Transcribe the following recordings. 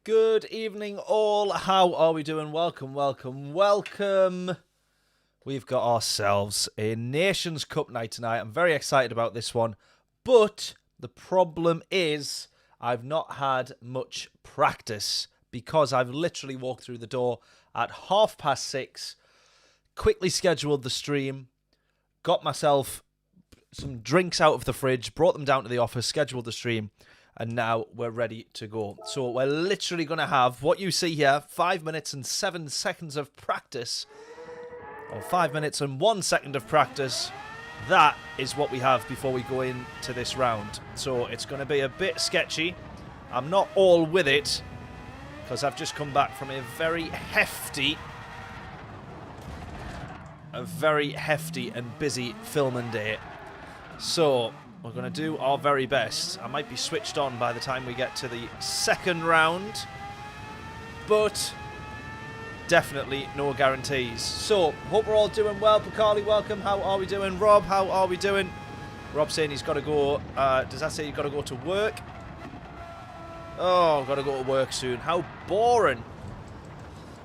Good evening, all. How are we doing? Welcome, welcome, welcome. We've got ourselves a Nations Cup night tonight. I'm very excited about this one. But the problem is I've not had much practice because I've literally walked through the door at 6:30, quickly scheduled the stream, got myself some drinks out of the fridge, brought them down to the office, scheduled the stream, and now we're ready to go. So we're literally going to have what you see here, 5 minutes and 7 seconds of practice, or 5 minutes and 1 second of practice. That is what we have before we go into this round. So it's going to be a bit sketchy. I'm not all with it because I've just come back from a very hefty and busy filming day. So we're going to do our very best. I might be switched on by the time we get to the second round, but definitely no guarantees. So, hope we're all doing well. Pakali, welcome. How are we doing? Rob, how are we doing? Rob saying he's got to go. Does that say you've got to go to work? Oh, got to go to work soon. How boring.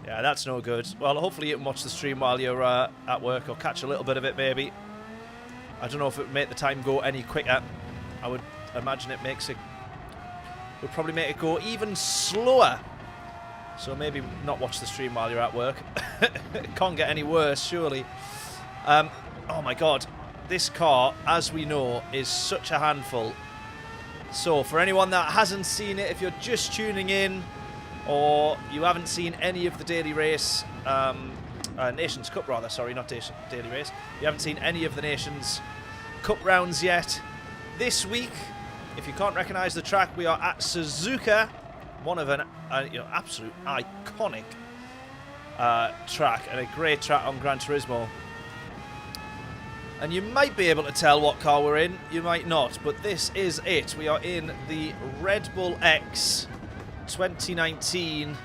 Yeah, that's no good. Well, hopefully you can watch the stream while you're at work, or catch a little bit of it maybe. I don't know if it would make the time go any quicker. I would imagine it would probably make it go even slower. So maybe not watch the stream while you're at work. It can't get any worse, surely. Oh my god. This car, as we know, is such a handful. So for anyone that hasn't seen it, if you're just tuning in, or you haven't seen any of the daily race, Nations Cup rather, sorry, not daily race. You haven't seen any of the Nations Cup rounds yet. This week, if you can't recognise the track, we are at Suzuka, one of an absolute iconic track, and a great track on Gran Turismo. And you might be able to tell what car we're in, you might not, but this is it. We are in the Red Bull X 2019.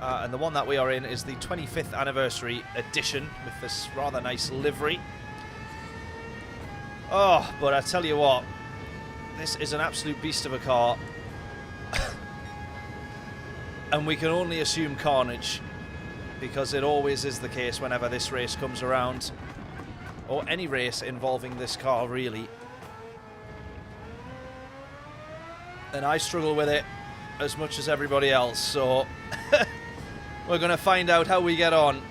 And the one that we are in is the 25th anniversary edition with this rather nice livery. Oh, but I tell you what, this is an absolute beast of a car. And we can only assume carnage, because it always is the case whenever this race comes around. Or any race involving this car, really. And I struggle with it as much as everybody else, so we're going to find out how we get on.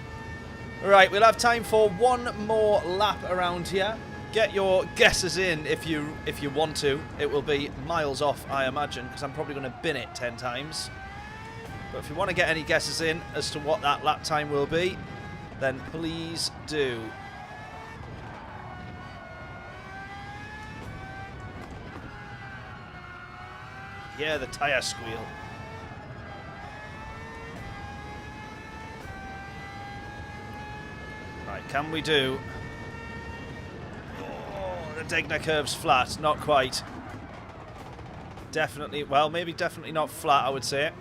Right, we'll have time for one more lap around here. Get your guesses in if you want to. It will be miles off, I imagine, because I'm probably going to bin it 10 times. But if you want to get any guesses in as to what that lap time will be, then please do. Yeah, the tyre squeal. Right, can we do... Oh, the Degner curve's flat. Not quite. Definitely, well, maybe definitely not flat, I would say.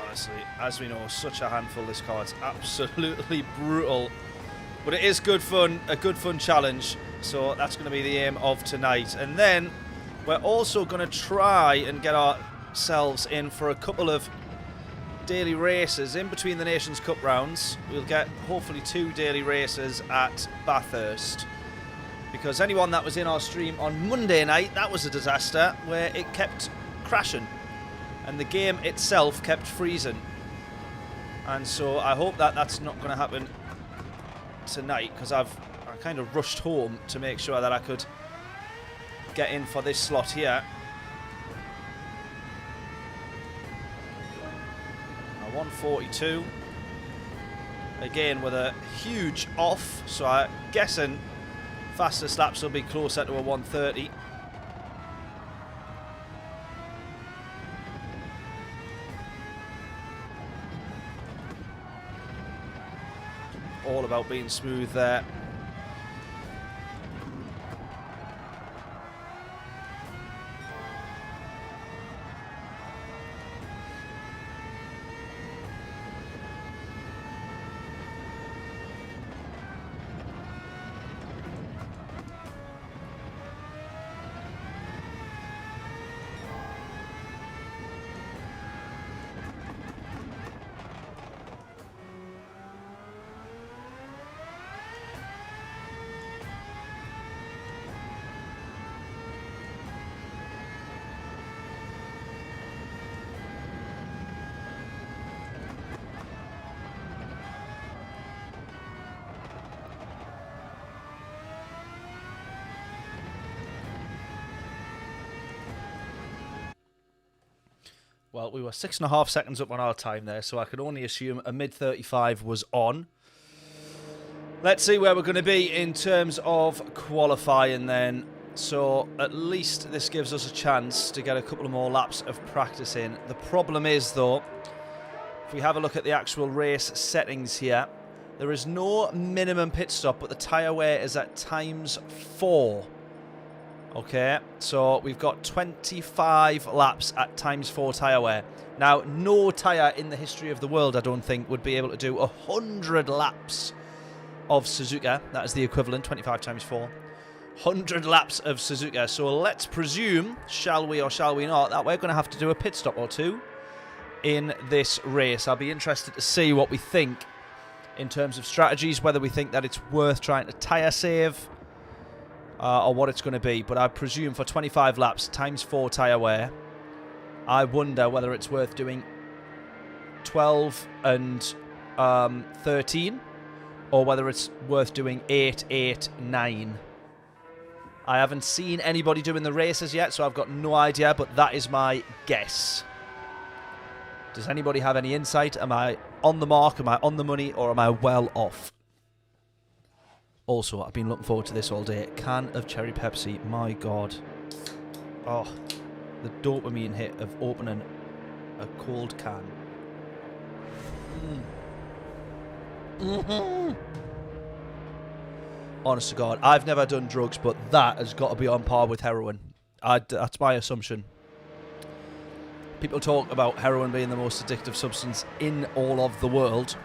Honestly, as we know, such a handful, this car. It's absolutely brutal. But it is good fun, a good fun challenge. So that's going to be the aim of tonight. And then we're also going to try and get ourselves in for a couple of daily races in between the Nations Cup rounds. We'll get hopefully 2 daily races at Bathurst. Because anyone that was in our stream on Monday night, that was a disaster where it kept crashing. And the game itself kept freezing. And so I hope that that's not going to happen tonight, because I kind of rushed home to make sure that I could get in for this slot here. A 142. Again with a huge off, so I'm guessing fastest laps will be closer to a 130. All about being smooth there. Well, we were 6.5 seconds up on our time there, so I can only assume a mid-35 was on. Let's see where we're going to be in terms of qualifying then. So at least this gives us a chance to get a couple of more laps of practice in. The problem is, though, if we have a look at the actual race settings here, there is no minimum pit stop, but the tyre wear is at ×4. Okay, so we've got 25 laps at ×4 tyre wear. Now, no tyre in the history of the world, I don't think, would be able to do 100 laps of Suzuka. That is the equivalent, 25 ×4. 100 laps of Suzuka. So let's presume, shall we or shall we not, that we're going to have to do a pit stop or two in this race. I'll be interested to see what we think in terms of strategies, whether we think that it's worth trying to tyre save or what it's going to be. But I presume for 25 laps ×4 tyre wear, I wonder whether it's worth doing 12 and 13, or whether it's worth doing 8, 8, 9. I haven't seen anybody doing the races yet, so I've got no idea, but that is my guess. Does anybody have any insight? Am I on the mark? Am I on the money? Or am I well off? Also, I've been looking forward to this all day. Can of cherry Pepsi. My God. Oh, the dopamine hit of opening a cold can. Honest to God, I've never done drugs, but that has got to be on par with heroin. That's my assumption. People talk about heroin being the most addictive substance in all of the world.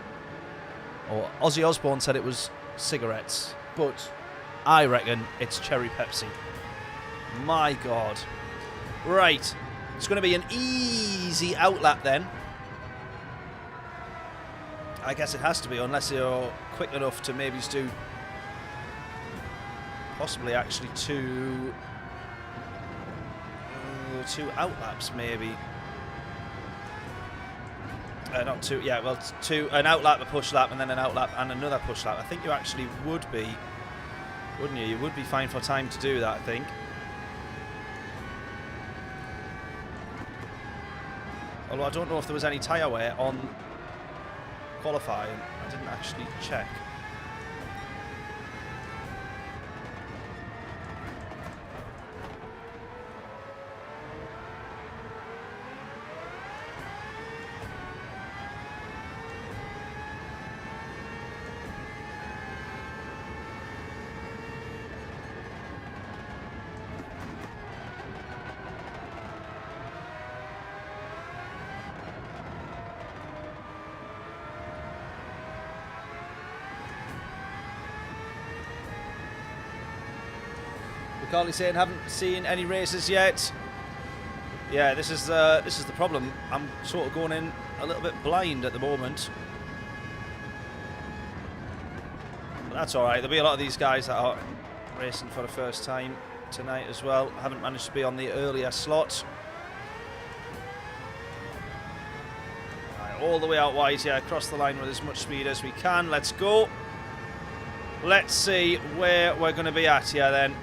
Or Ozzy Osbourne said it was cigarettes, but I reckon it's cherry Pepsi. My God. Right, it's going to be an easy outlap then. I guess it has to be, unless you're quick enough to maybe do possibly actually two outlaps maybe. Not two, yeah, well, an outlap, a push lap, and then an outlap and another push lap. I think you actually would be, wouldn't you? You would be fine for time to do that, I think. Although I don't know if there was any tyre wear on qualifying. I didn't actually check. Carly saying haven't seen any races yet. Yeah, this is the problem. I'm sort of going in a little bit blind at the moment. But that's all right. There'll be a lot of these guys that are racing for the first time tonight as well. Haven't managed to be on the earlier slot. Right, all the way out wide here, across the line with as much speed as we can. Let's go. Let's see where we're going to be at here then.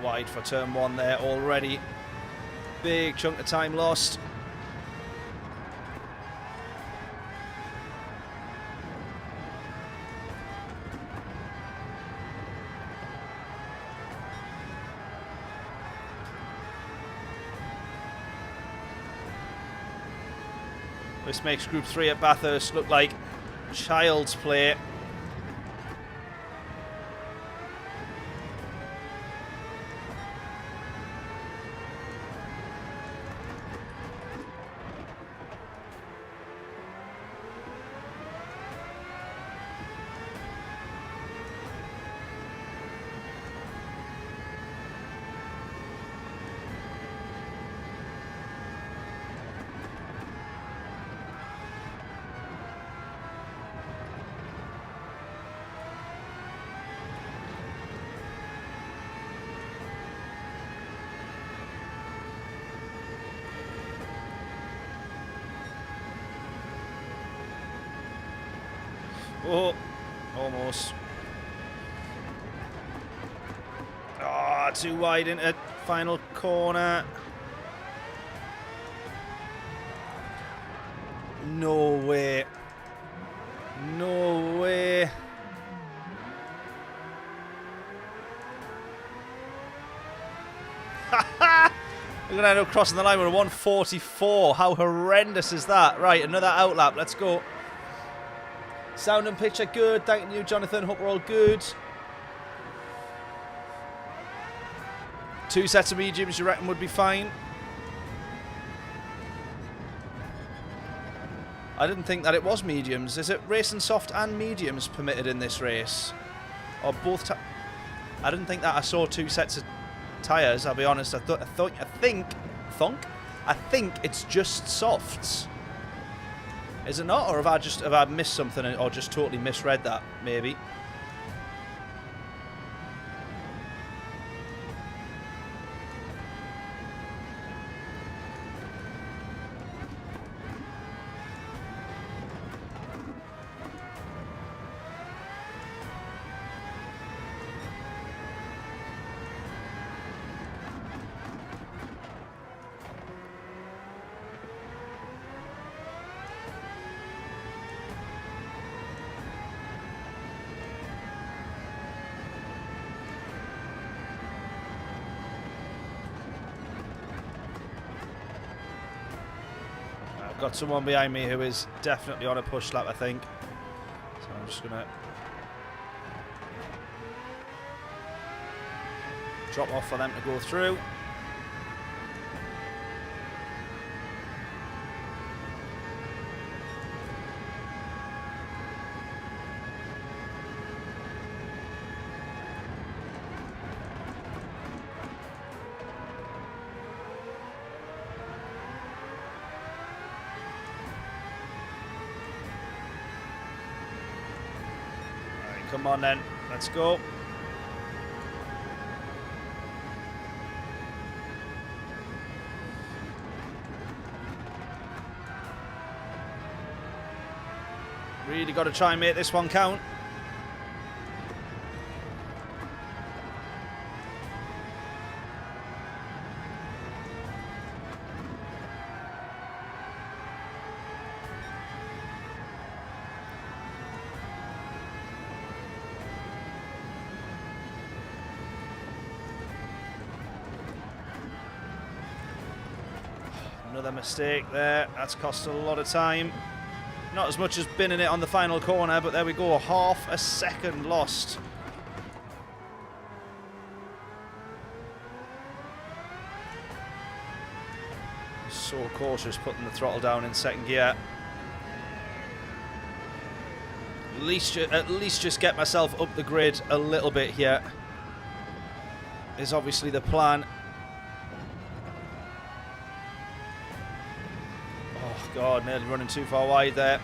Wide for turn one there already. Big chunk of time lost. This makes Group 3 at Bathurst look like child's play. Oh, almost. far too wide into final corner. No way. No way. We're going to end up crossing the line with a 144. How horrendous is that? Right, another outlap. Let's go. Sound and picture good. Thank you, Jonathan. Hope we're all good. 2 sets of mediums you reckon would be fine? I didn't think that it was mediums. Is it racing soft and mediums permitted in this race? Or both? I didn't think that I saw 2 sets of tyres. I'll be honest. I think it's just softs. Is it not, or have I missed something, or just totally misread that? Maybe. Got someone behind me who is definitely on a push lap, I think. So I'm just going to drop off for them to go through. Come on then, let's go. Really got to try and make this one count. Another mistake there. That's cost a lot of time. Not as much as binning it on the final corner, but there we go. Half a second lost. So cautious putting the throttle down in second gear. At least just get myself up the grid a little bit here is obviously the plan. God, nearly running too far wide there.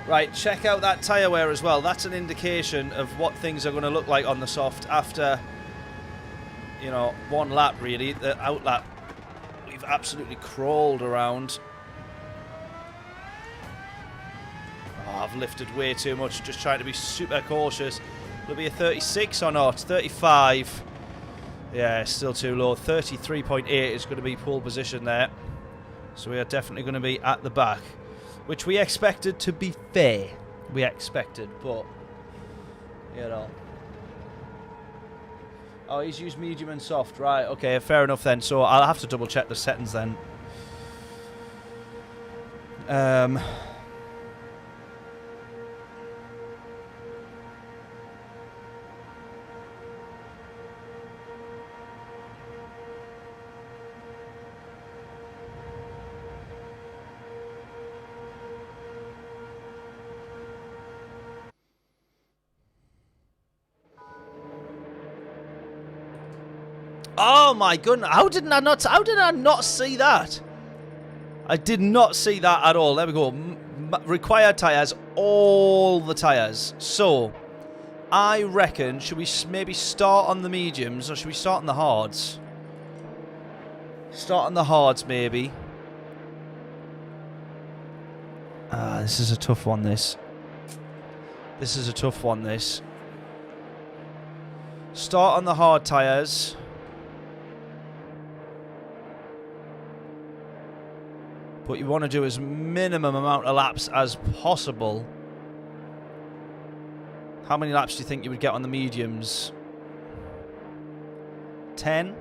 Right, check out that tyre wear as well. That's an indication of what things are going to look like on the soft after, you know, one lap really. The out lap, we've absolutely crawled around. Oh, I've lifted way too much, just trying to be super cautious. Will it be a 36 or not? 35. Yeah, still too low. 33.8 is going to be pole position there. So we are definitely going to be at the back, which we expected, to be fair. We expected, but, you know. Oh, he's used medium and soft. Right, okay, fair enough then. So I'll have to double check the settings then. Oh my goodness! How did I not see that? I did not see that at all. There we go. Required tyres, all the tyres. So, I reckon, should we maybe start on the mediums or should we start on the hards? Start on the hards, maybe. This is a tough one. This This is a tough one, this. Start on the hard tyres. What you want to do is minimum amount of laps as possible. How many laps do you think you would get on the mediums? 10?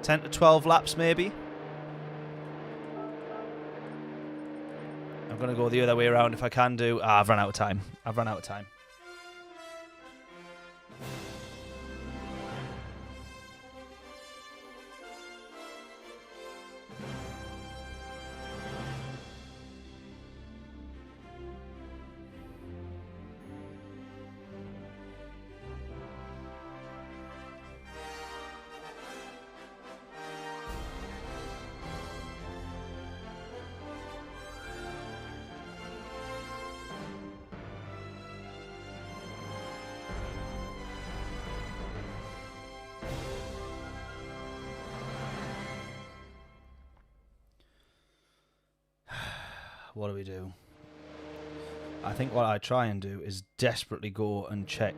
10 to 12 laps, maybe? I'm going to go the other way around if I can do. Ah, I've run out of time. I've run out of time. What do we do? I think what I try and do is desperately go and check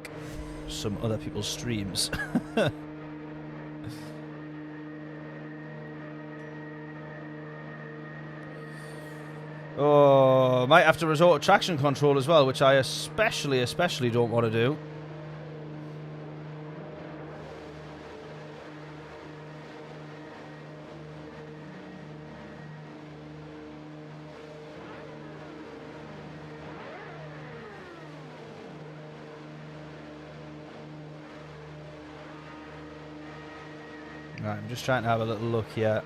some other people's streams. Oh, might have to resort to traction control as well, which I especially don't want to do. Right, I'm just trying to have a little look here.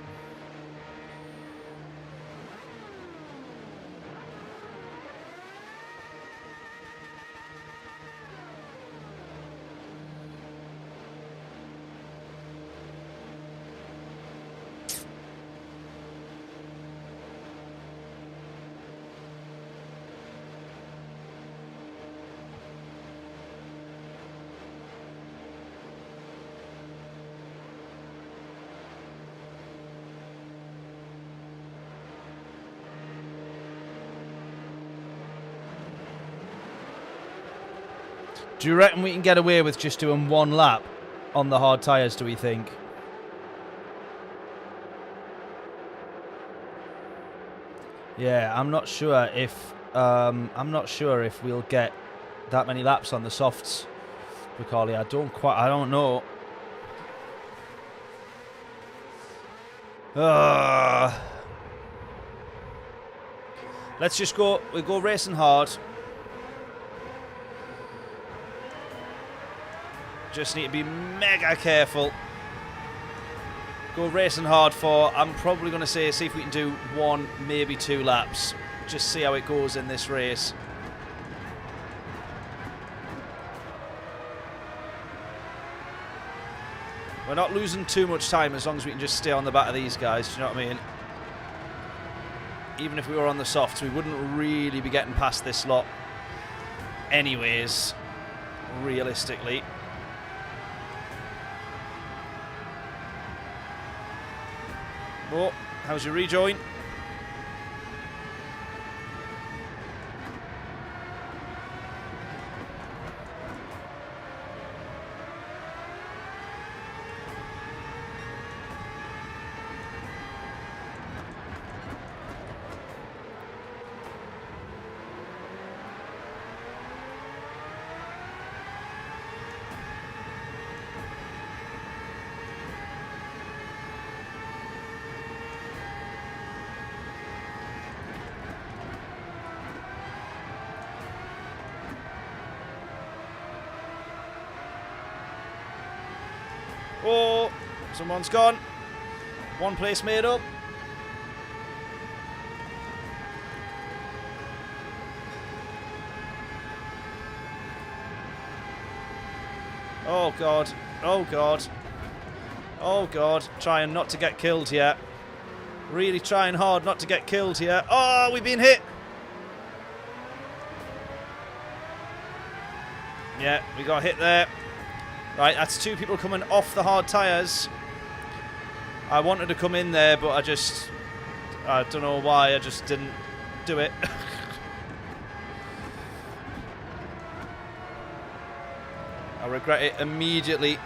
Do you reckon we can get away with just doing one lap on the hard tyres, do we think? Yeah, I'm not sure if we'll get that many laps on the softs, Bacali. I don't know. Let's just go. We'll go racing hard. Just need to be mega careful. Go racing hard for, I'm probably going to say, see if we can do 1, maybe 2 laps. Just see how it goes in this race. We're not losing too much time as long as we can just stay on the back of these guys, do you know what I mean? Even if we were on the softs, we wouldn't really be getting past this lot anyways, realistically. Oh, how's your rejoin? Oh, someone's gone. One place made up. Oh, God. Oh, God. Oh, God. Trying not to get killed here. Really trying hard not to get killed here. Oh, we've been hit. Yeah, we got hit there. Right, that's 2 people coming off the hard tyres. I wanted to come in there, but I don't know why, I just didn't do it. I regret it immediately.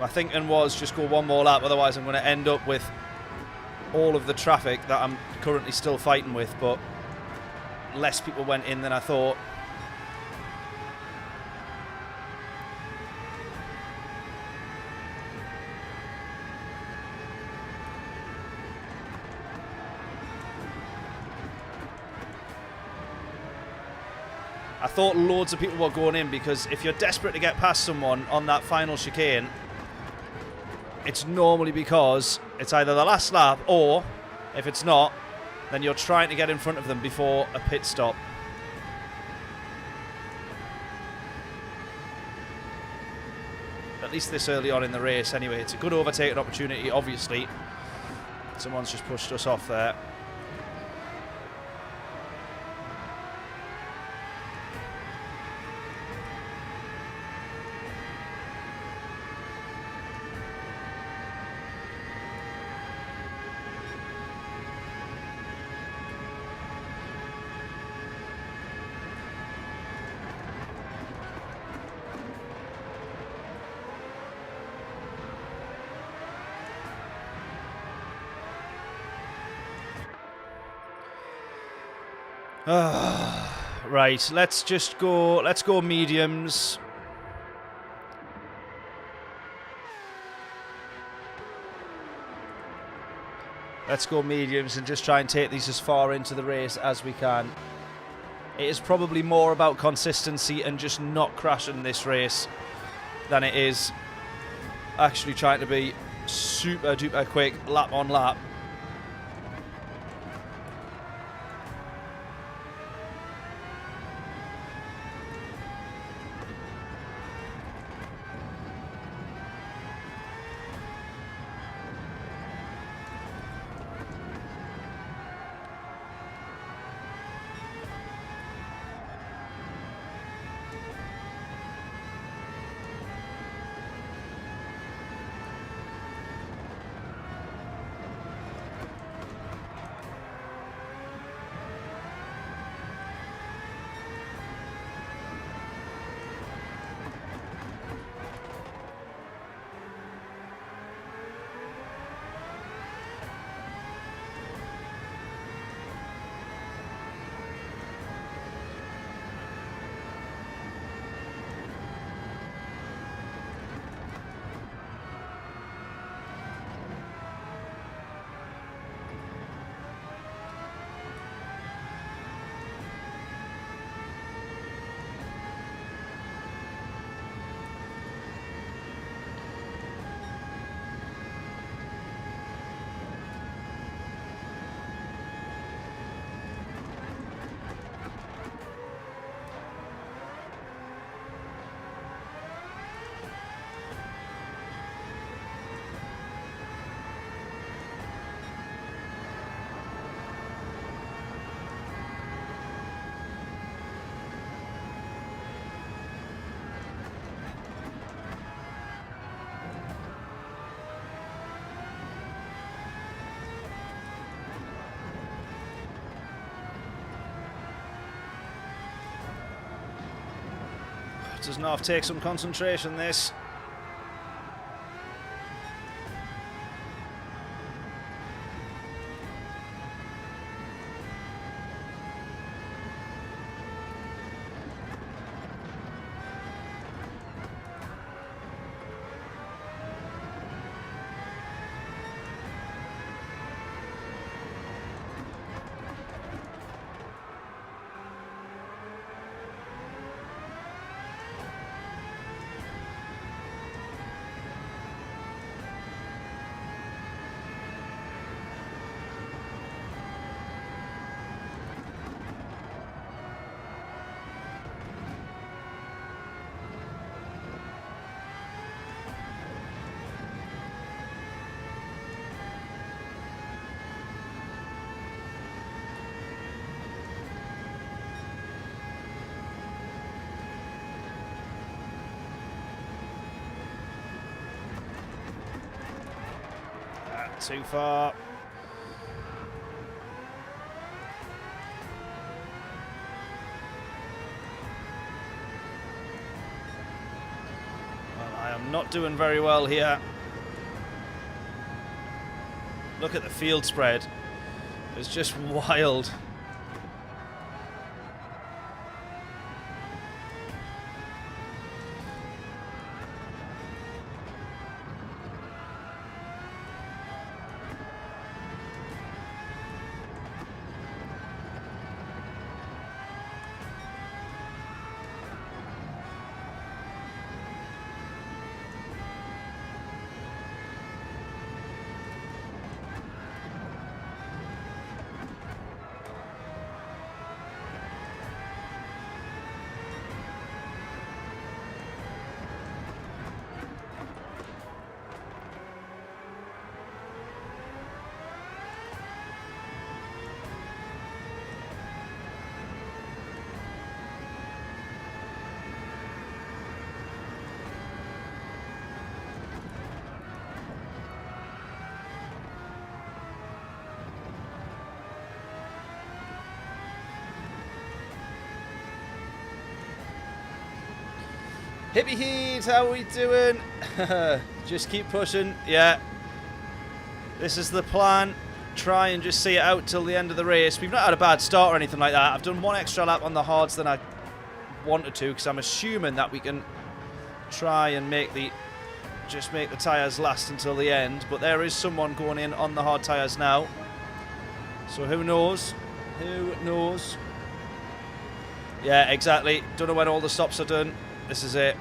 My thinking was just go one more lap, otherwise I'm going to end up with all of the traffic that I'm currently still fighting with, but less people went in than I thought. I thought loads of people were going in because if you're desperate to get past someone on that final chicane, it's normally because it's either the last lap or, if it's not, then you're trying to get in front of them before a pit stop. At least this early on in the race anyway. It's a good overtaking opportunity, obviously. Someone's just pushed us off there. Right, let's go mediums. Let's go mediums and just try and take these as far into the race as we can. It is probably more about consistency and just not crashing this race than it is actually trying to be super duper quick lap on lap. Does not take some concentration, this. Too far. Well, I am not doing very well here. Look at the field spread. It's just wild. Hippie Heat, how are we doing? Just keep pushing. Yeah. This is the plan. Try and just see it out till the end of the race. We've not had a bad start or anything like that. I've done one extra lap on the hards than I wanted to because I'm assuming that we can try and make the tyres last until the end. But there is someone going in on the hard tyres now. So who knows? Who knows? Yeah, exactly. Don't know when all the stops are done. This is it.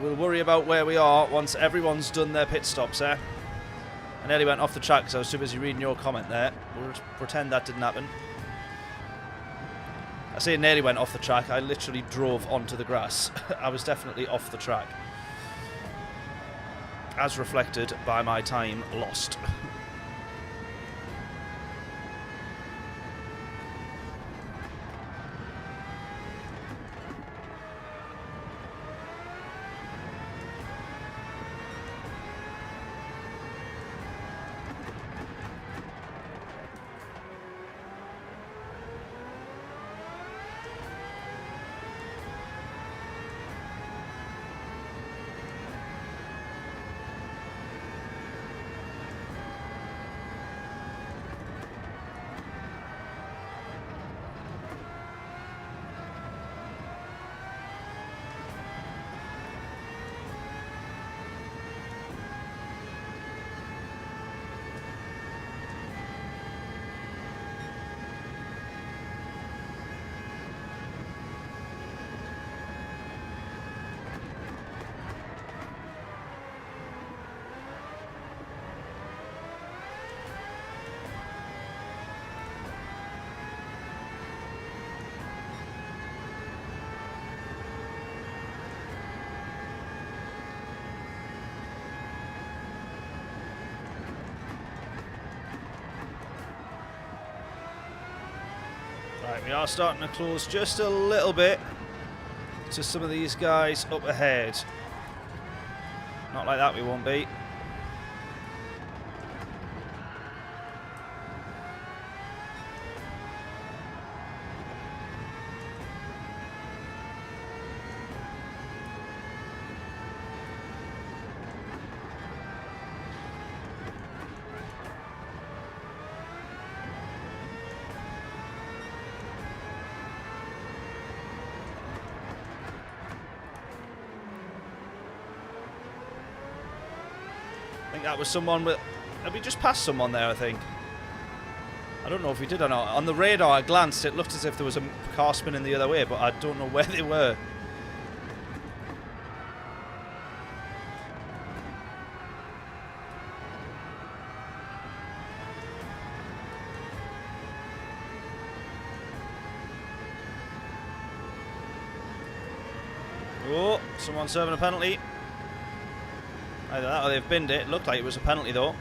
We'll worry about where we are once everyone's done their pit stops, eh? I nearly went off the track because I was too busy reading your comment there. We'll just pretend that didn't happen. I say nearly went off the track. I literally drove onto the grass. I was definitely off the track. As reflected by my time lost. Right, we are starting to close just a little bit to some of these guys up ahead. Not like that we won't be. I think that was someone with... Have we just passed someone there, I think? I don't know if we did or not. On the radar, I glanced. It looked as if there was a car spinning the other way, but I don't know where they were. Oh, someone serving a penalty. Either that or they've binned it. It looked like it was a penalty though.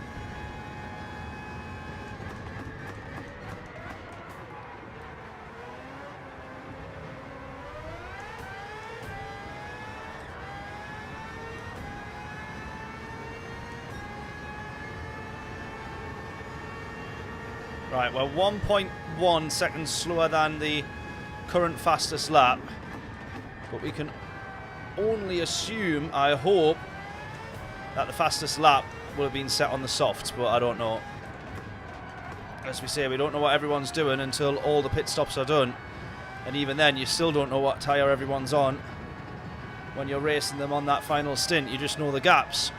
Right, we're 1.1 seconds slower than the current fastest lap. But we can only assume, I hope, that the fastest lap will have been set on the softs, but I don't know. As we say, we don't know what everyone's doing until all the pit stops are done. And even then, you still don't know what tyre everyone's on. When you're racing them on that final stint, you just know the gaps.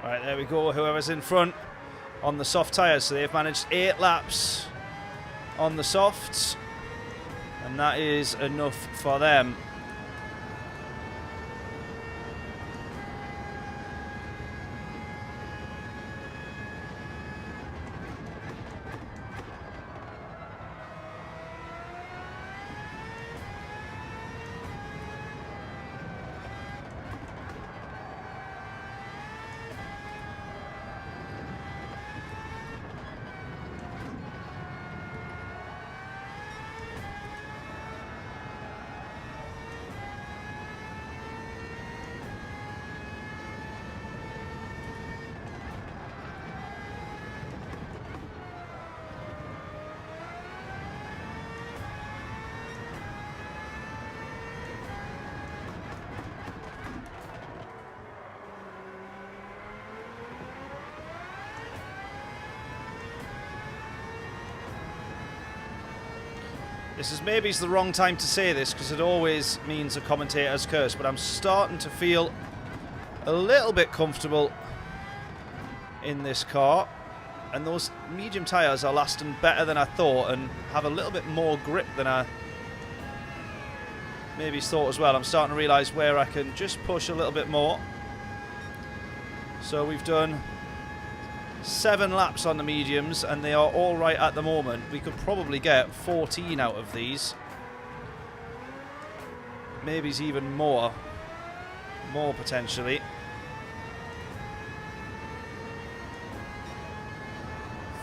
Right, there we go. Whoever's in front on the soft tyres. So they've managed 8 laps on the softs. And that is enough for them. This is maybe the wrong time to say this because it always means a commentator's curse, but I'm starting to feel a little bit comfortable in this car. And those medium tyres are lasting better than I thought and have a little bit more grip than I maybe thought as well. I'm starting to realise where I can just push a little bit more. So we've done 7 laps on the mediums and they are all right at the moment. We could probably get 14 out of these. Maybe even more. More potentially.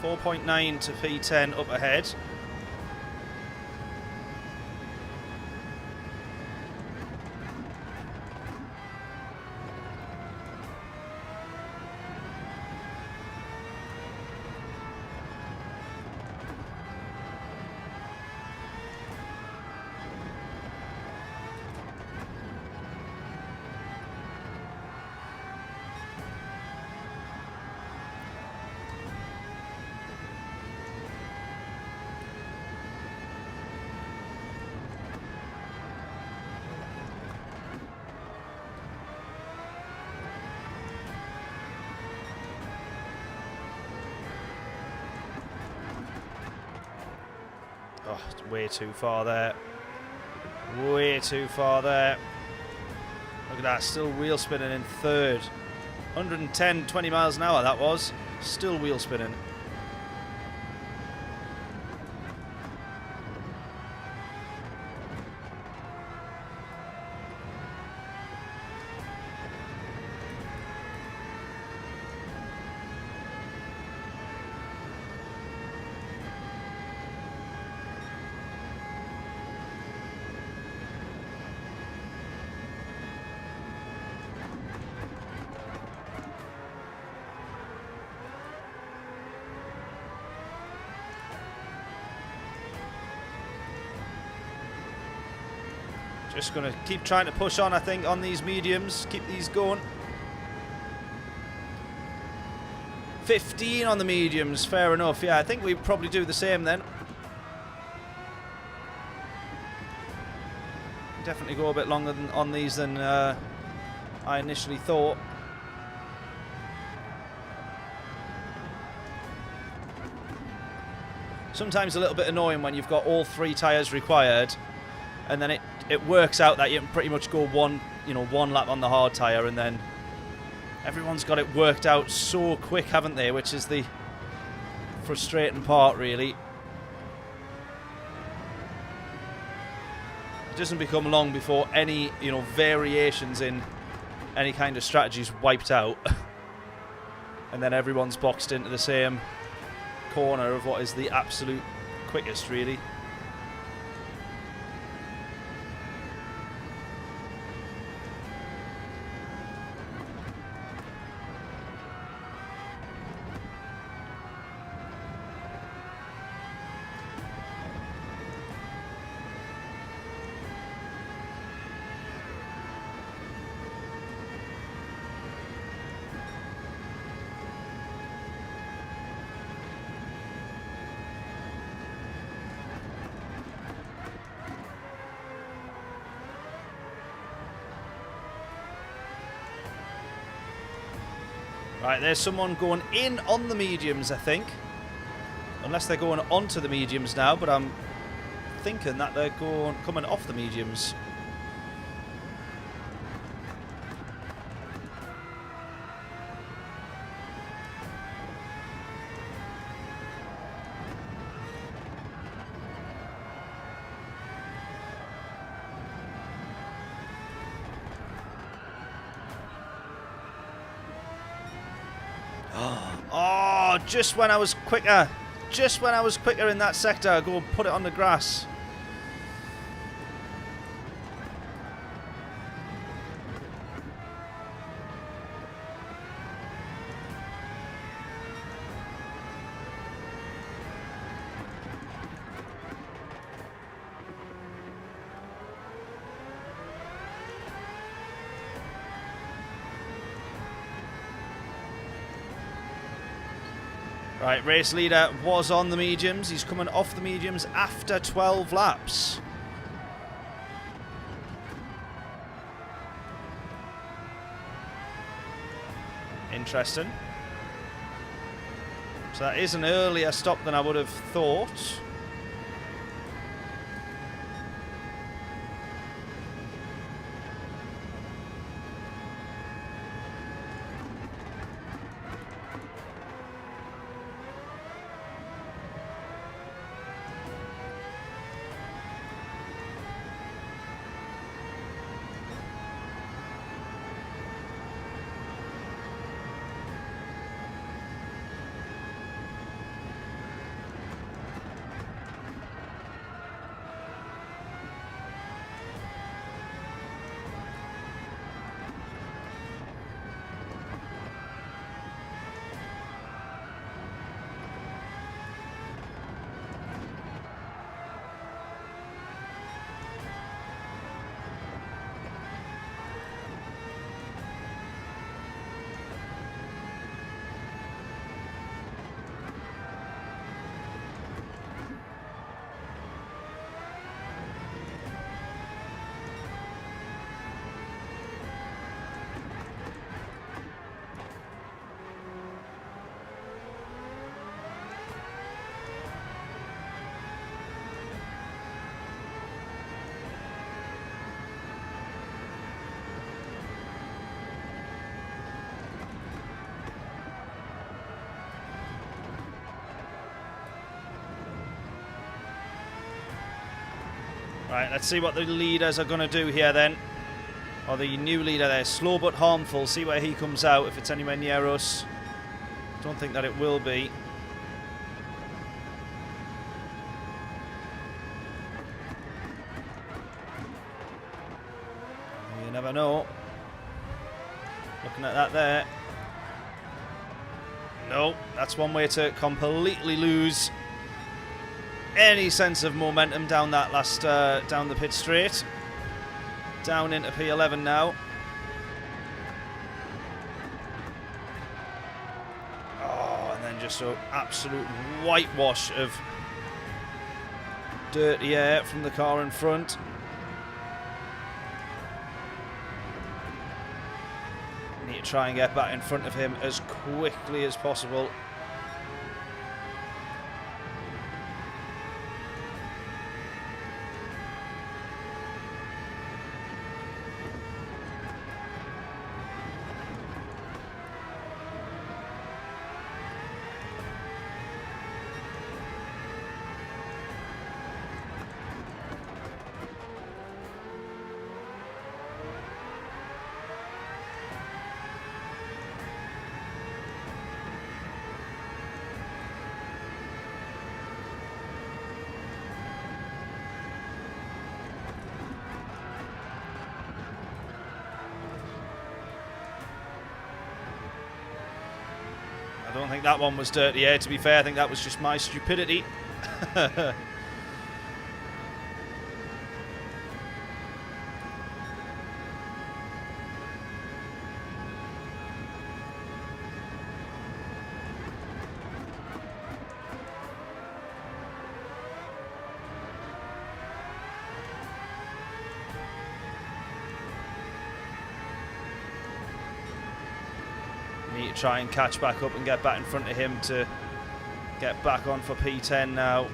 4.9 to P10 up ahead. Oh, it's way too far there. Way too far there. Look at that, still wheel spinning in third. 110, 20 miles an hour that was. Still wheel spinning. Just going to keep trying to push on, I think, on these mediums. Keep these going. 15 on the mediums, fair enough. Yeah, I think we probably do the same then. Definitely go a bit longer on these than I initially thought. Sometimes a little bit annoying when you've got all 3 tyres required, and then it works out that you can pretty much go one lap on the hard tyre, and then everyone's got it worked out so quick, haven't they? Which is the frustrating part, really. It doesn't become long before any, variations in any kind of strategy is wiped out, and then everyone's boxed into the same corner of what is the absolute quickest, really. Right, there's someone going in on the mediums, I think. Unless they're going onto the mediums now, but I'm thinking that they're coming off the mediums. Oh, just when I was quicker. Just when I was quicker in that sector, I go and put it on the grass. Right, race leader was on the mediums. He's coming off the mediums after 12 laps. Interesting. So that is an earlier stop than I would have thought. Right, let's see what the leaders are going to do here then. Or the new leader there, slow but harmful. See where he comes out, if it's anywhere near us. Don't think that it will be. You never know. Looking at that there. No, that's one way to completely lose any sense of momentum down that last down the pit straight. Down into P11 now. Oh, and then just an absolute whitewash of dirty air from the car in front. need to try and get back in front of him as quickly as possible. I don't think that one was dirty air, to be fair. I think that was just my stupidity. Need to try and catch back up and get back in front of him to get back on for P10 now.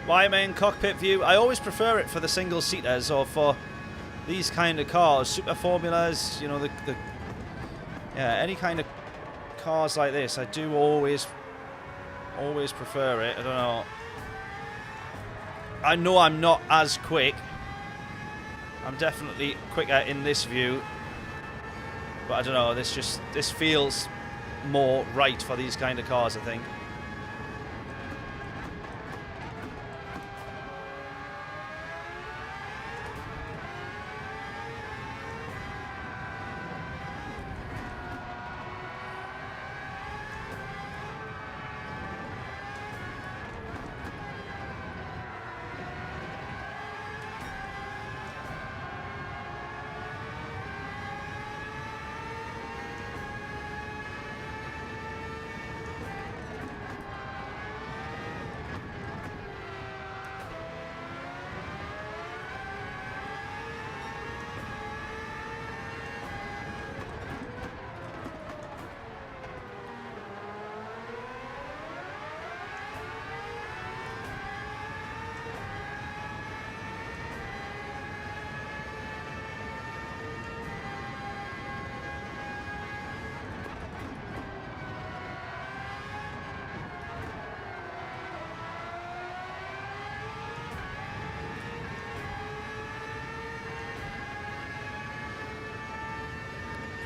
Why am I in cockpit view? I always prefer it for the single seaters or for these kind of cars, super formulas, you know, yeah, any kind of cars like this. I do always prefer it. I don't know. I know I'm not as quick. I'm definitely quicker in this view, but I don't know. This feels more right for these kind of cars, I think.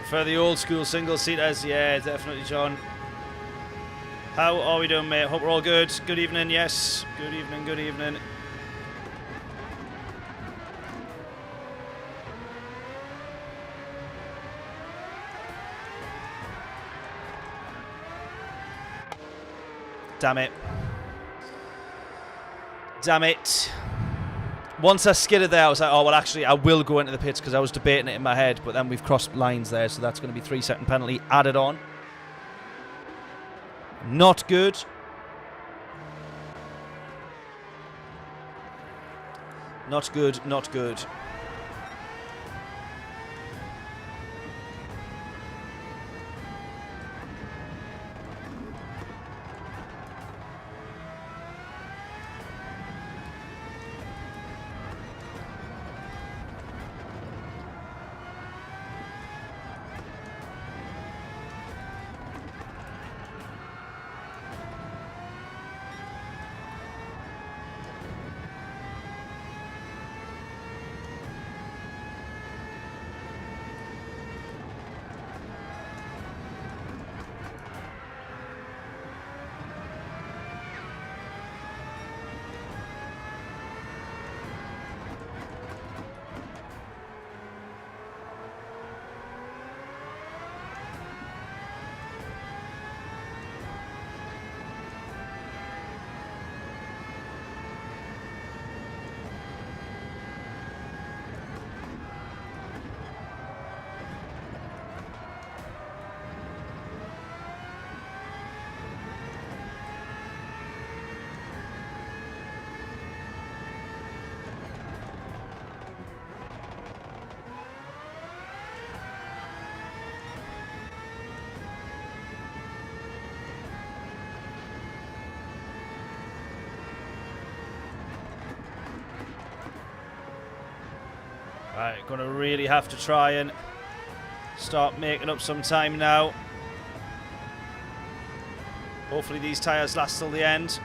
For the old school single seaters, yeah, definitely, John. How are we doing, mate? Hope we're all good. Good evening, yes. Good evening, good evening. Damn it. Damn it. Once I skidded there, I was like, oh, well, actually, I will go into the pits because I was debating it in my head, but then we've crossed lines there, so that's going to be 3-second penalty added on. Not good. Not good, not good. Right, gonna really have to try and start making up some time now. Hopefully these tyres last till the end.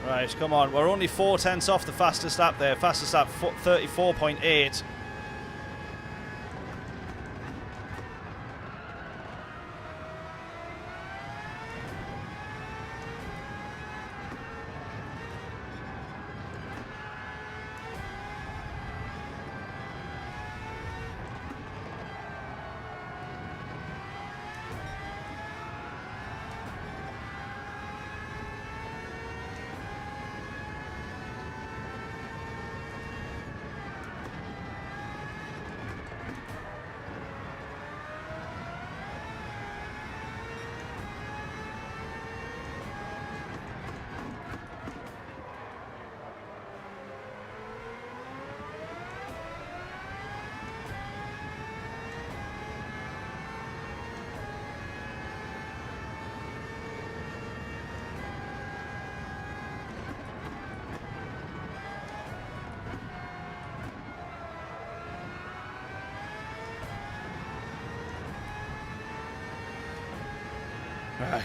Right, come on. We're only 4/10 off the fastest lap there. Fastest lap 34.8.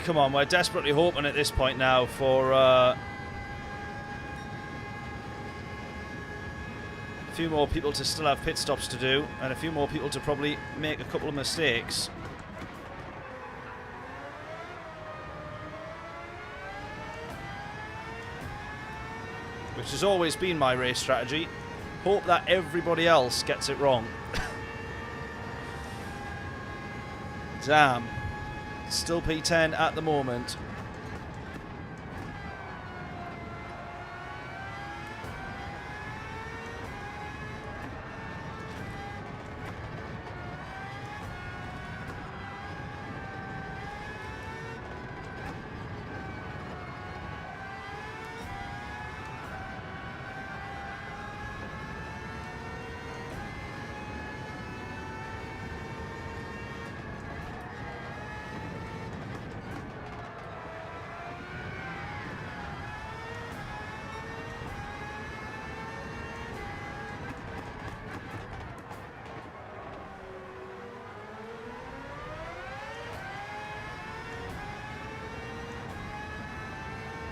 Come on, we're desperately hoping at this point now for a few more people to still have pit stops to do and a few more people to probably make a couple of mistakes. Which has always been my race strategy. Hope that everybody else gets it wrong. Damn. Still P10 at the moment.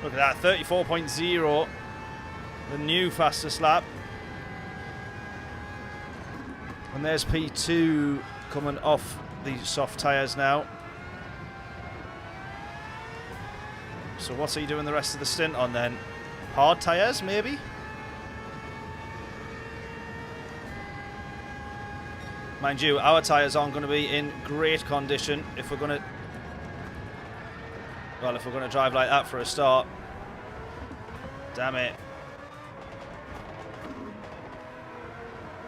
Look at that, 34.0, the new fastest lap. And there's P2 coming off the soft tyres now. So what's he doing the rest of the stint on then? Hard tyres, maybe? Mind you, our tyres aren't going to be in great condition if we're going to... Well, if we're going to drive like that for a start. Damn it.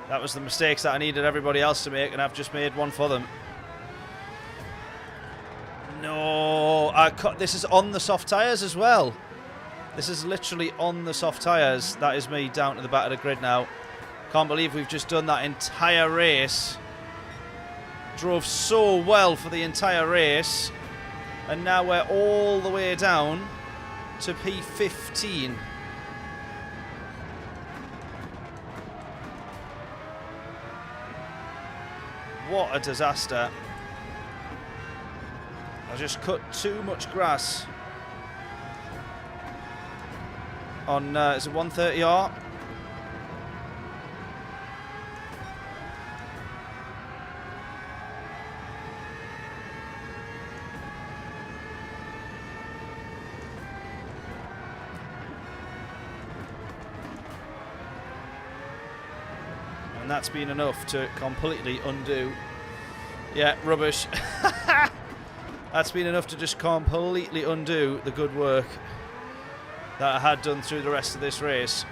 That was the mistakes that I needed everybody else to make, and I've just made one for them. No, this is on the soft tyres as well. This is literally on the soft tyres. That is me down to the back of the grid now. Can't believe we've just done that entire race. Drove so well for the entire race. And now we're all the way down to P15. What a disaster. I just cut too much grass on, is it 130R? And that's been enough to completely undo. Yeah, rubbish. That's been enough to just completely undo the good work that I had done through the rest of this race.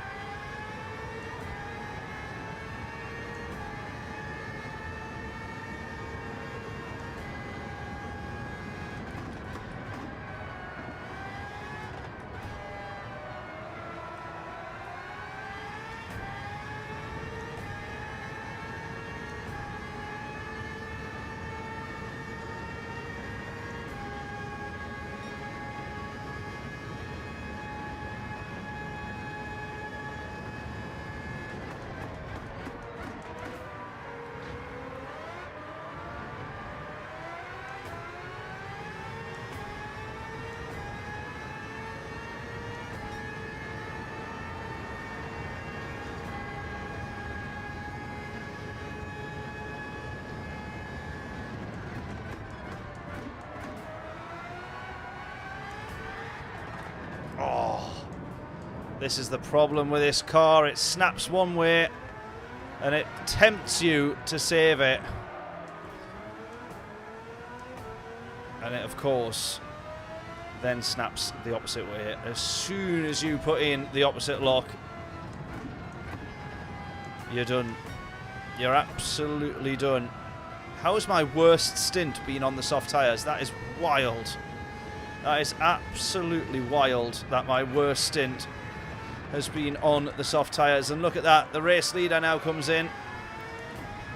This is the problem with this car. It snaps one way and it tempts you to save it. And it, of course, then snaps the opposite way. As soon as you put in the opposite lock, you're done. You're absolutely done. How has my worst stint been on the soft tyres? That is wild. That is absolutely wild that my worst stint has been on the soft tyres. And look at that, the race leader now comes in,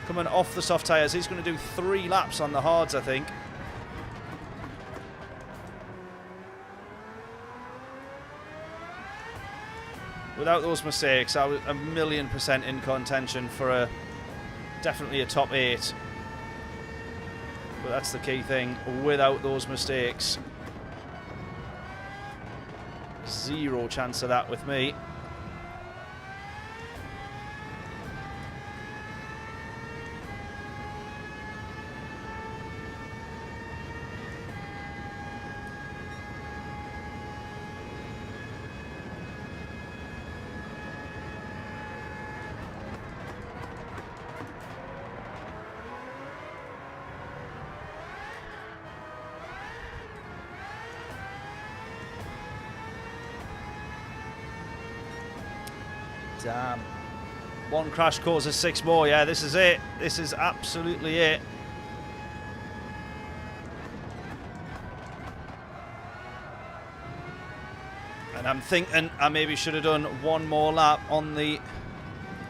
coming off the soft tyres. He's going to do 3 laps on the hards, I think. Without those mistakes, I was 1,000,000% in contention for definitely a top 8. But that's the key thing, without those mistakes. Zero chance of that with me. Damn. 1 crash causes 6 more. Yeah, this is it. This is absolutely it. And I'm thinking I maybe should have done 1 more lap on the,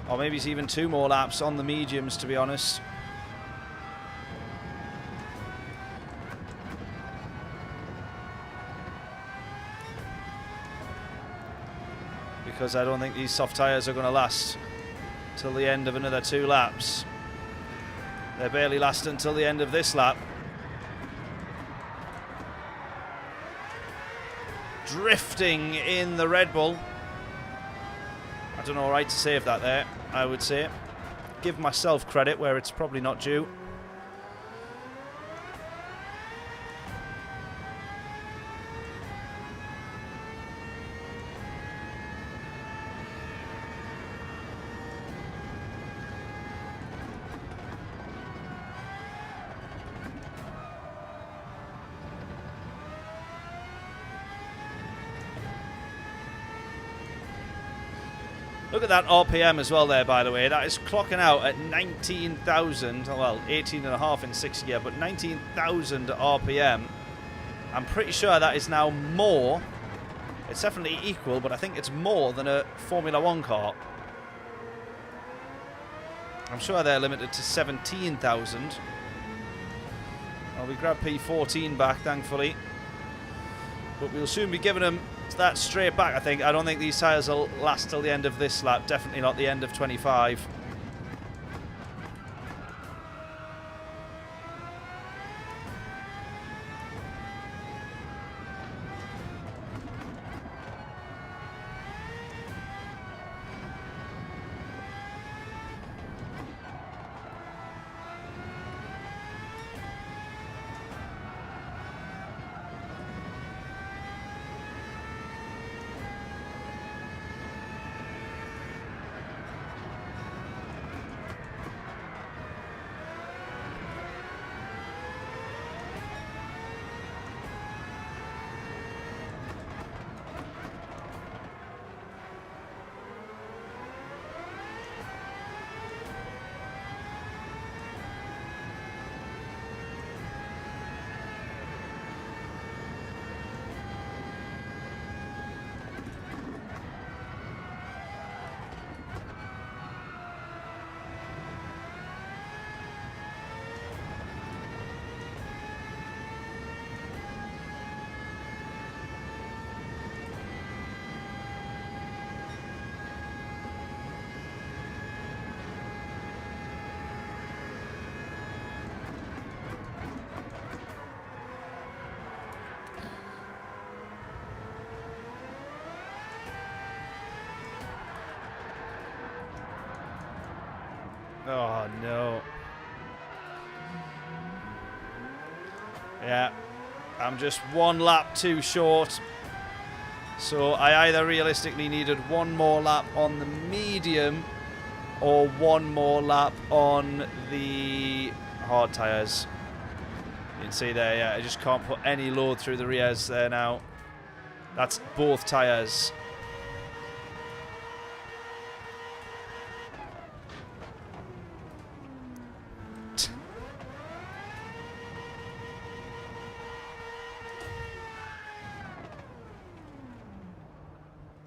or maybe it's even 2 more laps on the mediums, to be honest. Because I don't think these soft tyres are going to last till the end of another 2 laps. They're barely lasting until the end of this lap. Drifting in the Red Bull. I don't know right to save that there, I would say. Give myself credit where it's probably not due. Look at that RPM as well there, by the way. That is clocking out at 19,000, well, 18.5 in 6th gear, but 19,000 RPM. I'm pretty sure that is now more It's definitely equal, but I think it's more than a Formula 1 car. I'm sure they're limited to 17,000. Well, we grabbed P14 back, thankfully. But we'll soon be giving them that straight back, I think. I don't think these tyres will last till the end of this lap. Definitely not the end of 25. Oh, no. Yeah, I'm just one lap too short. So I either realistically needed one more lap on the medium or one more lap on the hard tyres. You can see there, yeah, I just can't put any load through the rears there now. That's both tyres.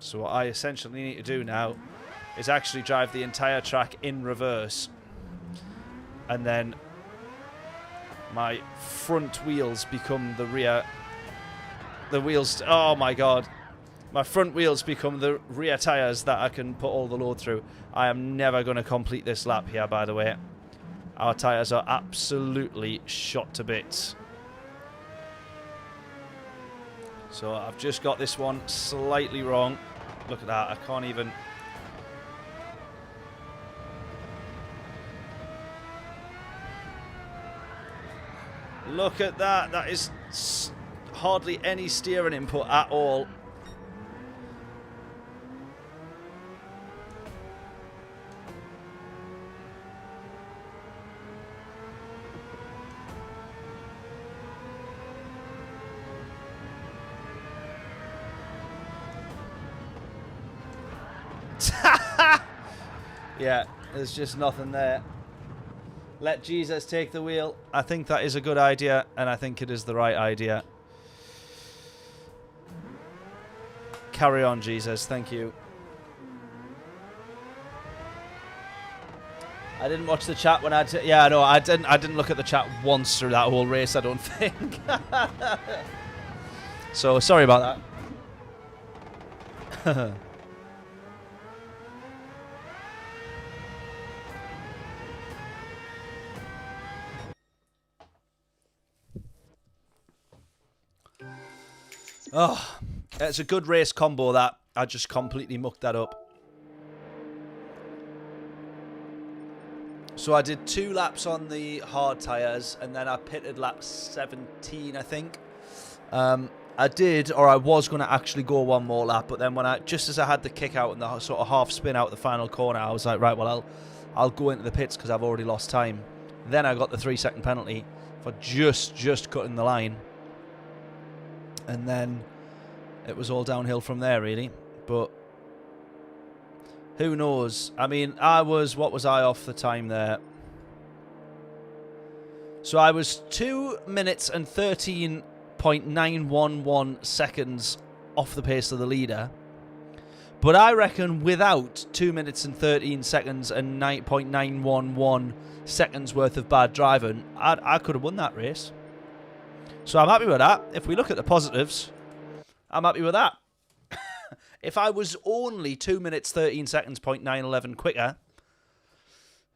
So what I essentially need to do now is actually drive the entire track in reverse. And then my front wheels become the rear. The wheels, oh my god. My front wheels become the rear tyres that I can put all the load through. I am never going to complete this lap here, by the way. Our tyres are absolutely shot to bits. So I've just got this one slightly wrong. Look at that, I can't even... Look at that, that is hardly any steering input at all. Yeah, there's just nothing there. Let Jesus take the wheel. I think that is a good idea, and I think it is the right idea. Carry on, Jesus. Thank you. I didn't watch the chat when yeah, no, I didn't look at the chat once through that whole race, I don't think. So, sorry about that. Oh, it's a good race combo, that. I just completely mucked that up. So I did 2 laps on the hard tyres, and then I pitted lap 17, I think. I did, or I was going to actually go one more lap, but then when just as I had the kick out and the sort of half spin out the final corner, I was like, right, well, I'll go into the pits because I've already lost time. Then I got the 3-second penalty for just cutting the line. And then it was all downhill from there, really. But who knows? I mean, what was I off the time there? So I was 2 minutes and 13.911 seconds off the pace of the leader. But I reckon without 2 minutes and 13 seconds and 9.911 seconds worth of bad driving, I could have won that race. So I'm happy with that. If we look at the positives, I'm happy with that. If I was only 2 minutes 13 seconds, 0.911 quicker,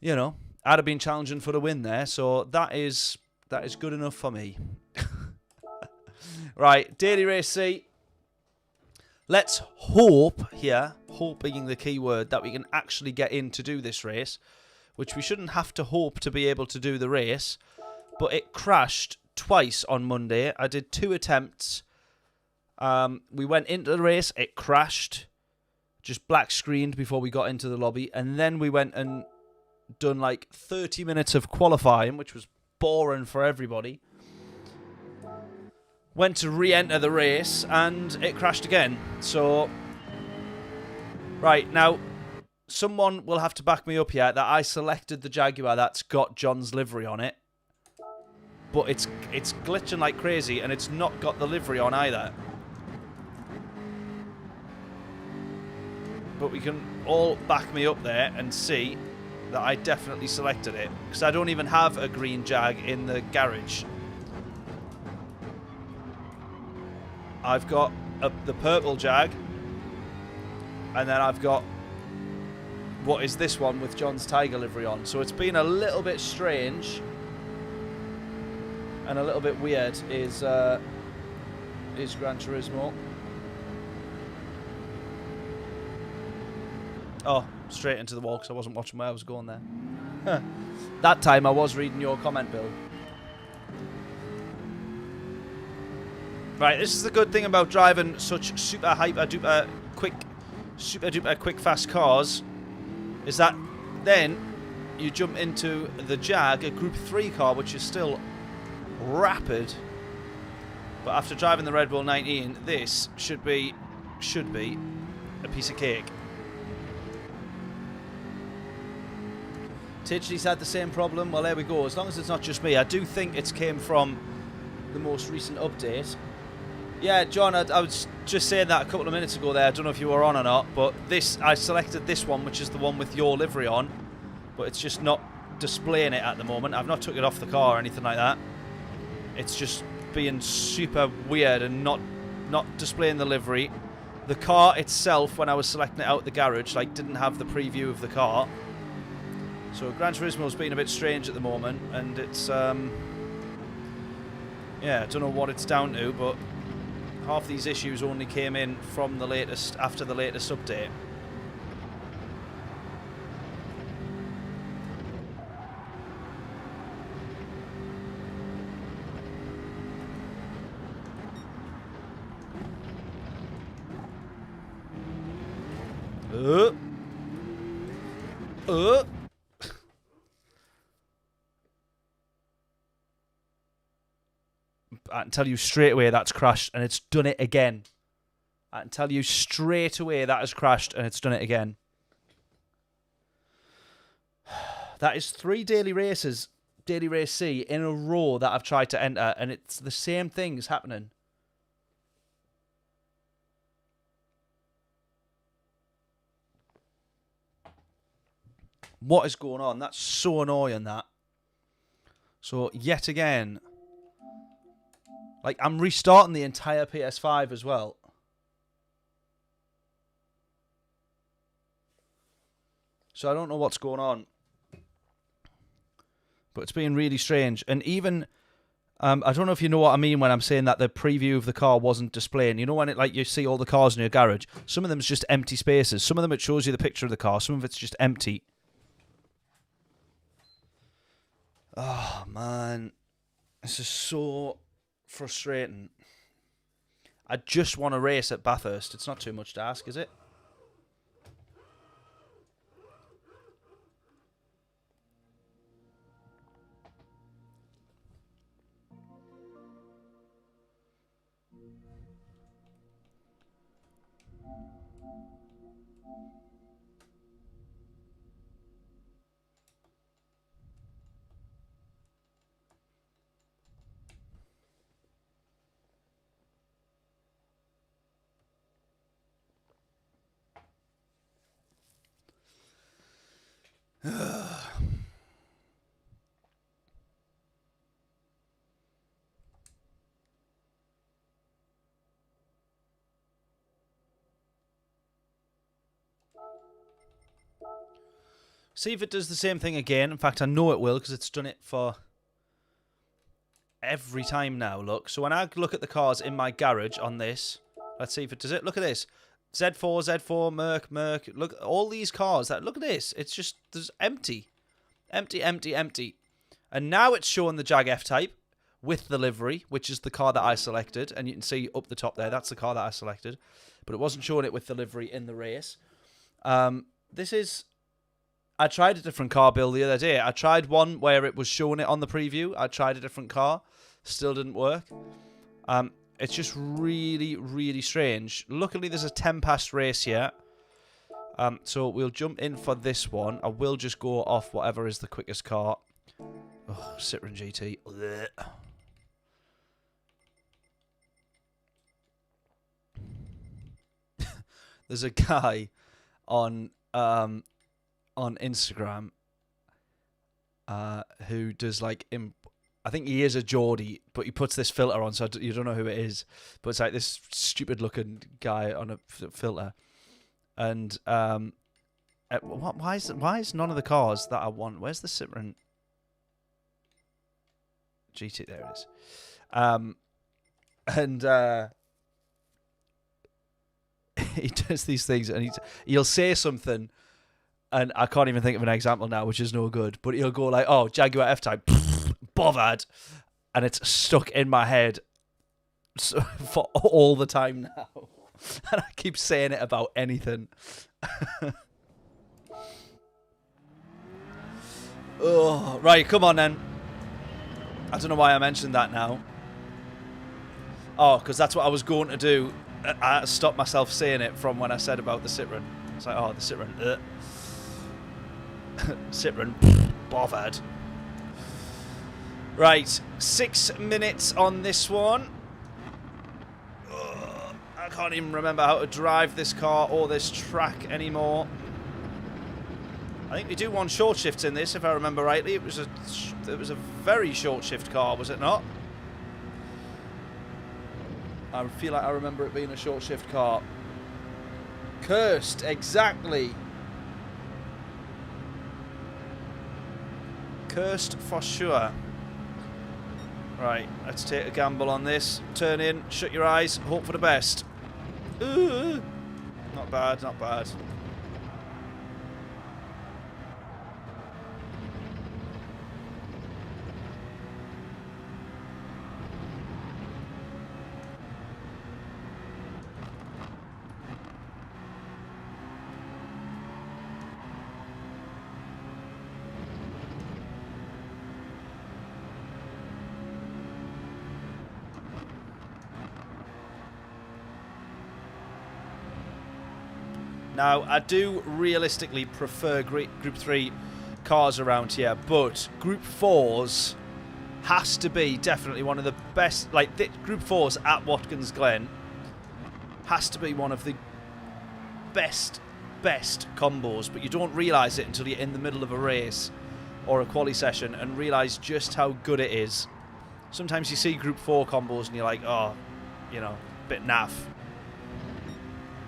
you know, I'd have been challenging for the win there. So that is good enough for me. Right, Daily Race C. Let's hope here, hope being the key word, that we can actually get in to do this race, which we shouldn't have to hope to be able to do the race, but it crashed twice on Monday. I did 2 attempts. We went into the race, it crashed, just black screened before we got into the lobby, and then we went and done like 30 minutes of qualifying, which was boring for everybody. Went to re-enter the race, and it crashed again. So, right, now, someone will have to back me up here that I selected the Jaguar that's got John's livery on it. But it's glitching like crazy, and it's not got the livery on either. But we can all back me up there and see that I definitely selected it. Because I don't even have a green Jag in the garage. I've got the purple Jag, and then I've got what is this one with John's Tiger livery on. So it's been a little bit strange and a little bit weird is Gran Turismo. Oh, straight into the wall because I wasn't watching where I was going there. That time I was reading your comment, Bill. Right, this is the good thing about driving such super duper quick fast cars, is that then you jump into the Jag, a Group 3 car, which is still rapid. But after driving the Red Bull 19, this should be a piece of cake. THD's had the same problem. Well, there we go. As long as it's not just me, I do think it came from the most recent update. Yeah, John, I was just saying that a couple of minutes ago there. I don't know if you were on or not, but I selected this one, which is the one with your livery on, but it's just not displaying it at the moment. I've not took it off the car or anything like that. It's just being super weird and not displaying the livery. The car itself, when I was selecting it out the garage, like didn't have the preview of the car. So Gran Turismo's been a bit strange at the moment, and it's yeah, I don't know what it's down to, but half these issues only came in from the latest, after the latest update. I can tell you straight away that's crashed, and it's done it again. I can tell you straight away that has crashed, and it's done it again. That is 3 daily races, Daily Race C, in a row that I've tried to enter, and it's the same things happening. What is going on? That's so annoying, that. So, yet again, like, I'm restarting the entire PS5 as well. So I don't know what's going on. But it's been really strange. And even, I don't know if you know what I mean when I'm saying that the preview of the car wasn't displaying. You know when it, like, you see all the cars in your garage? Some of them is just empty spaces. Some of them it shows you the picture of the car. Some of it's just empty. Oh, man. This is so frustrating. I just want to race at Bathurst. It's not too much to ask, is it? See if it does the same thing again. In fact, I know it will because it's done it for every time now. Look. So when I look at the cars in my garage on this, let's see if it does it. Look at this. Z4, Z4, Merc. Look, all these cars. Look at this. It's just, there's empty. Empty. And now it's showing the Jag F-Type with the livery, which is the car that I selected. And you can see up the top there, that's the car that I selected. But it wasn't showing it with the livery in the race. This is... I tried a different car build the other day. I tried one where it was showing it on the preview. I tried a different car. Still didn't work. It's just really, really strange. Luckily, there's a 10 past race here. So we'll jump in for this one. I will just go off whatever is the quickest car. Oh, Citroen GT. Blech. There's a guy on Instagram who does like I think he is a Geordie, but he puts this filter on, so you don't know who it is. But it's like this stupid looking guy on a filter, and why is none of the cars that I want? Where's the Citroen GT? There it is. And he does these things, and he'll say something. And I can't even think of an example now, which is no good. But he'll go like, oh, Jaguar F-Type, bothered. And it's stuck in my head for all the time now. And I keep saying it about anything. Oh, right, come on then. I don't know why I mentioned that now. Oh, because that's what I was going to do. I stopped myself saying it from when I said about the Citroen. It's like, oh, the Citroen. Citroen, bothered. Right, 6 minutes on this one. I can't even remember how to drive this car or this track anymore. I think we do want short shifts in this, if I remember rightly. It was a very short shift car, was it not? I feel like I remember it being a short shift car. Cursed, exactly. Cursed for sure. Right, let's take a gamble on this. Turn in, shut your eyes, hope for the best. Ooh, not bad, not bad. Now, I do realistically prefer Group 3 cars around here, but Group 4's has to be definitely one of the best. Like, Group 4's at Watkins Glen has to be one of the best combos, but you don't realise it until you're in the middle of a race or a quali session and realise just how good it is. Sometimes you see Group 4 combos and you're like, oh, you know, bit naff.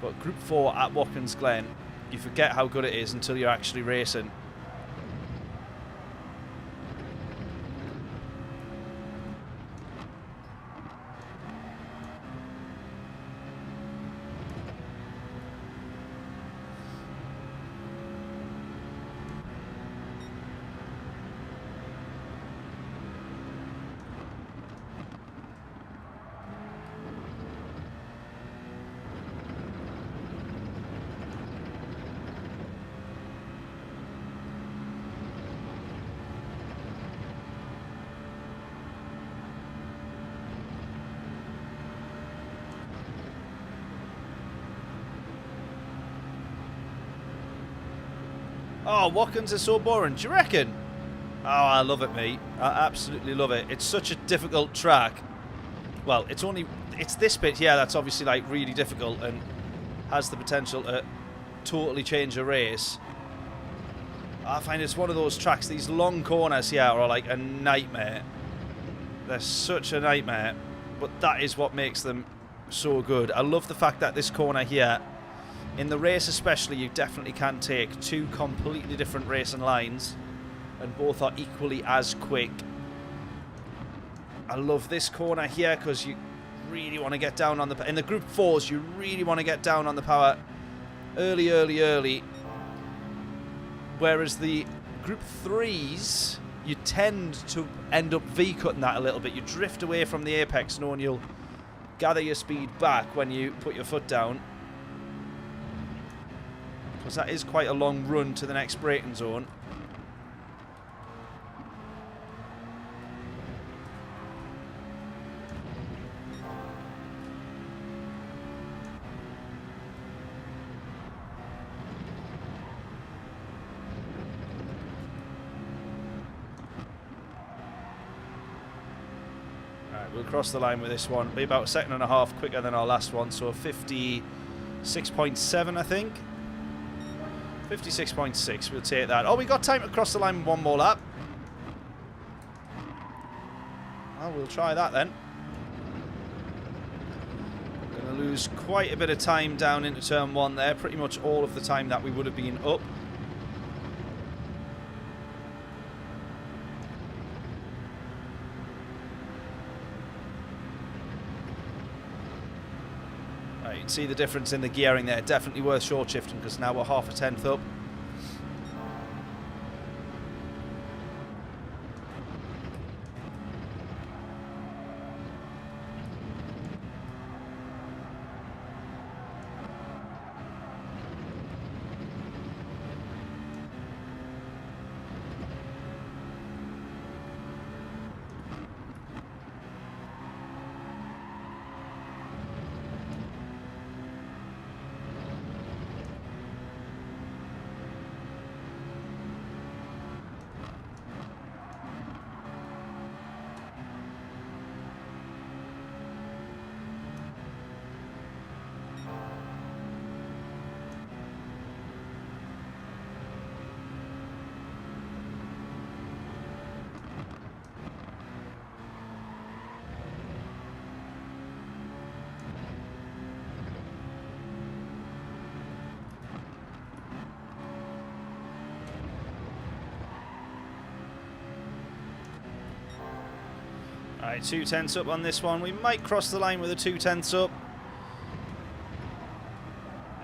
But Group 4 at Watkins Glen, you forget how good it is until you're actually racing. Oh, Watkins is so boring. Do you reckon? Oh, I love it, mate. I absolutely love it. It's such a difficult track. Well, it's this bit here that's obviously like really difficult and has the potential to totally change a race. I find it's one of those tracks, these long corners here are like a nightmare. They're such a nightmare, but that is what makes them so good. I love the fact that this corner here, in the race especially, you definitely can take two completely different racing lines and both are equally as quick. I love this corner here because you really want to get down on the... In the Group 4s, you really want to get down on the power early, early, early. Whereas the Group 3s, you tend to end up V-cutting that a little bit. You drift away from the apex knowing you'll gather your speed back when you put your foot down. Because that is quite a long run to the next braking zone. We'll cross the line with this one. Be about a second and a half quicker than our last one. So 56.7, I think. 56.6. We'll take that. Oh, we got time to cross the line with one more lap. Well, we'll try that then. Going to lose quite a bit of time down into turn 1 there. Pretty much all of the time that we would have been up. You can see the difference in the gearing there. Definitely worth short shifting because now we're half a tenth up. Alright, 2/10 up on this one. We might cross the line with a 2/10 up.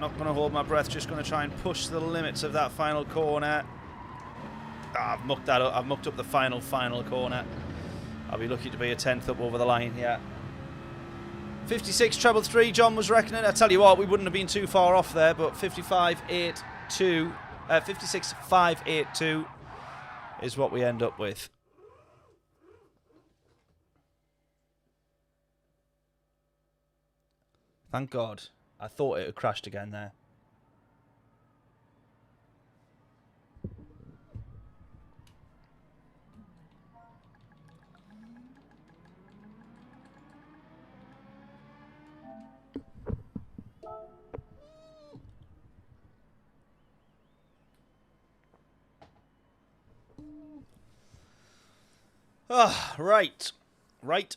Not going to hold my breath, just going to try and push the limits of that final corner. Ah, I've mucked that up. I've mucked up the final corner. I'll be lucky to be a 10th up over the line here. 56 treble 3, John was reckoning. I tell you what, we wouldn't have been too far off there, but 56.582 is what we end up with. Thank God. I thought it had crashed again there. Ah, right. Right.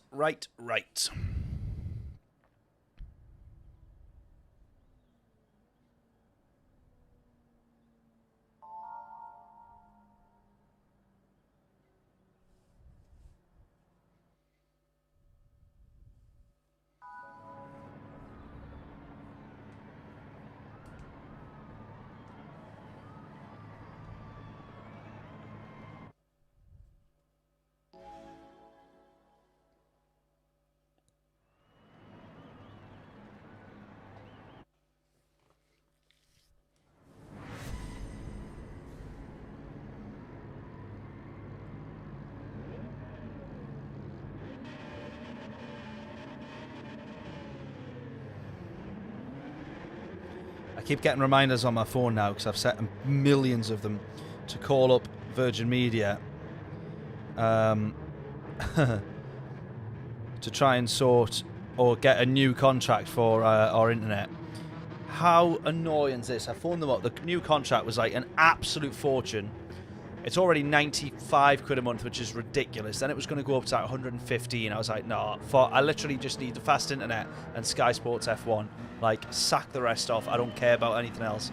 I keep getting reminders on my phone now because I've set millions of them to call up Virgin Media to try and sort or get a new contract for our internet. How annoying is this? I phoned them up. The new contract was like an absolute fortune. It's already 95 quid a month, which is ridiculous. Then it was going to go up to like 115. I was like, no, I literally just need the fast internet and Sky Sports F1. Like, sack the rest off. I don't care about anything else.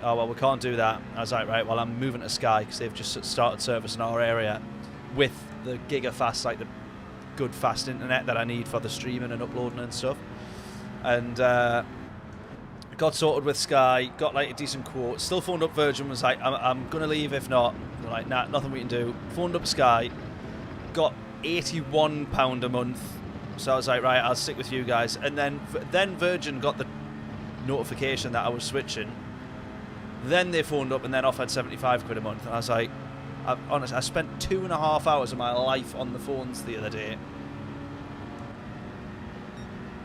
Oh, well, we can't do that. I was like, right, well, I'm moving to Sky because they've just started service in our area with the giga-fast, like the good fast internet that I need for the streaming and uploading and stuff. And got sorted with Sky, got like a decent quote. Still phoned up Virgin, was like, I'm going to leave if not. They're like, nah, nothing we can do. Phoned up Sky, got £81 a month. So I was like, right, I'll stick with you guys. And then Virgin got the notification that I was switching. Then they phoned up and then offered 75 quid a month. And I was like, honestly, I spent 2.5 hours of my life on the phones the other day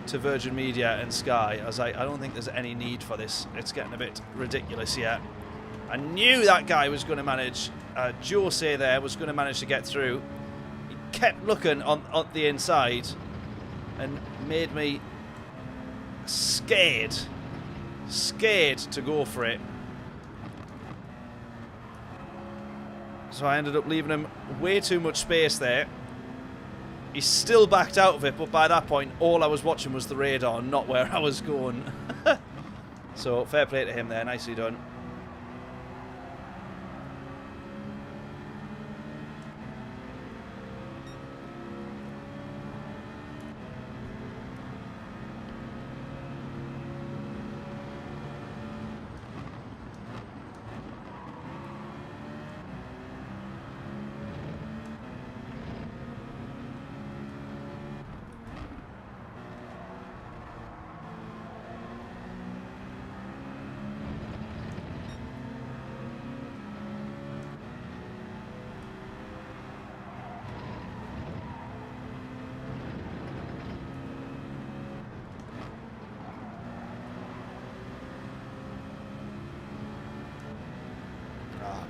to Virgin Media and Sky. I was like, I don't think there's any need for this. It's getting a bit ridiculous here. I knew that guy was going to manage, Jose there was going to manage to get through. He kept looking on the inside and made me scared to go for it. So I ended up leaving him way too much space there. He still backed out of it, but by that point, all I was watching was the radar, not where I was going. So fair play to him there, nicely done.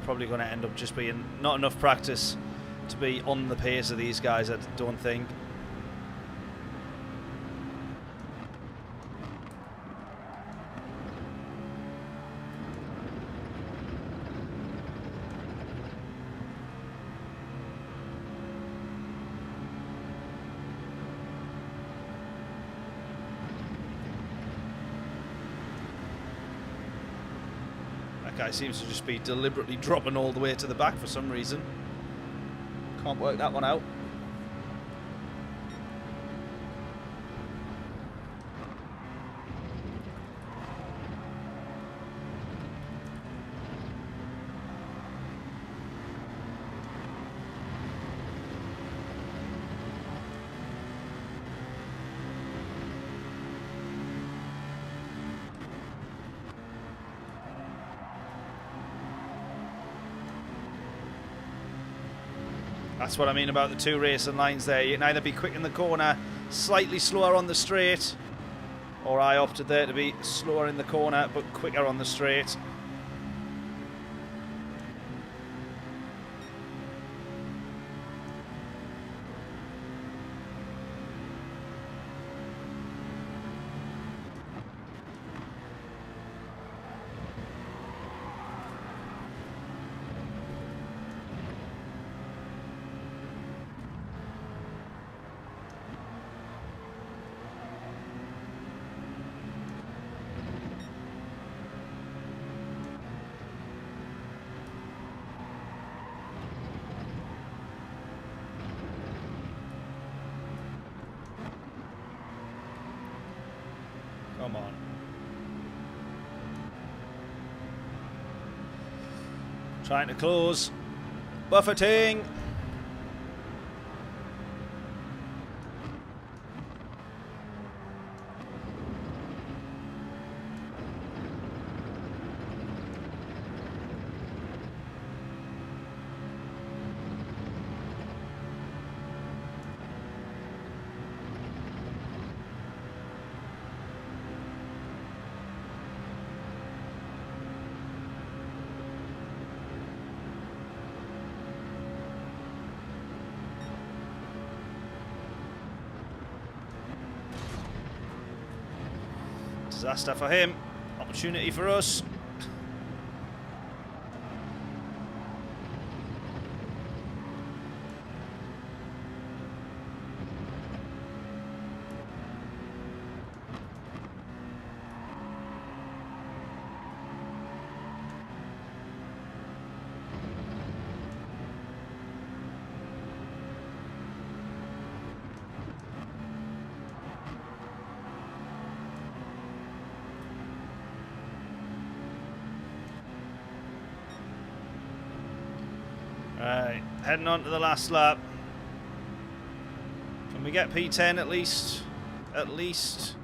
Probably going to end up just being not enough practice to be on the pace of these guys, I don't think. Guy seems to just be deliberately dropping all the way to the back for some reason. Can't work that one out. That's what I mean about the two racing lines there. You can either be quick in the corner, slightly slower on the straight, or I opted there to be slower in the corner but quicker on the straight. Come on. Trying to close. Buffeting. Disaster for him. opportunity for us. Right, heading on to the last lap. Can we get P10 at least? At least.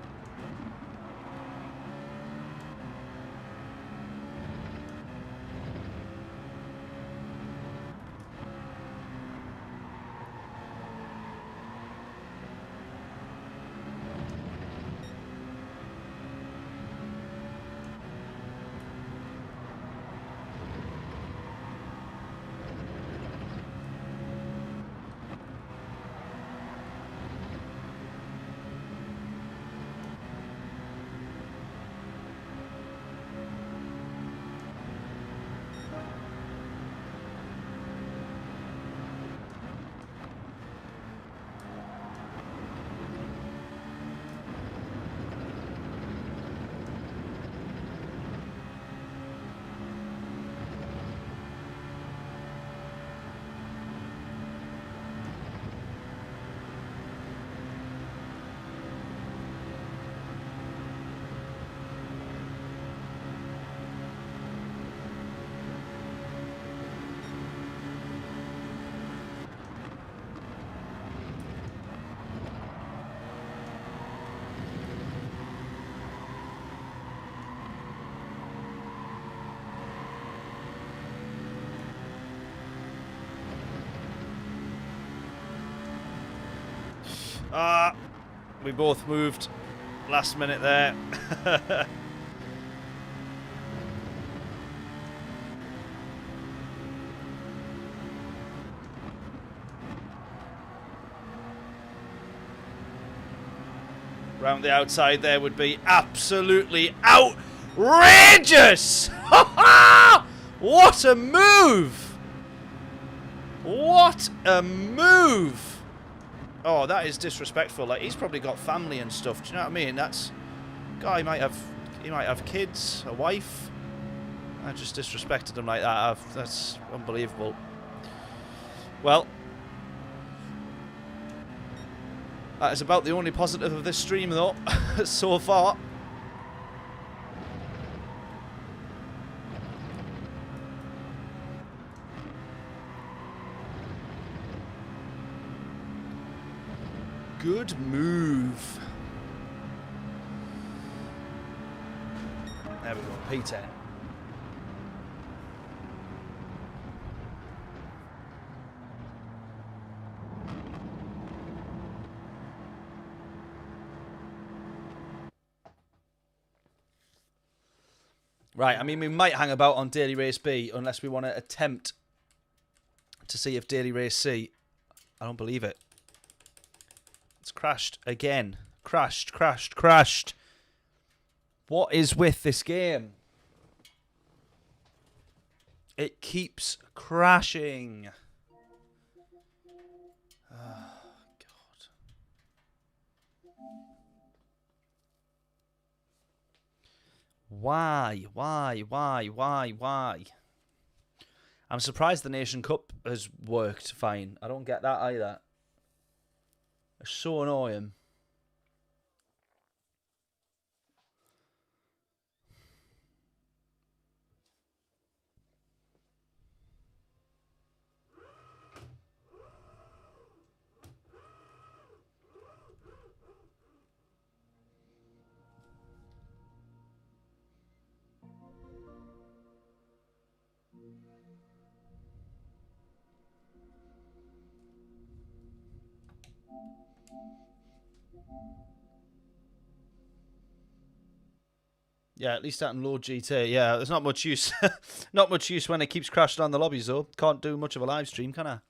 We both moved last minute there. Round the outside there would be absolutely outrageous! What a move! What a move! Oh, that is disrespectful. Like, he's probably got family and stuff. Do you know what I mean? That's guy might have kids, a wife. I just disrespected him like that. That's unbelievable. Well, that is about the only positive of this stream, though, so far. Good move. There we go, P10. Right, I mean, we might hang about on Daily Race B unless we want to attempt to see if Daily Race C... I don't believe it. It's crashed again. Crashed, crashed, crashed. What is with this game? It keeps crashing. Oh, God. Why? I'm surprised the Nation Cup has worked fine. I don't get that either. It's so annoying. Yeah, at least that can load GT. Yeah, there's not much use. Not much use when it keeps crashing on the lobbies, though. Can't do much of a live stream, can I?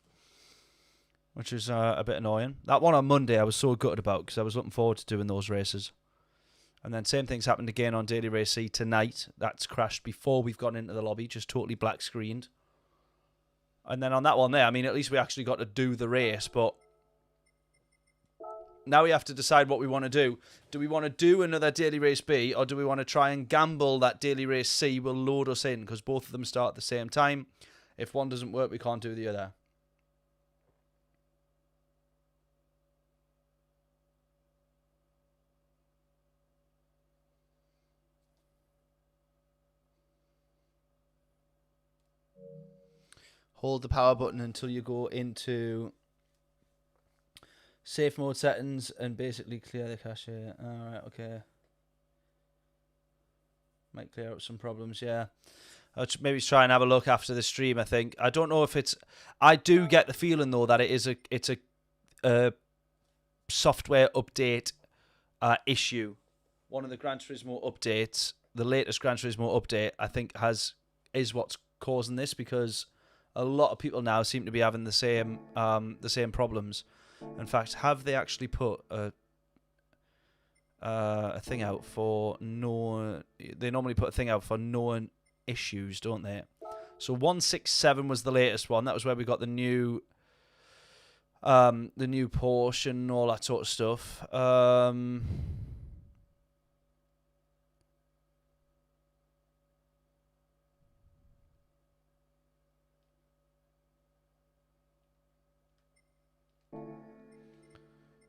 Which is a bit annoying. That one on Monday I was so gutted about because I was looking forward to doing those races. And then same thing's happened again on Daily Race C tonight. That's crashed before we've gone into the lobby, just totally black screened. And then on that one there, I mean, at least we actually got to do the race, but now we have to decide what we want to do. Do we want to do another Daily Race B, or do we want to try and gamble that Daily Race C will load us in, because both of them start at the same time. If one doesn't work, we can't do the other. Hold the power button until you go into safe mode settings and basically clear the cache. Alright, okay. Might clear up some problems, yeah. I'll maybe try and have a look after the stream, I think. I don't know if it's... I do get the feeling, though, that it's a software update issue. One of the Gran Turismo updates, the latest Gran Turismo update, I think is what's causing this, because a lot of people now seem to be having the same problems. In fact, have they actually put a thing out for known? They normally put a thing out for known issues, don't they? So 167 was the latest one. That was where we got the new Porsche and all that sort of stuff.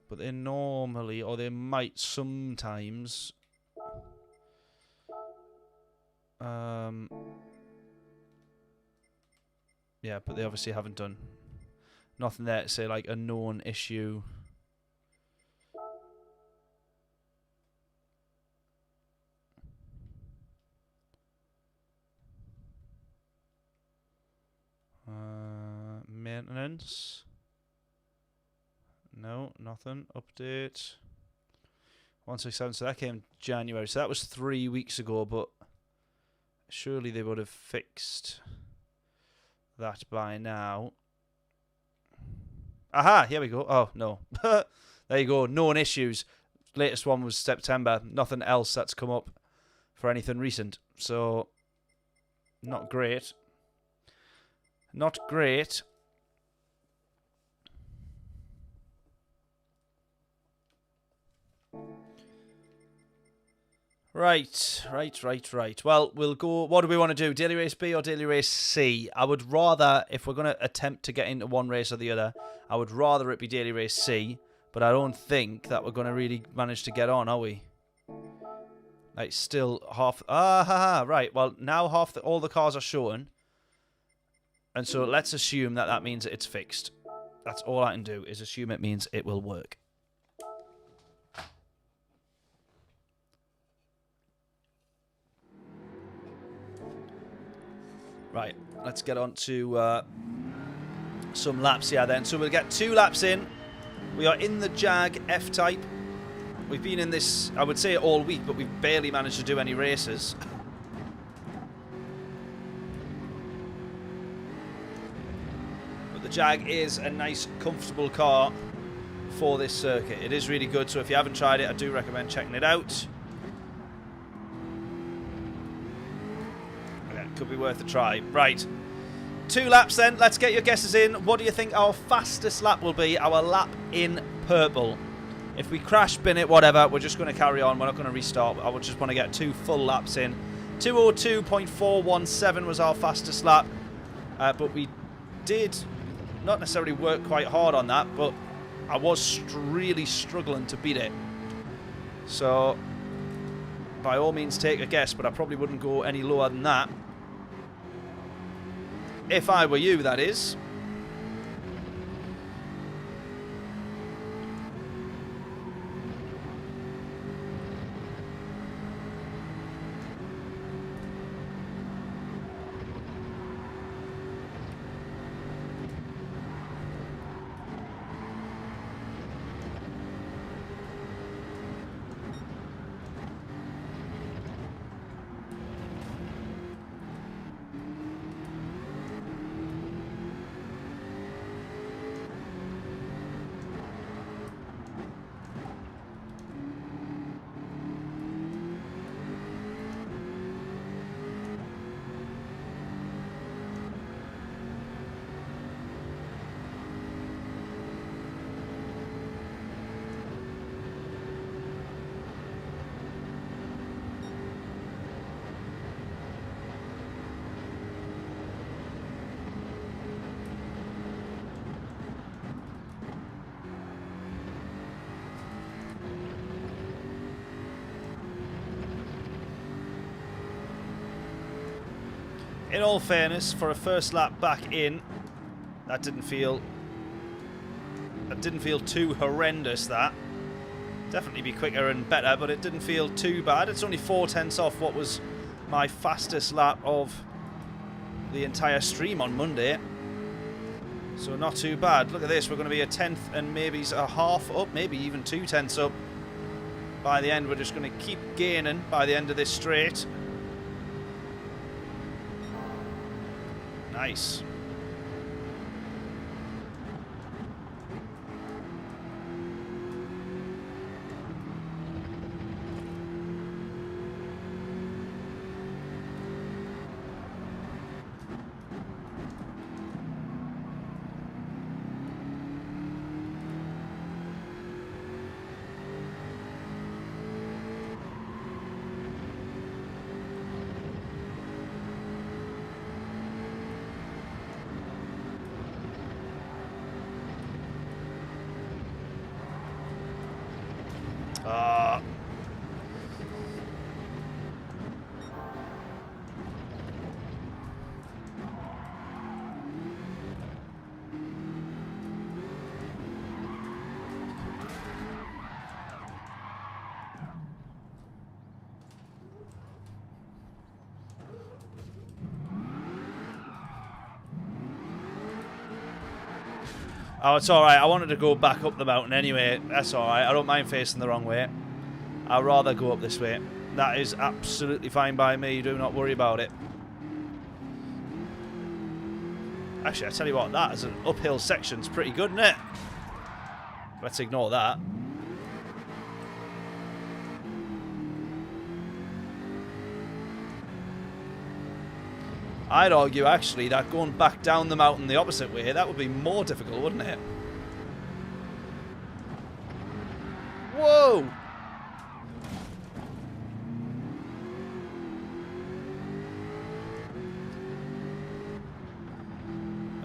But they normally, or they might sometimes, yeah, but they obviously haven't done. Nothing there to say like a known issue. Maintenance. No, nothing. Update. 167. So that came January. So that was 3 weeks ago, but surely they would have fixed that by now. Aha, here we go. Oh, no. There you go. Known issues. Latest one was September. Nothing else that's come up for anything recent. So, not great. Not great. Right. Well, we'll go... What do we want to do? Daily Race B or Daily Race C? I would rather, if we're going to attempt to get into one race or the other, I would rather it be Daily Race C, but I don't think that we're going to really manage to get on, are we? Like, still half... right. Well, now all the cars are showing, and so let's assume that means that it's fixed. That's all I can do, is assume it means it will work. Right, let's get on to some laps here then. So we'll get 2 laps in. We are in the Jag F-Type. We've been in this, I would say, all week, but we've barely managed to do any races. But the Jag is a nice, comfortable car for this circuit. It is really good, so if you haven't tried it, I do recommend checking it out. Could be worth a try. Right. 2 laps then. Let's get your guesses in. What do you think our fastest lap will be? Our lap in purple. If we crash, bin it, whatever, we're just going to carry on. We're not going to restart. I would just want to get 2 full laps in. 2:02.417 was our fastest lap. But we did not necessarily work quite hard on that, but I was really struggling to beat it. So, by all means, take a guess, but I probably wouldn't go any lower than that. If I were you, that is. in all fairness, for a first lap back in, that didn't feel too horrendous. That definitely be quicker and better, but it didn't feel too bad. It's only 4/10 off what was my fastest lap of the entire stream on Monday, so not too bad. Look at this, we're going to be a tenth and maybe a half up, maybe even 2/10 up by the end. We're just going to keep gaining by the end of this straight. Nice. Oh, it's alright. I wanted to go back up the mountain anyway. That's alright. I don't mind facing the wrong way. I'd rather go up this way. That is absolutely fine by me. Do not worry about it. Actually, I tell you what, that as an uphill section's pretty good, isn't it? Let's ignore that. I'd argue, actually, that going back down the mountain the opposite way, that would be more difficult, wouldn't it? Whoa!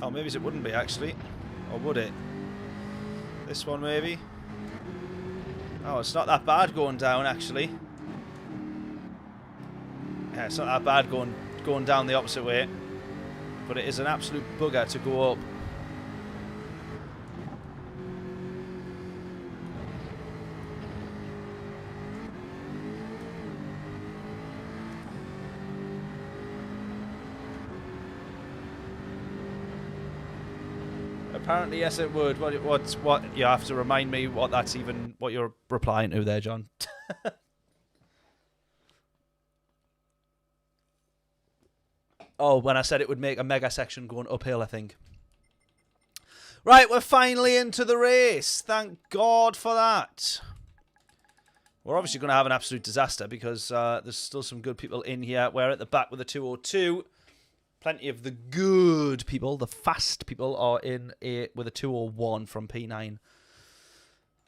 Oh, maybe it wouldn't be, actually. Or would it? This one, maybe? Oh, it's not that bad going down, actually. Yeah, it's not that bad going down the opposite way, but it is an absolute bugger to go up. Apparently, yes, it would. What? You have to remind me what that's even. What you're replying to there, John. Oh, when I said it would make a mega section going uphill, I think. Right, we're finally into the race. Thank God for that. We're obviously going to have an absolute disaster because there's still some good people in here. We're at the back with a 202. Plenty of the good people, the fast people, are in with a 201 from P9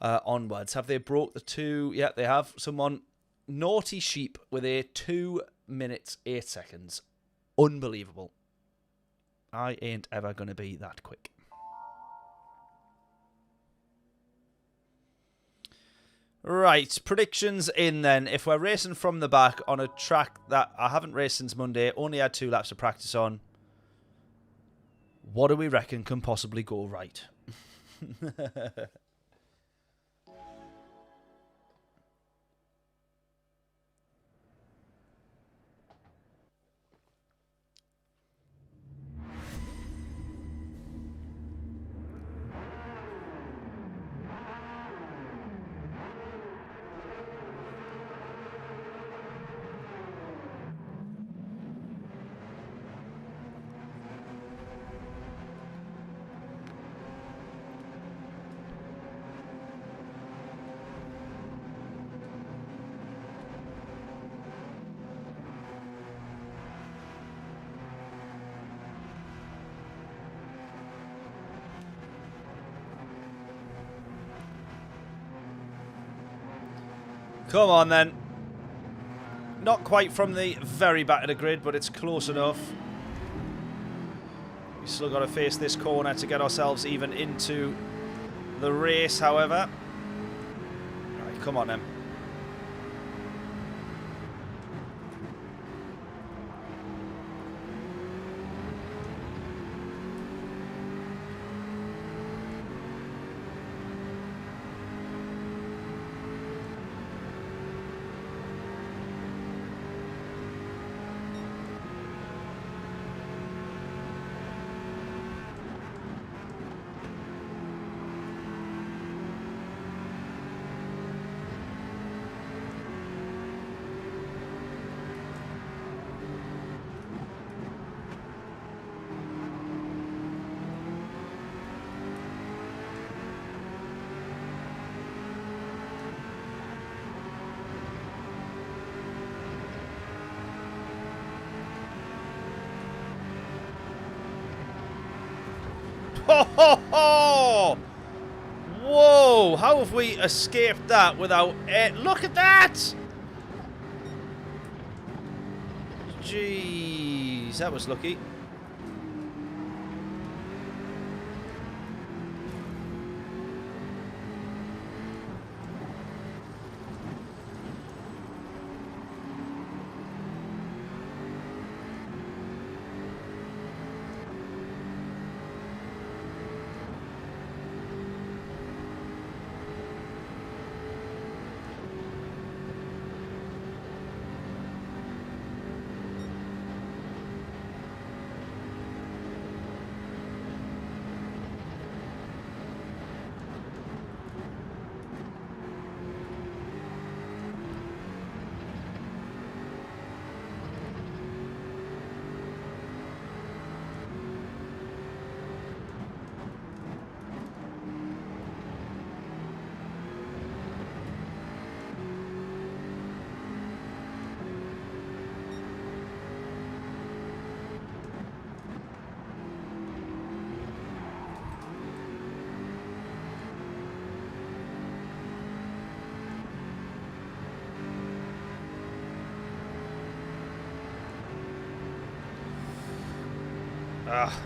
onwards. Have they broke the 2? Yeah, they have. Someone, Naughty Sheep, with a 2 minutes 8 seconds. Unbelievable. I ain't ever going to be that quick. Right, predictions in then. If we're racing from the back on a track that I haven't raced since Monday, only had 2 laps of practice on, what do we reckon can possibly go right? Come on, then. Not quite from the very back of the grid, but it's close enough. We've still got to face this corner to get ourselves even into the race, however. Right, come on, then. Ho, ho, ho! Whoa! How have we escaped that without it? Look at that! Jeez, that was lucky.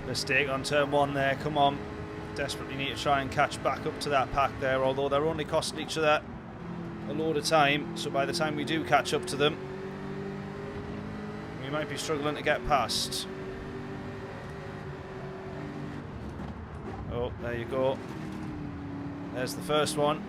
Mistake on turn 1 there, come on. Desperately need to try and catch back up to that pack there, although they're only costing each other a load of time, so by the time we do catch up to them, we might be struggling to get past. Oh, there you go. There's the first one.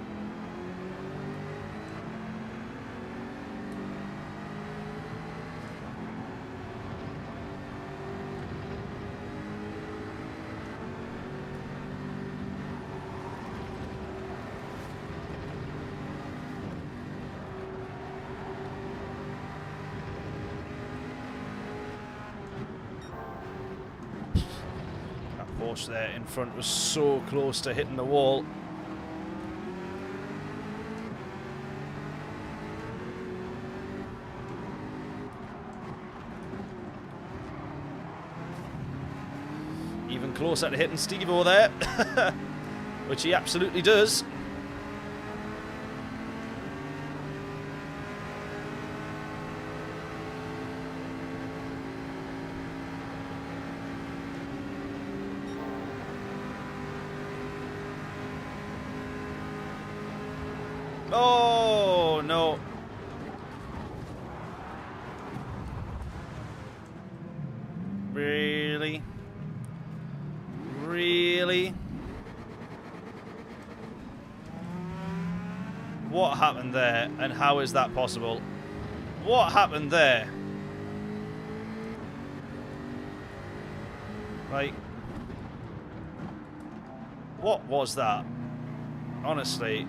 There in front was so close to hitting the wall. Even closer to hitting Steve-O there, which he absolutely does. Oh, no. Really? Really? What happened there, and how is that possible? What happened there? Like, what was that? Honestly.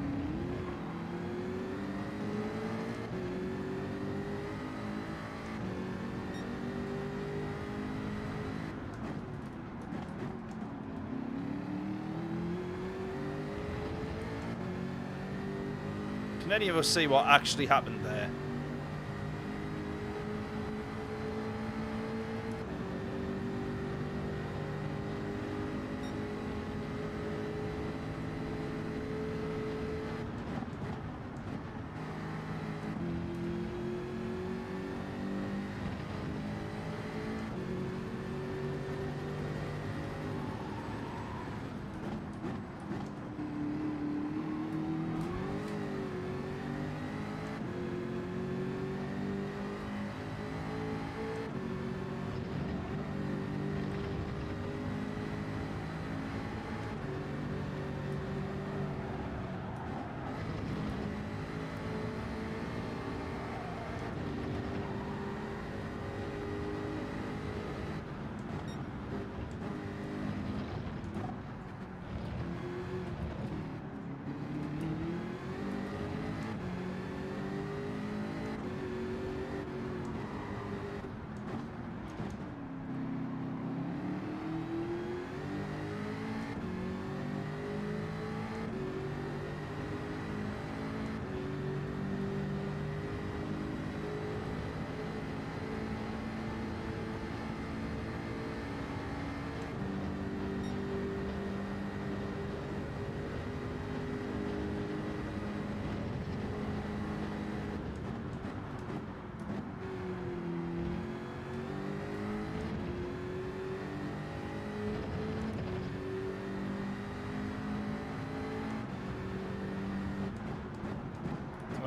Can any of us see what actually happened there?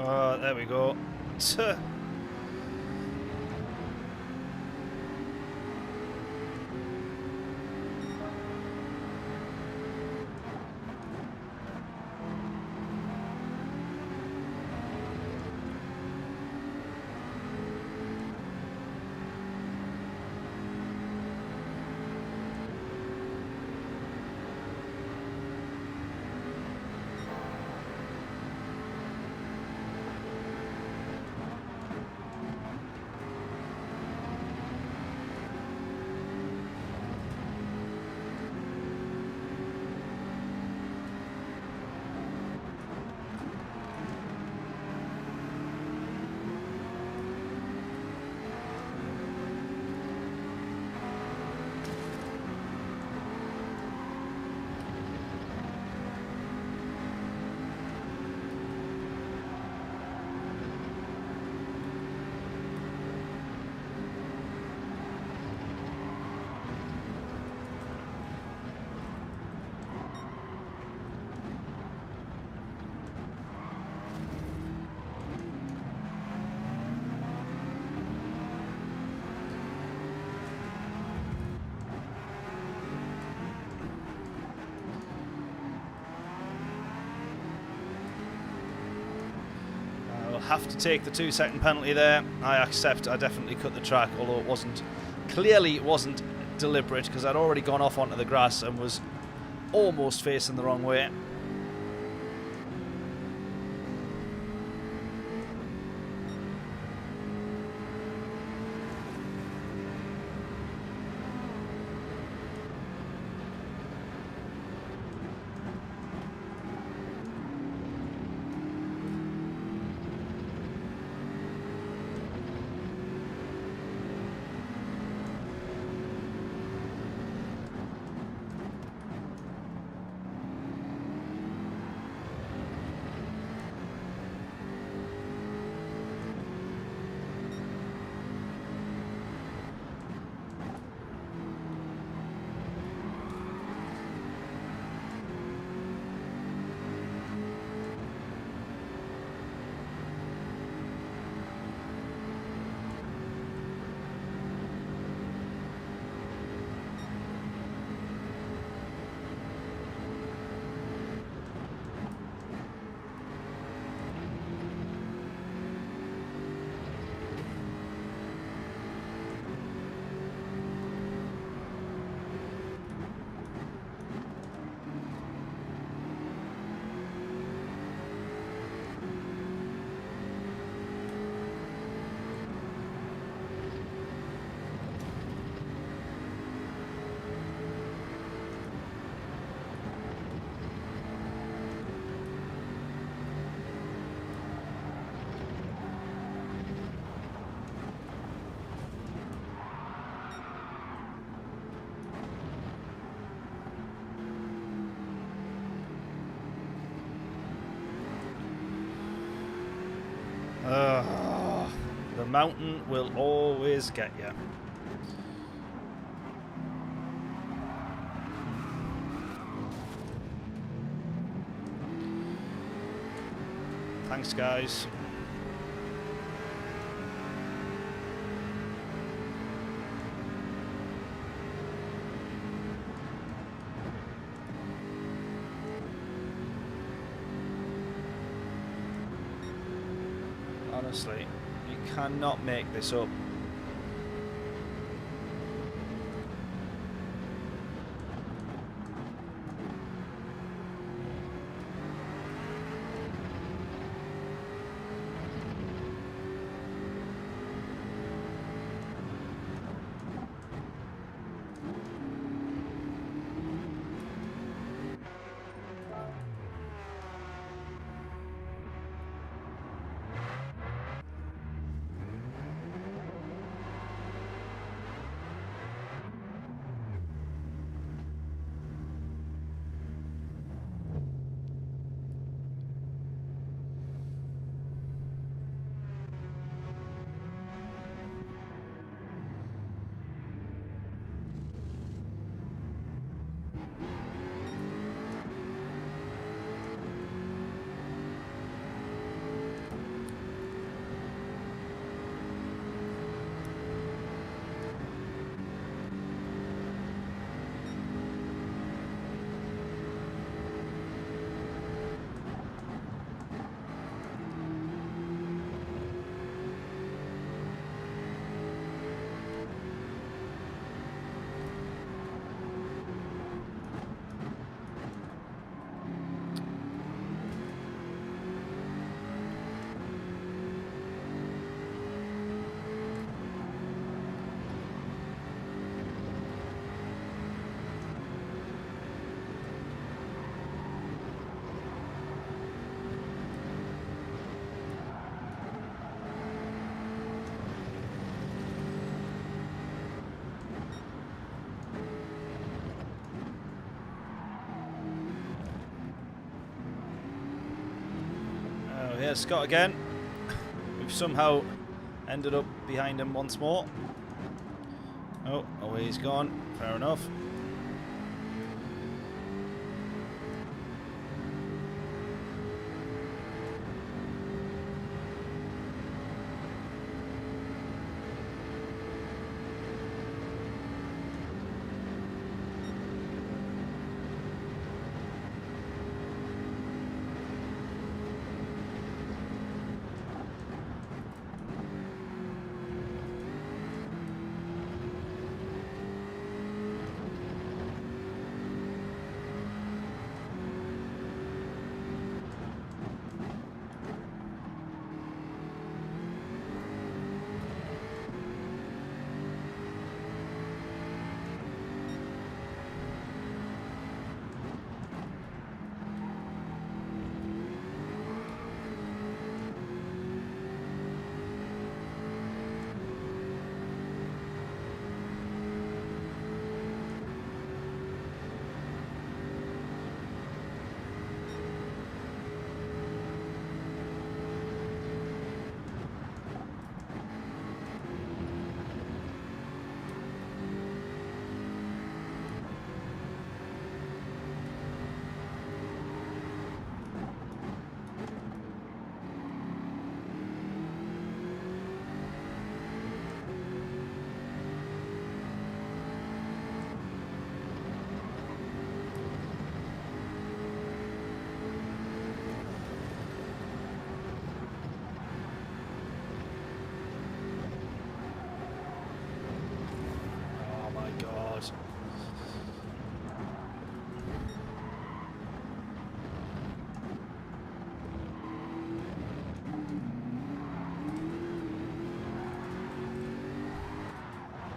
Oh, there we go. Have to take the 2-second penalty there. I accept. I definitely cut the track, although it wasn't deliberate, because I'd already gone off onto the grass and was almost facing the wrong way. The mountain will always get you. Thanks, guys. Honestly, you cannot make this up. There's Scott again. We've somehow ended up behind him once more. Oh, away he's gone. Fair enough.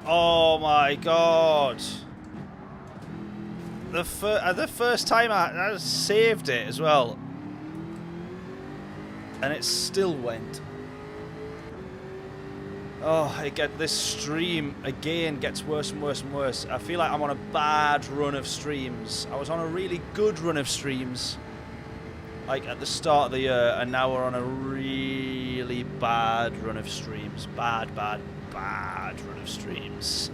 Oh my god. The first time I saved it as well. And it still went. Oh, this stream again gets worse and worse and worse. I feel like I'm on a bad run of streams. I was on a really good run of streams, like at the start of the year, and now we're on a really bad run of streams. Bad run of streams.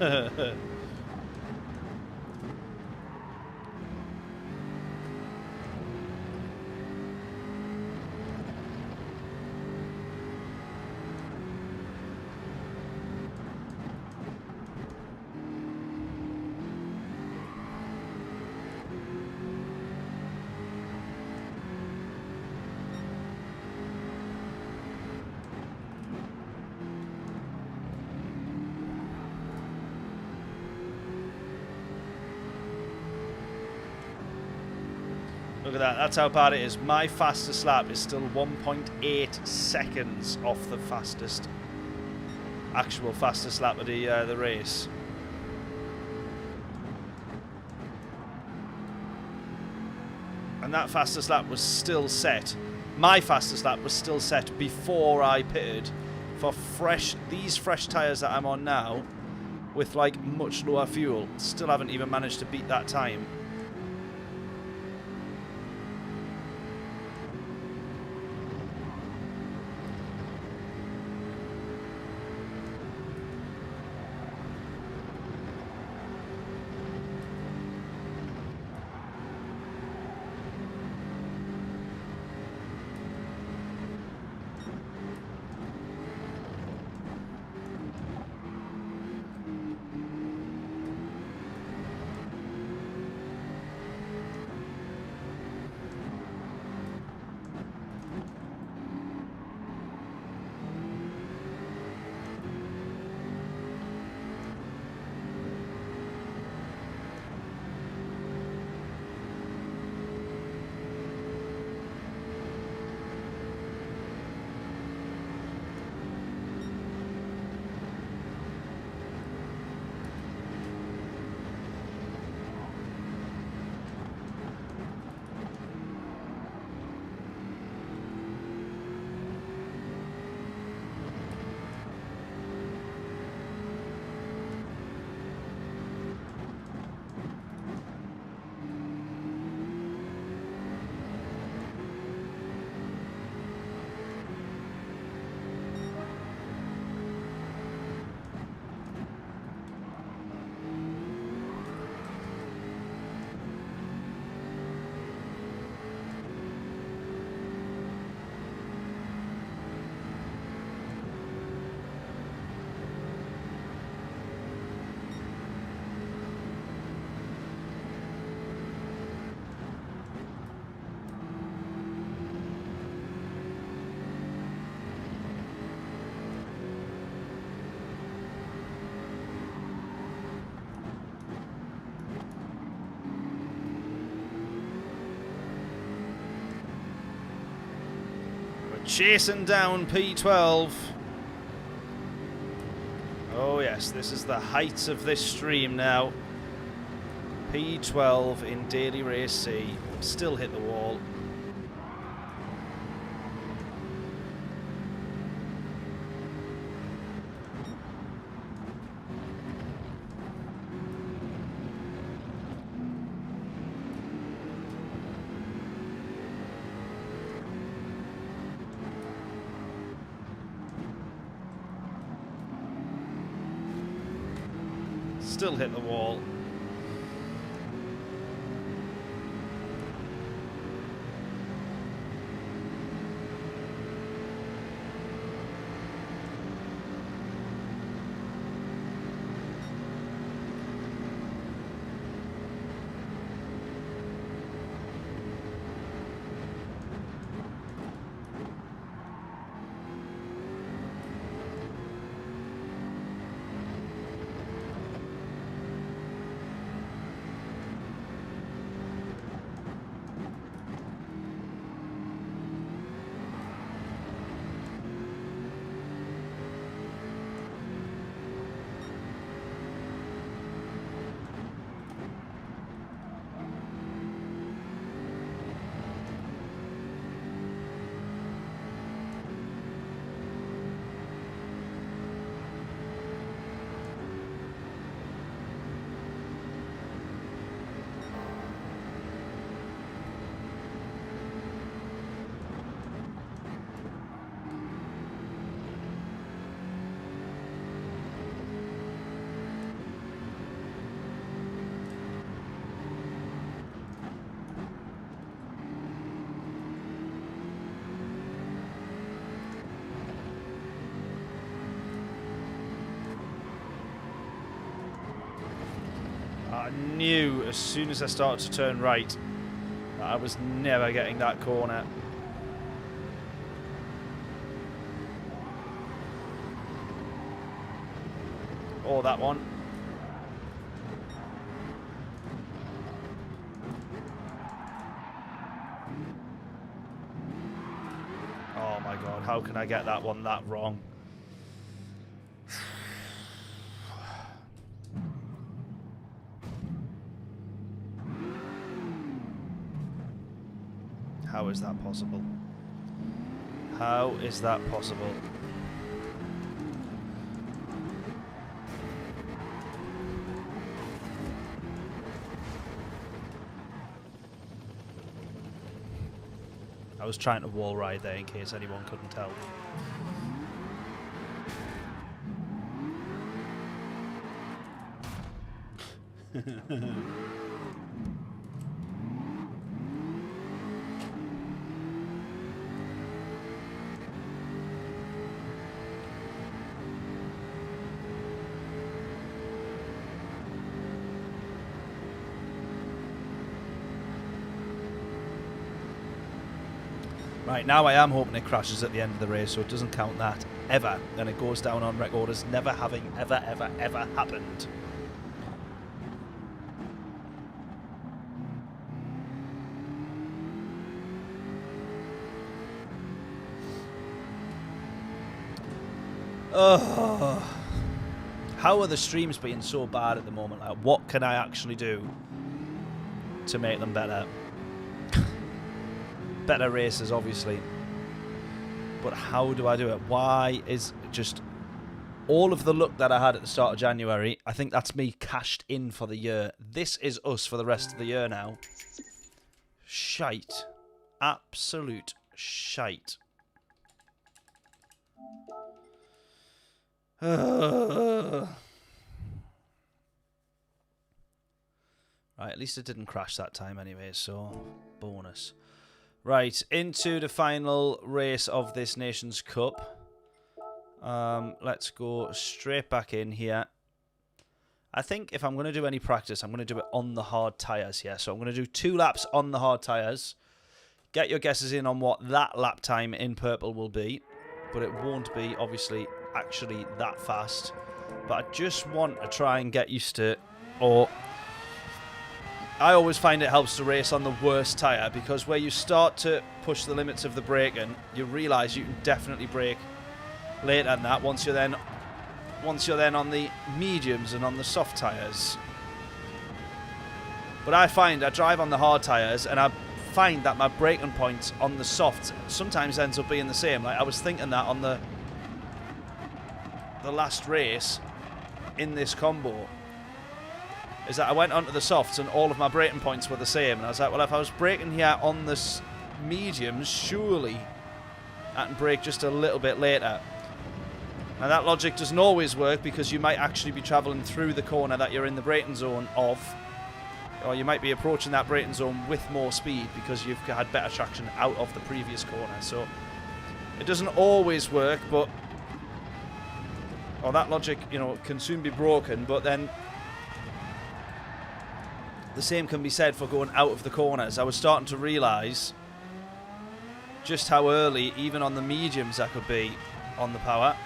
Look at that, that's how bad it is. My fastest lap is still 1.8 seconds off the actual fastest lap of the race. And that fastest lap was still set. My fastest lap was still set before I pitted for these fresh tyres that I'm on now with like much lower fuel. Still haven't even managed to beat that time. Chasing down P12. Oh yes, this is the heights of this stream now. P12 in Daily Race C. Still hit the wall. Still hit the wall. I knew as soon as I started to turn right that I was never getting that corner. Or that one. Oh my god, how can I get that one that wrong? How is that possible? How is that possible? I was trying to wall ride there in case anyone couldn't tell. Right, now I am hoping it crashes at the end of the race, so it doesn't count that ever, and it goes down on record as never having ever happened. Oh, how are the streams being so bad at the moment? Like, what can I actually do to make them better? Better races, obviously, but how do I do it? Why is just all of the luck that I had at the start of January? I think that's me cashed in for the year. This is us for the rest of the year now. Shite. Absolute shite. Right, at least it didn't crash that time anyway, so bonus. Right, into the final race of this Nations Cup. Let's go straight back in here. I think if I'm going to do any practice, I'm going to do it on the hard tyres here. So I'm going to do 2 laps on the hard tyres. Get your guesses in on what that lap time in purple will be. But it won't be, obviously, actually that fast. But I just want to try and get used to, or I always find it helps to race on the worst tyre, because where you start to push the limits of the braking, you realise you can definitely brake later than that once you're then on the mediums and on the soft tyres. But I find I drive on the hard tyres and I find that my braking points on the softs sometimes ends up being the same. Like I was thinking that on the last race in this combo, is that I went onto the softs and all of my braking points were the same, and I was like, well, if I was braking here on the mediums, surely I can brake just a little bit later. Now that logic doesn't always work, because you might actually be travelling through the corner that you're in the braking zone of, or you might be approaching that braking zone with more speed because you've had better traction out of the previous corner. So it doesn't always work, but that logic, you know, can soon be broken. But then the same can be said for going out of the corners. I was starting to realise just how early, even on the mediums, I could be on the power.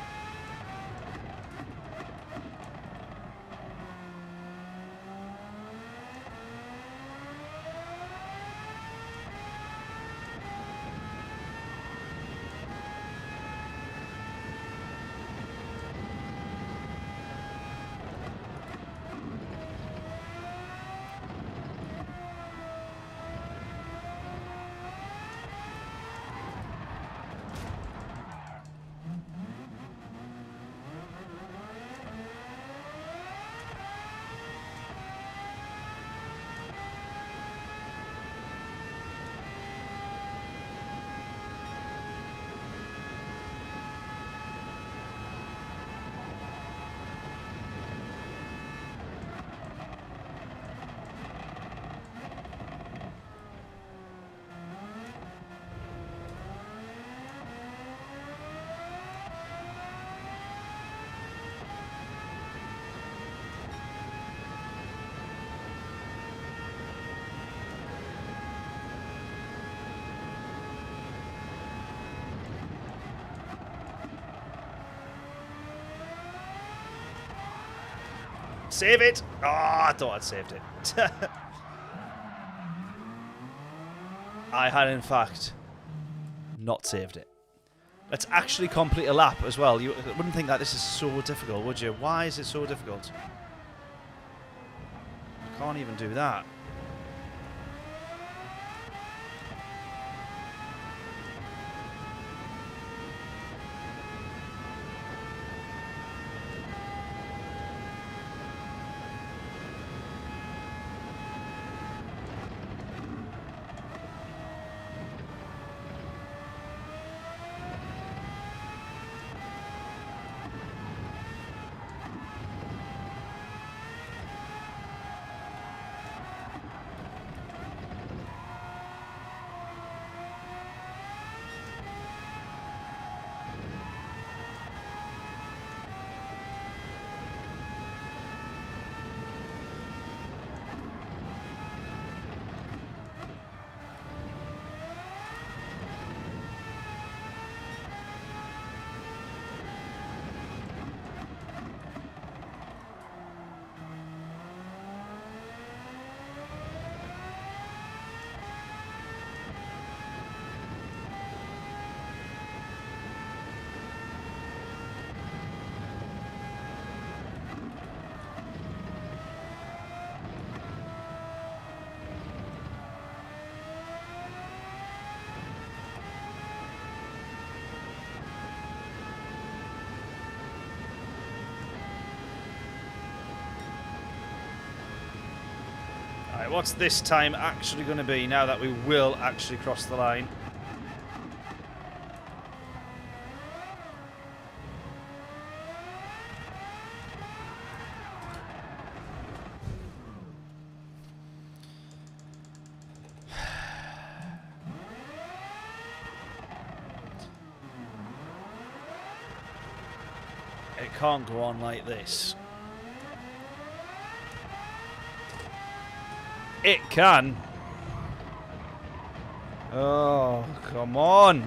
Save it! Oh, I thought I'd saved it. I had, in fact, not saved it. Let's actually complete a lap as well. You wouldn't think that this is so difficult, would you? Why is it so difficult? I can't even do that. Alright, what's this time actually going to be now that we will actually cross the line? It can't go on like this. It can. Oh, come on.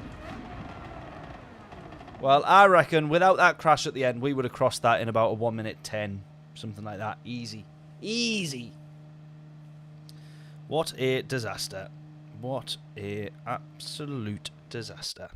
Well, I reckon without that crash at the end, we would have crossed that in about a 1:10, something like that. Easy. Easy. What a disaster. What a absolute disaster.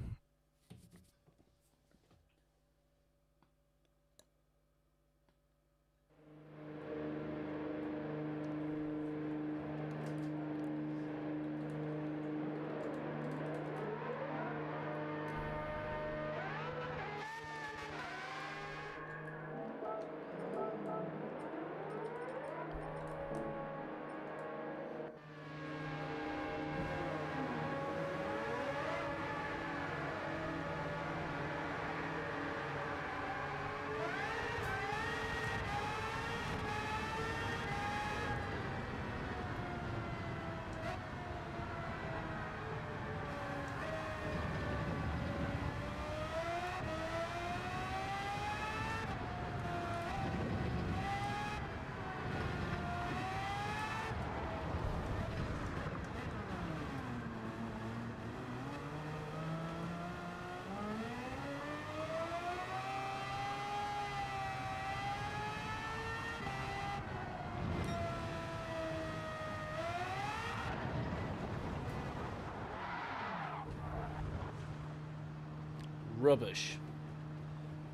Rubbish.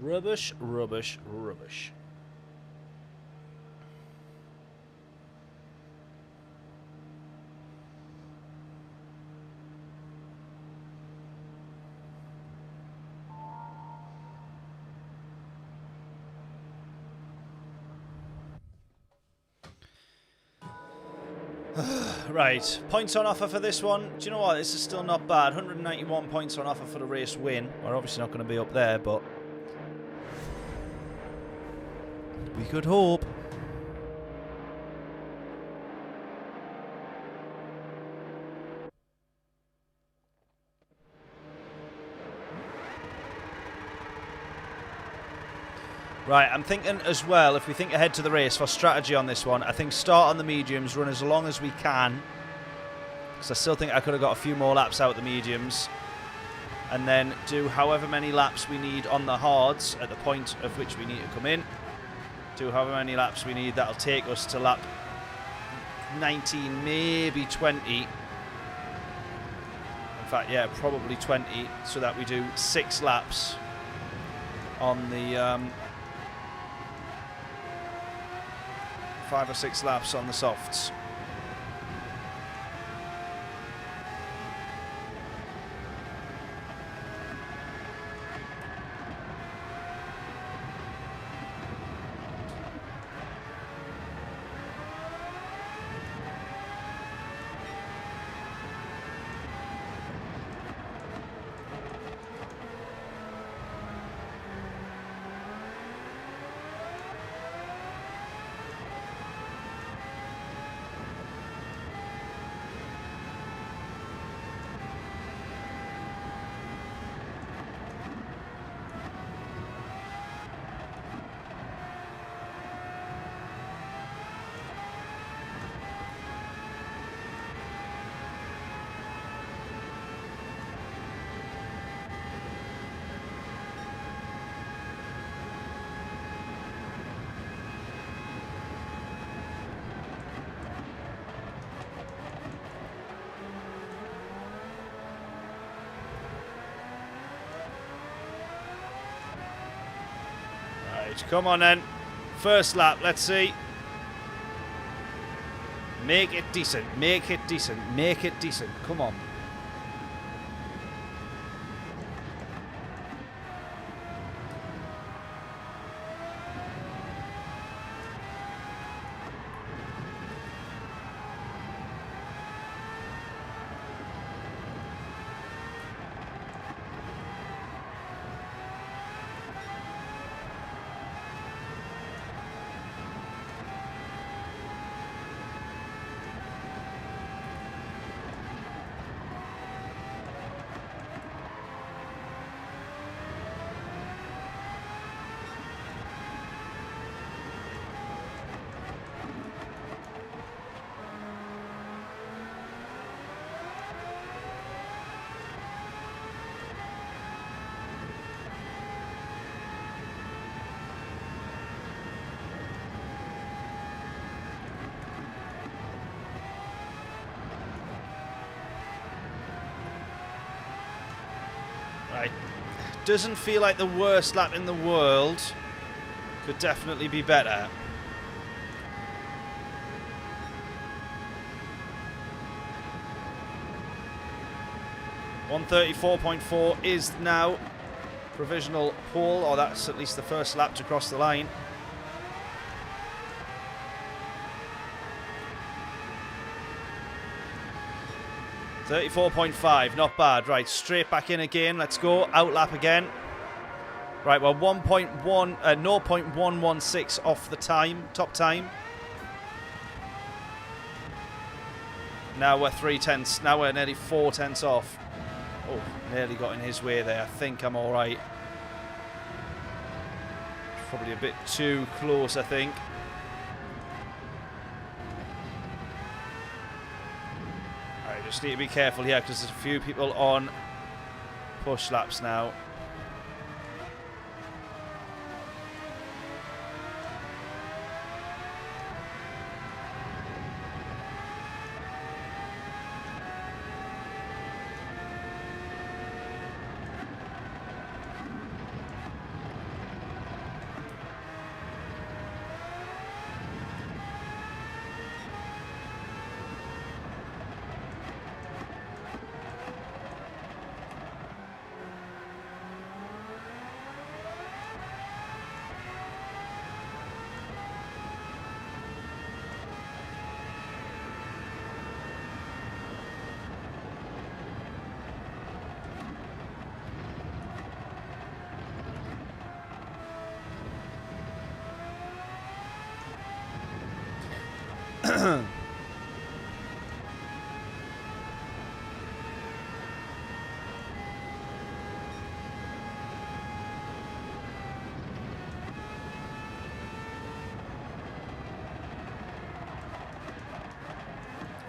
Rubbish, rubbish, rubbish. Right, points on offer for this one. Do you know what? This is still not bad. 191 points on offer for the race win. We're obviously not going to be up there, but we could hope. Right, I'm thinking as well, if we think ahead to the race for strategy on this one, I think start on the mediums, run as long as we can. Because I still think I could have got a few more laps out of the mediums. And then do however many laps we need on the hards at the point of which we need to come in. Do however many laps we need. That'll take us to lap 19, maybe 20. In fact, yeah, probably 20. So that we do 6 laps on the... 5 or 6 laps on the softs. Come on then. First lap, let's see. Make it decent. Make it decent. Make it decent. Come on. Right. Doesn't feel like the worst lap in the world. Could definitely be better. .134.4 is now provisional pole, or that's at least the first lap to cross the line. .34.5, not bad. Right, straight back in again. Let's go. Outlap again. Right, well, 0.116 off the time, top time. Now we're 0.3. Now we're nearly 0.4 off. Oh, nearly got in his way there. I think I'm all right. Probably a bit too close, I think. All right, just need to be careful here because there's a few people on push laps now.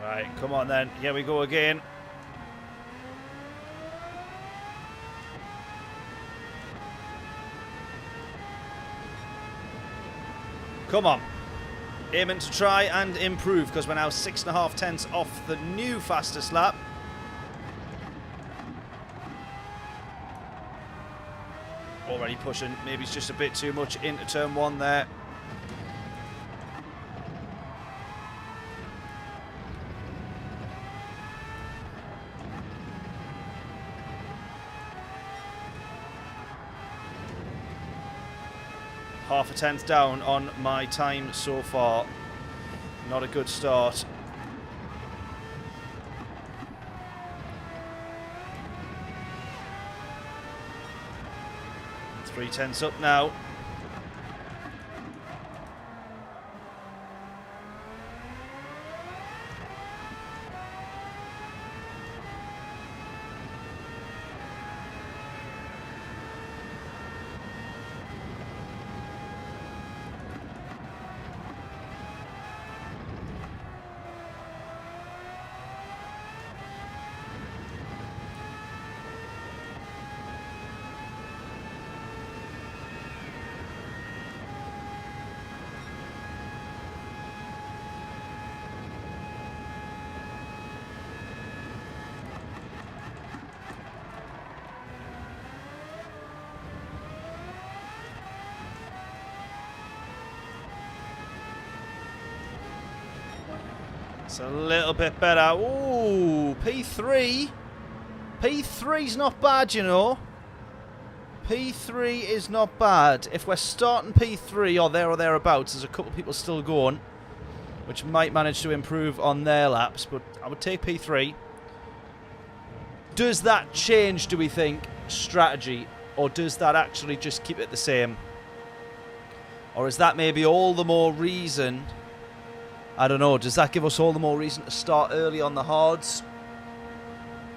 Right, come on then. Here we go again. Come on. Aiming to try and improve because we're now 6.5 off the new fastest lap. Already pushing. Maybe it's just a bit too much into turn one there. Half a tenth down on my time so far. Not a good start. Three tenths up now. It's a little bit better. Ooh, P3. P3's not bad, you know. P3 is not bad. If we're starting P3 or there or thereabouts, there's a couple of people still going, which might manage to improve on their laps, but I would take P3. Does that change, do we think, strategy, or does that actually just keep it the same? Or is that maybe all the more reason... I don't know, does that give us all the more reason to start early on the hards?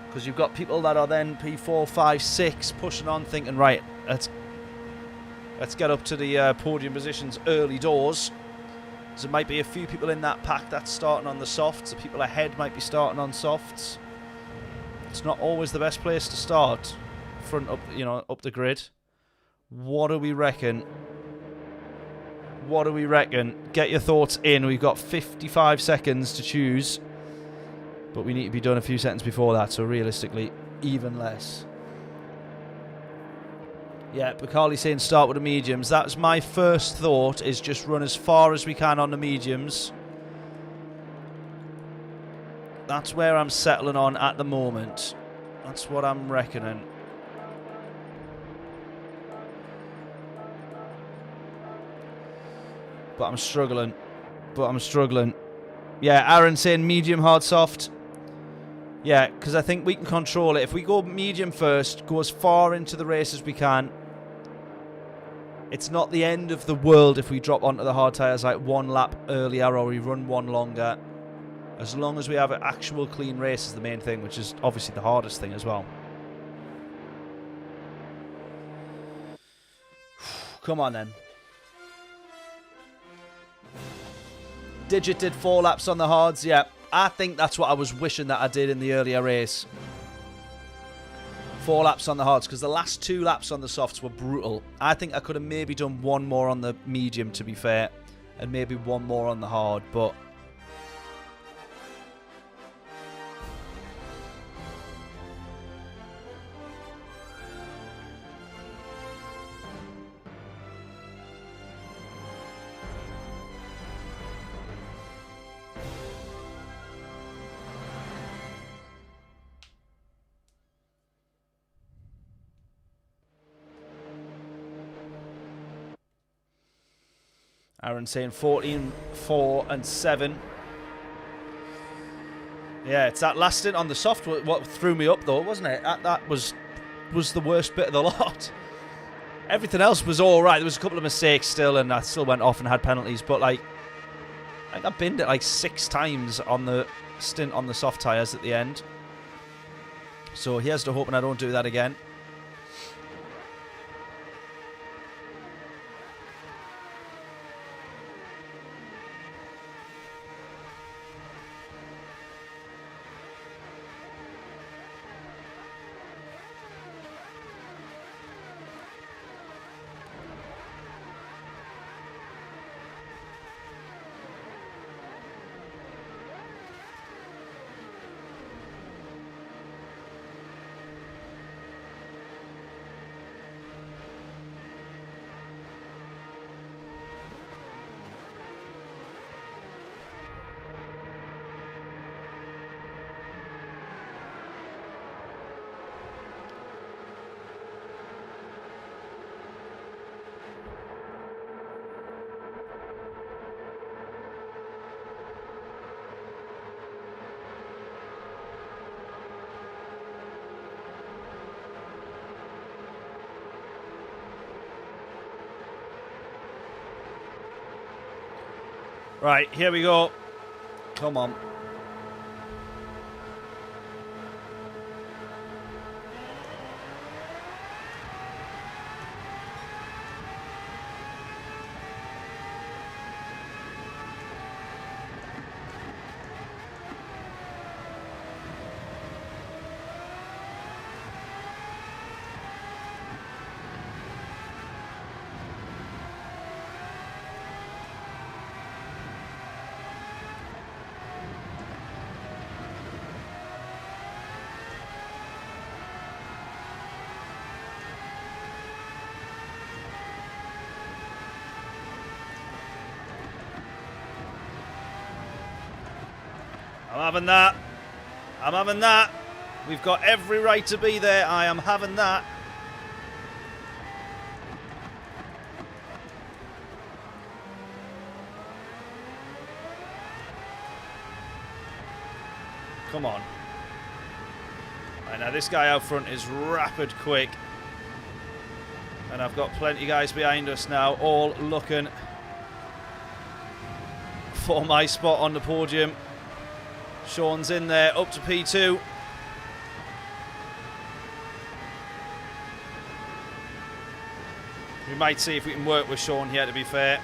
Because you've got people that are then P4, 5, 6 pushing on thinking, right, let's get up to the podium positions early doors. So there might be a few people in that pack that's starting on the softs. The people ahead might be starting on softs. It's not always the best place to start front up, you know, up the grid. What do we reckon? What do we reckon? Get your thoughts in. We've got 55 seconds to choose. But we need to be done a few seconds before that, so realistically, even less. Yeah, Bacali's saying start with the mediums. That's my first thought, is just run as far as we can on the mediums. That's where I'm settling on at the moment. That's what I'm reckoning. But I'm struggling. Yeah, Aaron saying medium, hard, soft. Yeah, because I think we can control it. If we go medium first, go as far into the race as we can. It's not the end of the world if we drop onto the hard tyres like one lap earlier or we run one longer. As long as we have an actual clean race is the main thing, which is obviously the hardest thing as well. Come on then. Digit did 4 laps on the hards. Yeah, I think that's what I was wishing that I did in the earlier race. 4 laps on the hards, because the last 2 laps on the softs were brutal. I think I could have maybe done 1 more on the medium, to be fair, and maybe 1 more on the hard, but... Aaron saying 14, 4 and 7. Yeah, it's that last stint on the soft what threw me up though, wasn't it? That was the worst bit of the lot. Everything else was all right. There was a couple of mistakes still, and I still went off and had penalties. But like, I think I binned it like 6 times on the stint on the soft tyres at the end. So here's to hoping I don't do that again. Right, here we go. Come on. I'm having that. I'm having that. We've got every right to be there. I am having that. Come on. Right, now this guy out front is rapid quick. And I've got plenty of guys behind us now, all looking for my spot on the podium. Sean's in there, up to P2. We might see if we can work with Sean here, to be fair.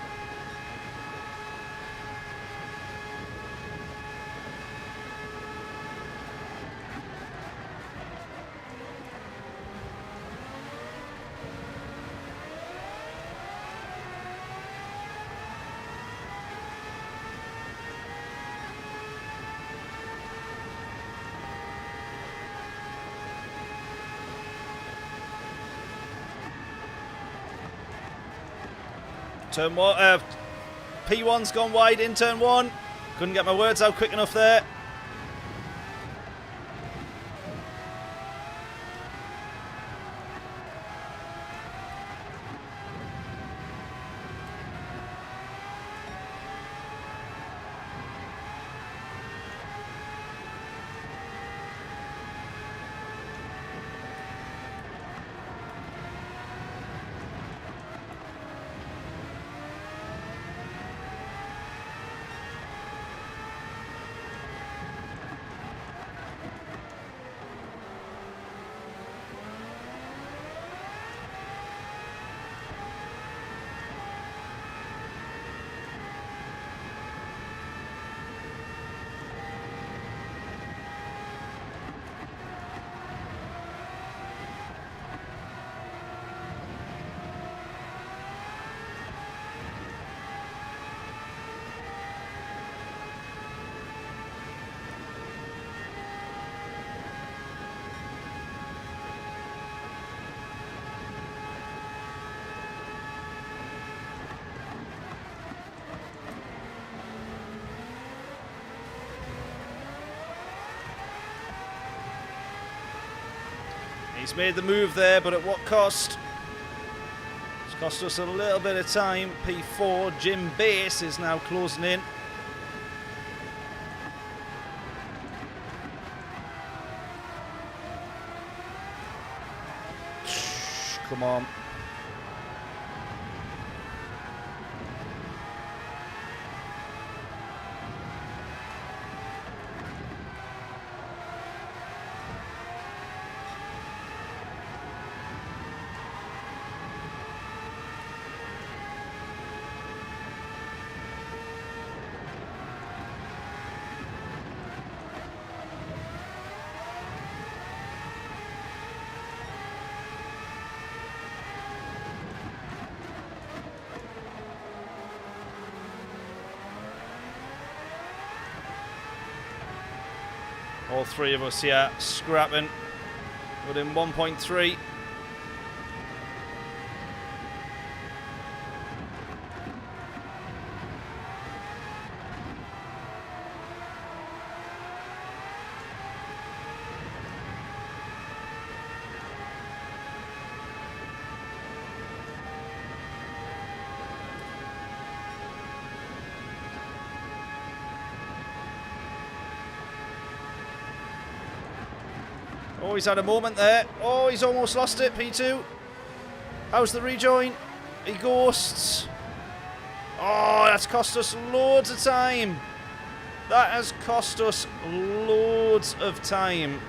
Turn 1. P1's gone wide in turn 1. Couldn't get my words out quick enough there. He's made the move there, but at what cost? It's cost us a little bit of time. P4, Jim Bass is now closing in. Come on. All three of us here scrapping within 1.3. Oh, he's had a moment there. Oh, he's almost lost it, P2. How's the rejoin? He ghosts. Oh, that's cost us loads of time. That has cost us loads of time.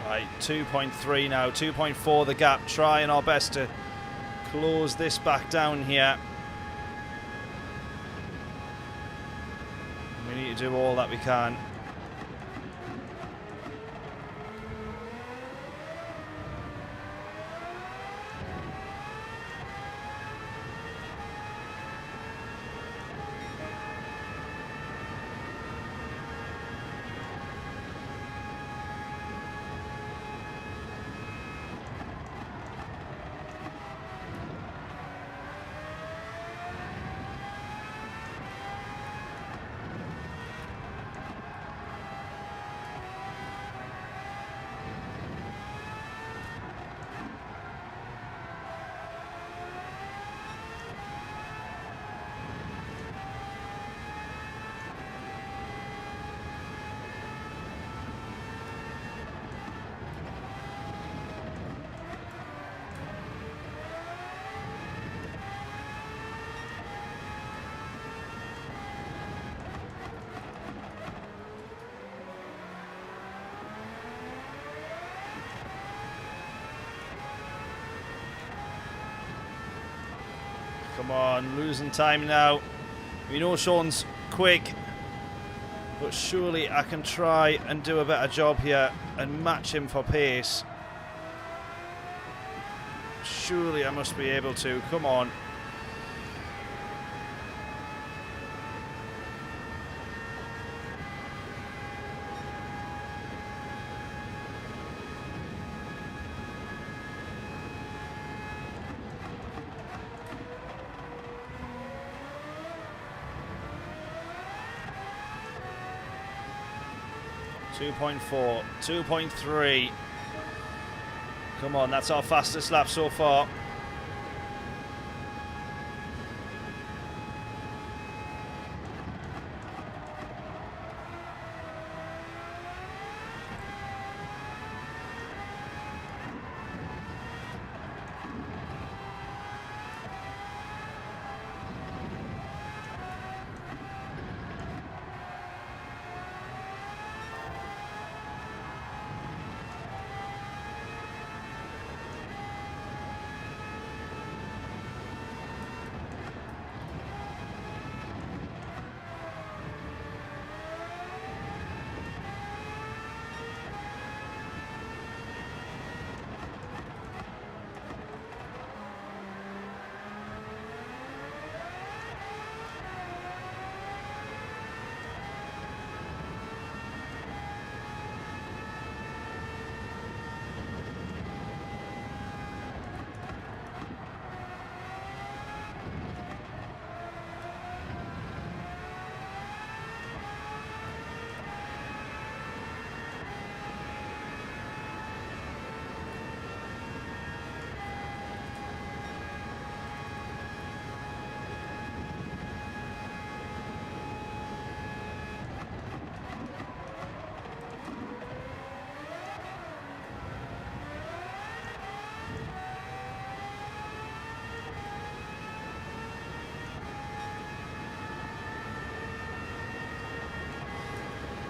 Right, 2.3 now, 2.4 the gap. Trying our best to close this back down here. We need to do all that we can. Come on, losing time now. We know Sean's quick, but surely I can try and do a better job here and match him for pace. Surely I must be able to. Come on. .4, 2.3. Come on, that's our fastest lap so far.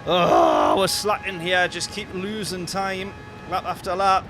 Oh, we're slacking here. Just keep losing time, lap after lap.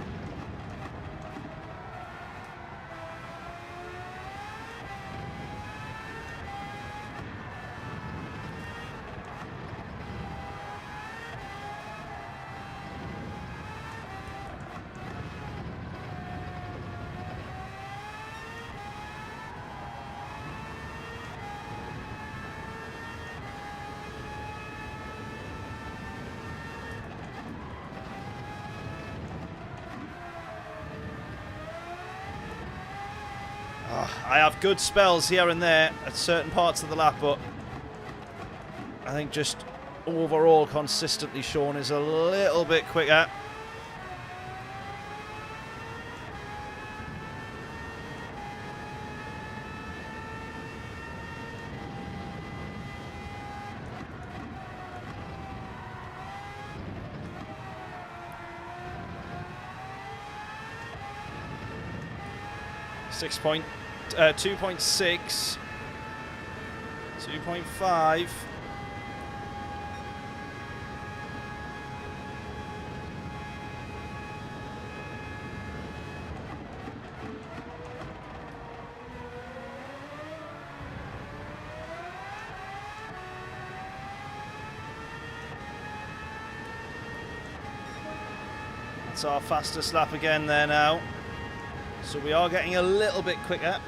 I have good spells here and there at certain parts of the lap, but I think just overall consistently Sean is a little bit quicker. Six point 2.6, 2.5. That's our fastest lap again there now. So we are getting a little bit quicker.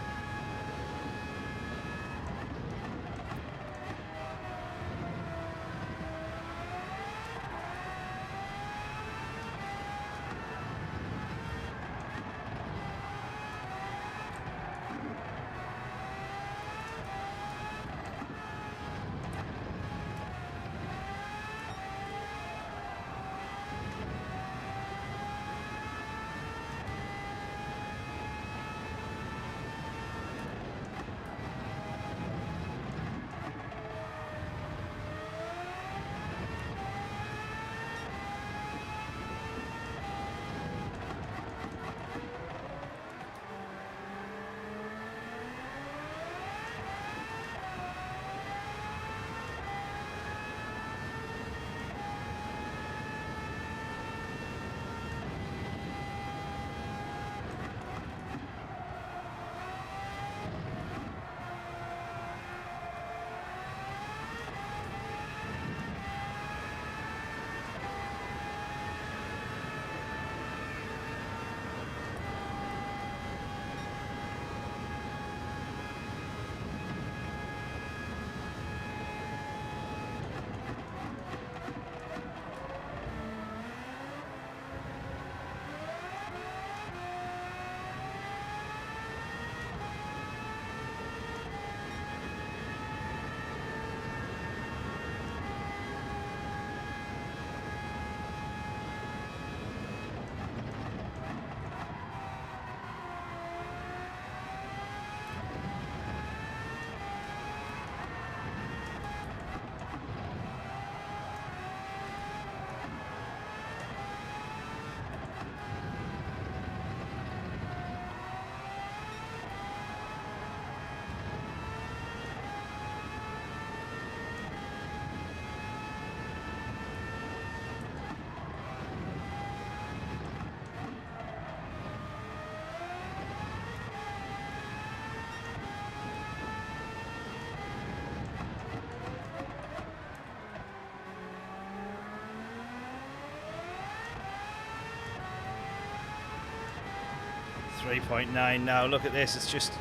3.9 now. Look at this. It's just,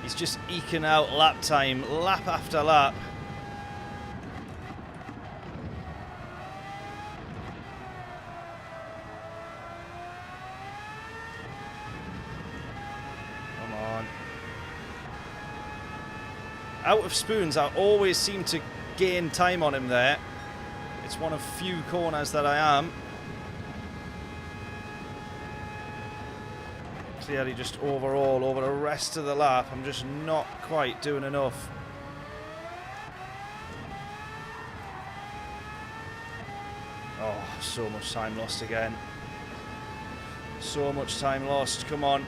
he's just eking out lap time, lap after lap. Come on. Out of spoons, I always seem to gain time on him there. It's one of few corners that I am. Clearly just overall, over the rest of the lap, I'm just not quite doing enough. Oh, so much time lost again. So much time lost, come on.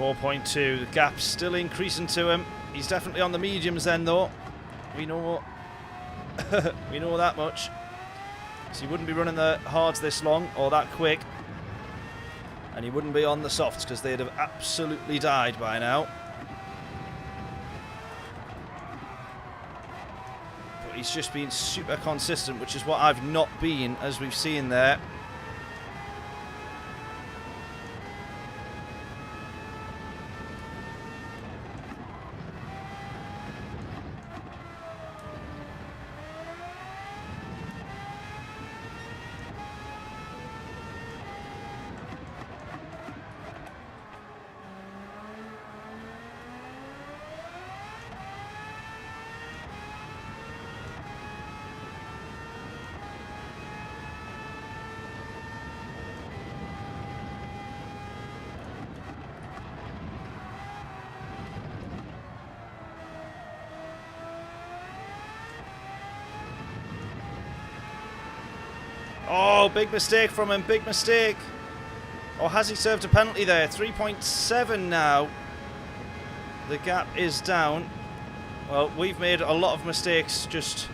.2, the gap's still increasing to him. He's definitely on the mediums then though. We know we know that much. So he wouldn't be running the hards this long or that quick. And he wouldn't be on the softs because they'd have absolutely died by now. But he's just been super consistent, which is what I've not been, as we've seen there. Oh, big mistake from him, big mistake. Or has he served a penalty there? 3.7 now. The gap is down. Well, we've made a lot of mistakes just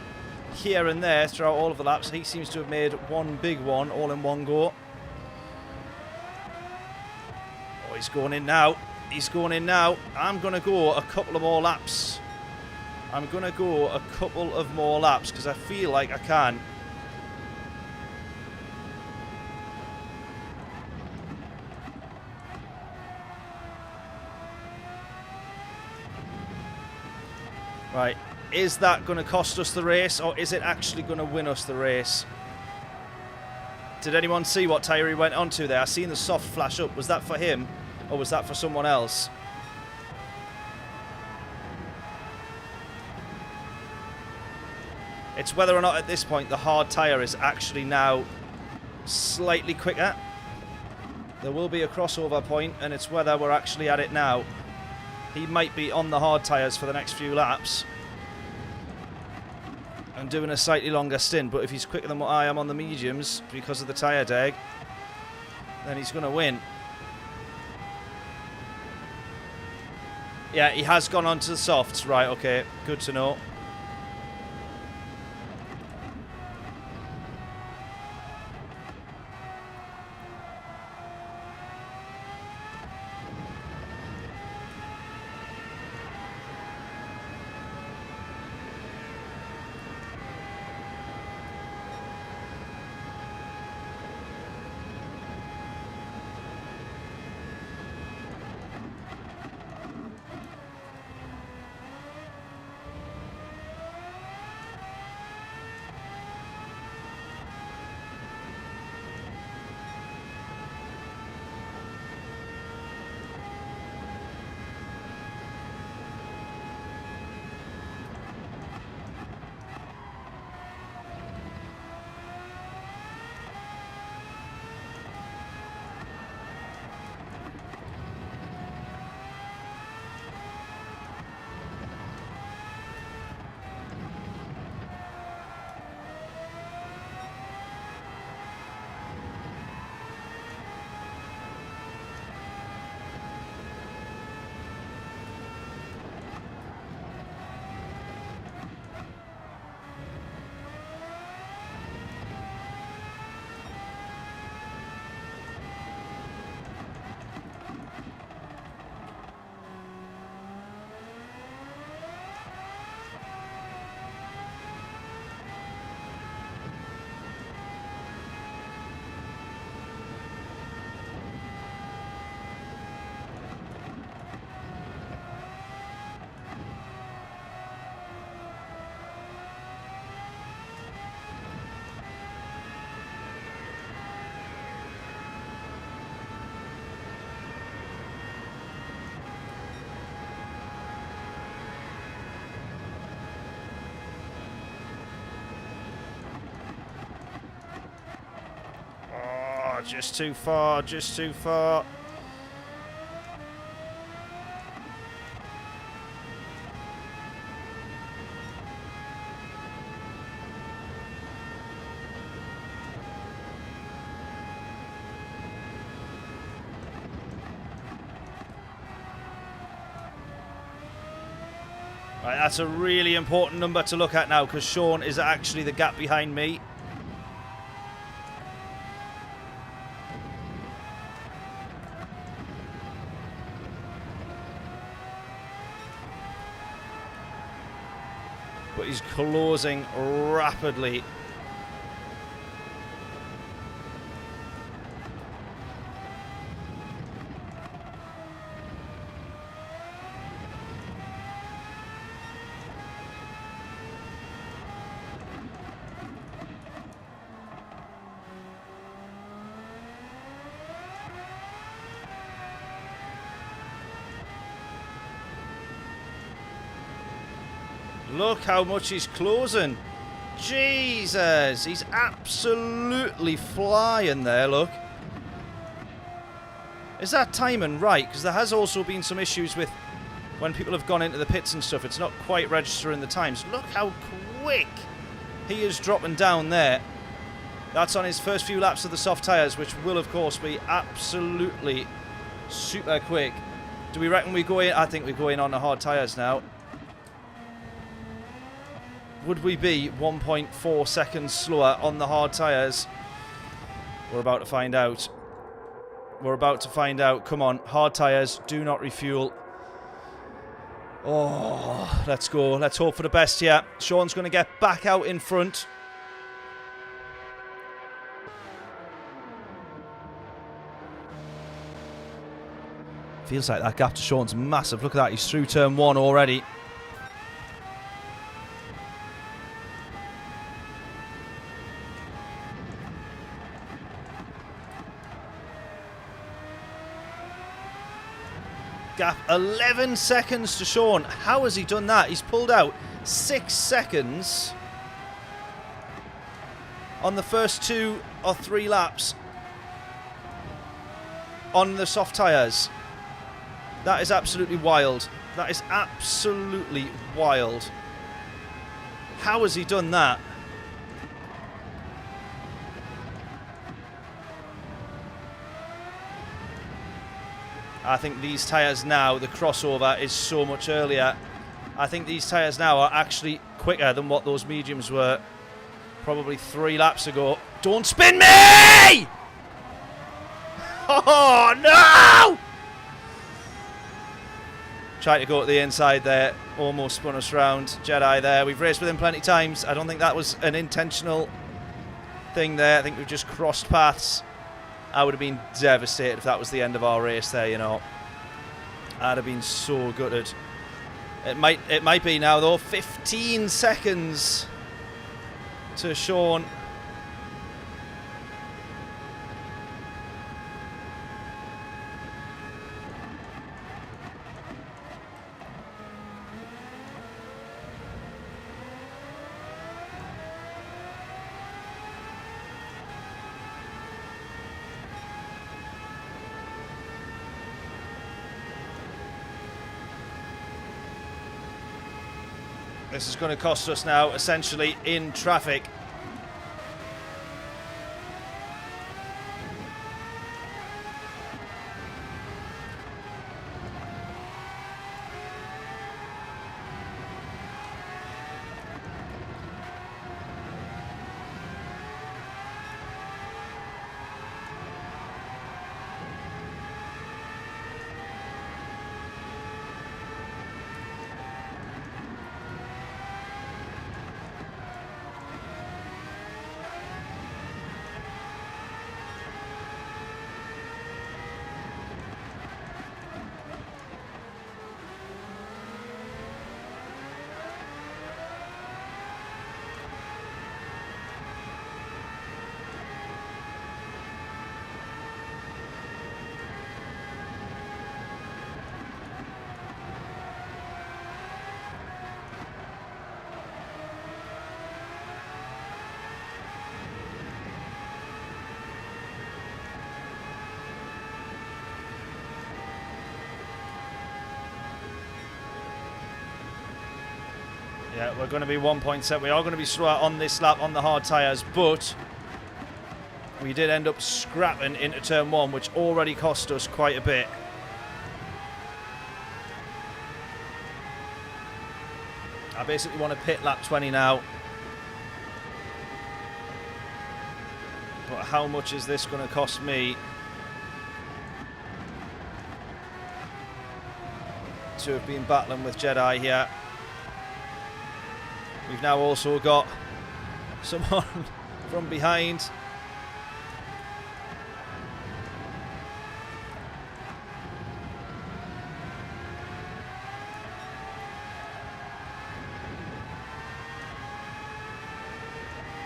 here and there throughout all of the laps. He seems to have made one big one all in one go. Oh, he's going in now. He's going in now. I'm going to go a couple of more laps. I'm going to go a couple of more laps because I feel like I can. Right, is that going to cost us the race, or is it actually going to win us the race? Did anyone see what tyre he went onto there? I seen the soft flash up. Was that for him, or was that for someone else? It's whether or not at this point the hard tyre is actually now slightly quicker. There will be a crossover point, and it's whether we're actually at it now. He might be on the hard tyres for the next few laps and doing a slightly longer stint, but if he's quicker than what I am on the mediums because of the tyre deg, then he's going to win. Yeah, he has gone on to the softs. Right, okay, good to know. just too far, just too far. Right, that's a really important number to look at now because Sean is actually the gap behind me. But he's closing rapidly. Look how much he's closing. Jesus, he's absolutely flying there, look. Is that timing right? Because there has also been some issues with when people have gone into the pits and stuff. It's not quite registering the times. Look how quick he is dropping down there. That's on his first few laps of the soft tyres, which will, of course, be absolutely super quick. Do we reckon we go in? I think we go in on the hard tyres now. Would we be 1.4 seconds slower on the hard tyres? We're about to find out. We're about to find out. Come on, hard tyres, do not refuel. Oh, let's go. Let's hope for the best here. Sean's going to get back out in front. Feels like that gap to Sean's massive. Look at that, he's through turn 1 already. Gap 11 seconds to Sean. How has he done that? He's pulled out 6 seconds on the first 2 or 3 laps on the soft tyres. That is absolutely wild. That is absolutely wild. How has he done that? I think these tyres now, the crossover is so much earlier. I think these tyres now are actually quicker than what those mediums were probably 3 laps ago. Don't spin me! Oh, no! Tried to go to the inside there. Almost spun us round. Jedi there. We've raced with him plenty of times. I don't think that was an intentional thing there. I think we've just crossed paths. I would have been devastated if that was the end of our race there, you know. I'd have been so gutted. It might be now, though. 15 seconds to Sean. This is going to cost us now, essentially, in traffic. Yeah, we're going to be 1.7. We are going to be slower on this lap on the hard tyres, but we did end up scrapping into turn 1, which already cost us quite a bit. I basically want to pit lap 20 now. But how much is this going to cost me to have been battling with Jedi here? We've now also got someone from behind.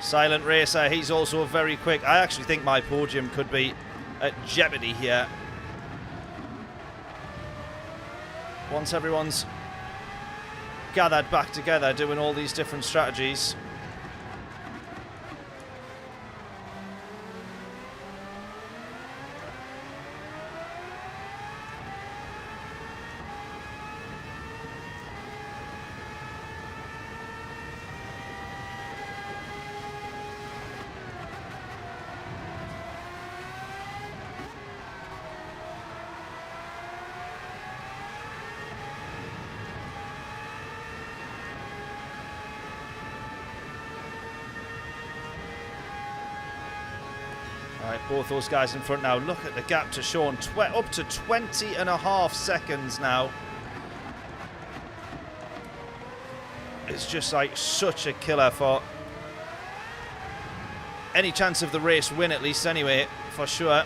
Silent Racer, he's also very quick. I actually think my podium could be at jeopardy here. Once everyone's gathered back together doing all these different strategies. Right, both those guys in front now. Look at the gap to Sean. Up to 20.5 seconds now. It's just like such a killer for any chance of the race win, at least anyway, for sure.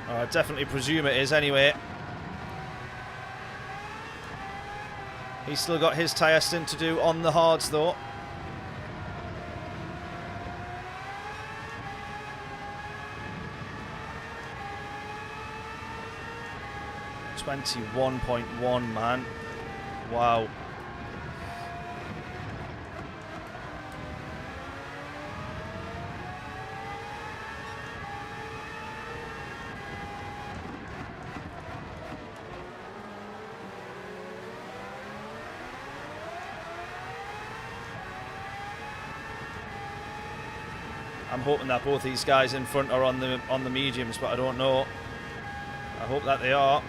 I definitely presume it is anyway. He's still got his tyre stint to do on the hards though. .1, man. Wow. I'm hoping that both these guys in front are on the mediums, but I don't know. I hope that they are.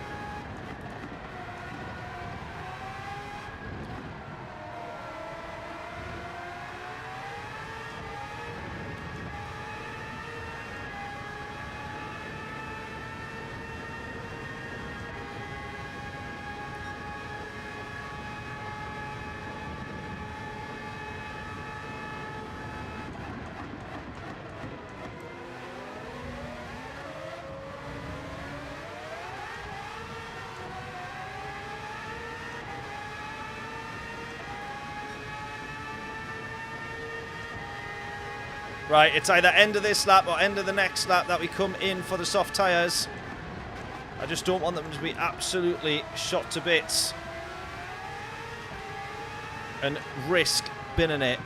Right, it's either end of this lap or end of the next lap that we come in for the soft tyres. I just don't want them to be absolutely shot to bits and risk binning it.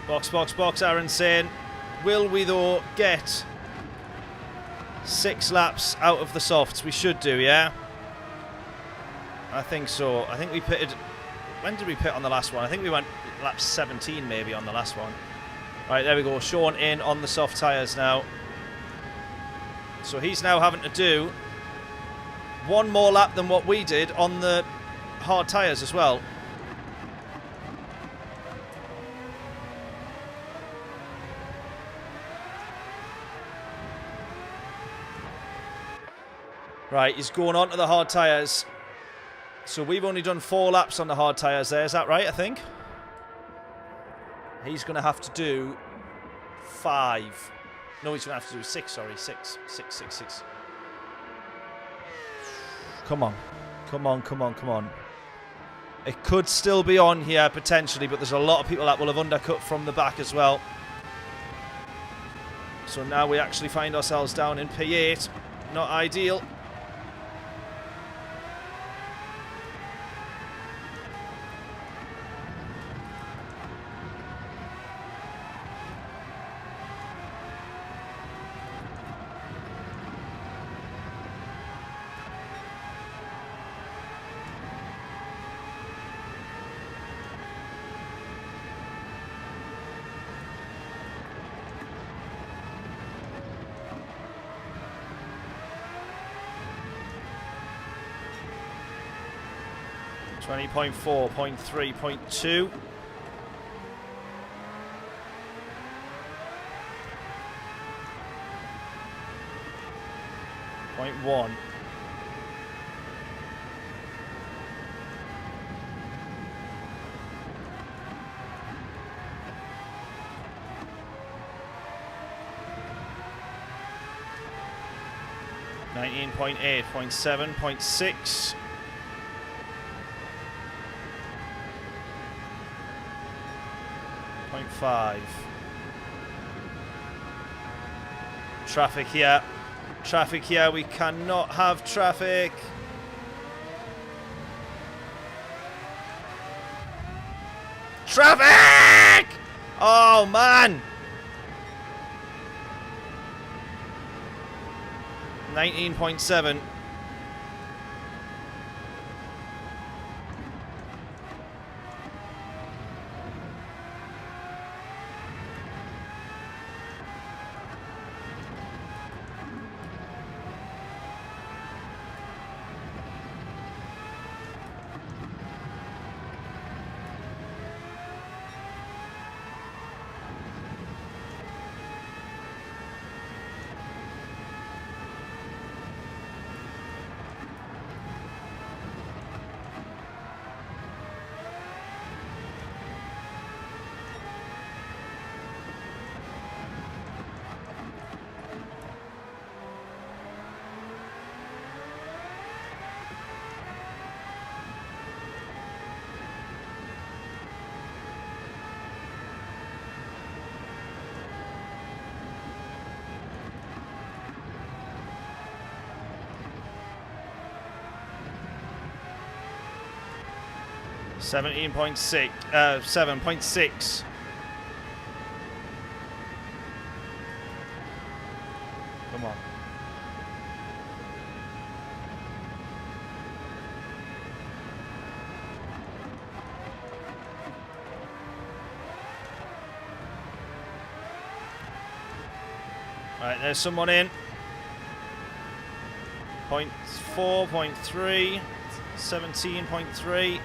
Box, box, box, Aaron saying, will we though get 6 laps out of the softs? We should do, yeah? I think so. I think we pitted... When did we pit on the last one? I think we went lap 17 maybe on the last one. Right, there we go. Sean in on the soft tyres now. So he's now having to do one more lap than what we did on the hard tyres as well. Right, he's going on to the hard tyres. So we've only done 4 laps on the hard tyres there. Is that right, I think? He's going to have to do 5. No, he's going to have to do 6, sorry. 6. Come on. Come on, come on, come on. It could still be on here, potentially, but there's a lot of people that will have undercut from the back as well. So now we actually find ourselves down in P8. Not ideal. .4, 0.3, 0.2. .1. .8, 0.7, 0.6. 0.5. Traffic here. Traffic here. We cannot have traffic. Traffic! Oh, man. 19.7. .7.6. Come on. Right, there's someone in. 0.4, 0.3, 17.3.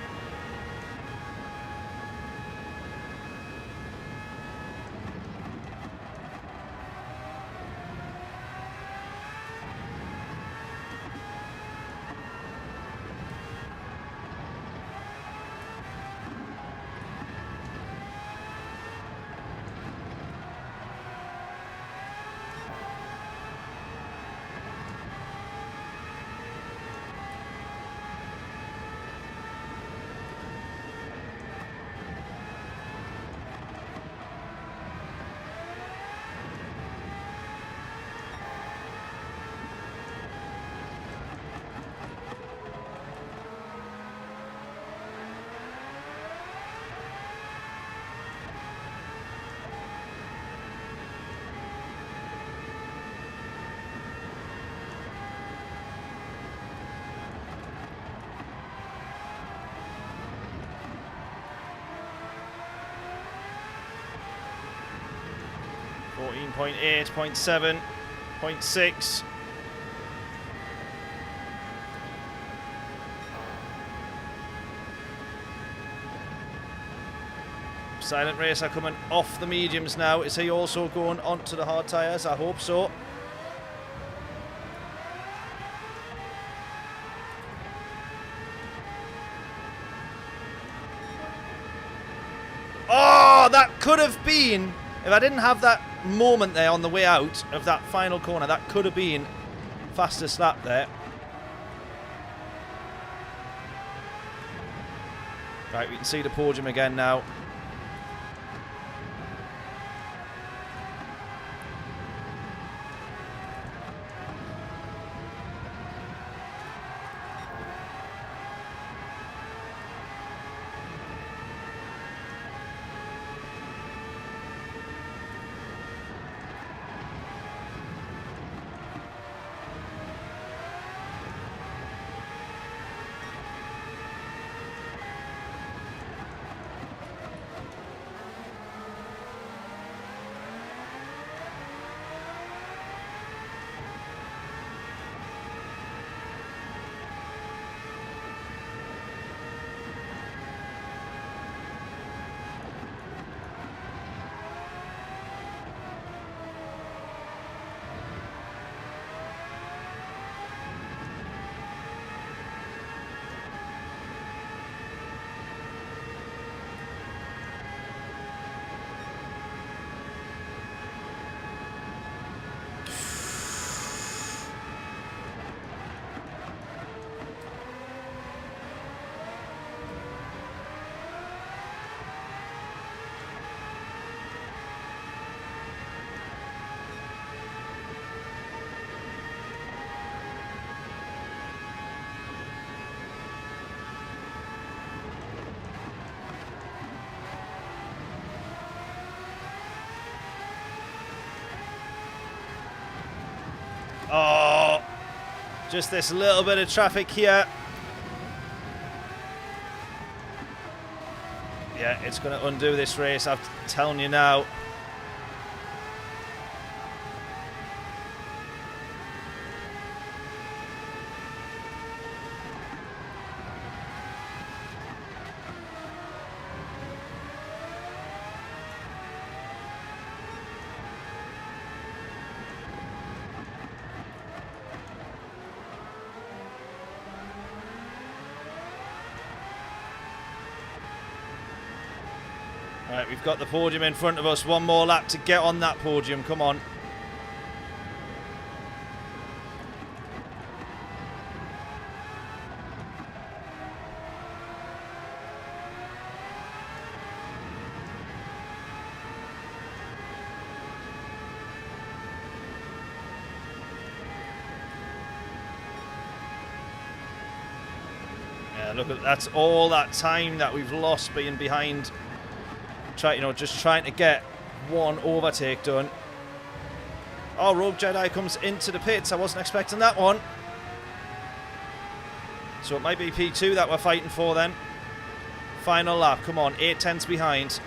.8, 0.7, 0.6. Silent Racer coming off the mediums now. Is he also going onto the hard tyres? I hope so. been, if I didn't have that moment there on the way out of that final corner, that could have been fastest lap there. Right, we can see the podium again now. Oh, just this little bit of traffic here. Yeah, it's going to undo this race, I'm telling you now. Right, we've got the podium in front of us. One more lap to get on that podium. Come on. Yeah, look at that's all that time that we've lost being behind. Just trying to get one overtake done. Oh, Rogue Jedi comes into the pits. I wasn't expecting that one. So it might be P2 that we're fighting for then. Final lap. Come on, 8/10 behind.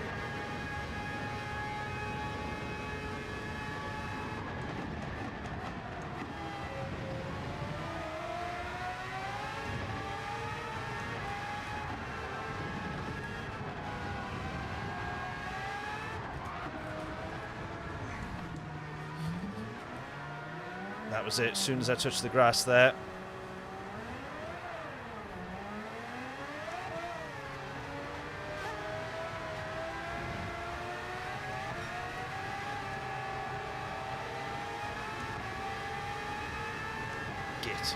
That was it, as soon as I touched the grass there. Git.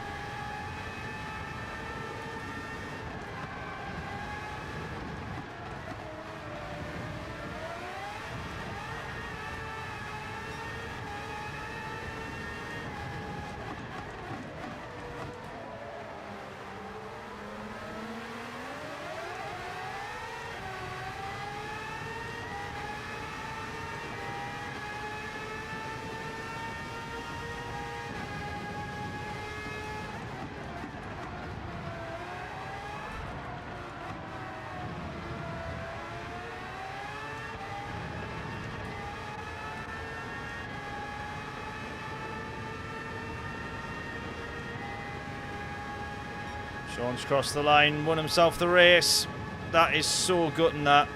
Sean's crossed the line, won himself the race. That is so gutting that.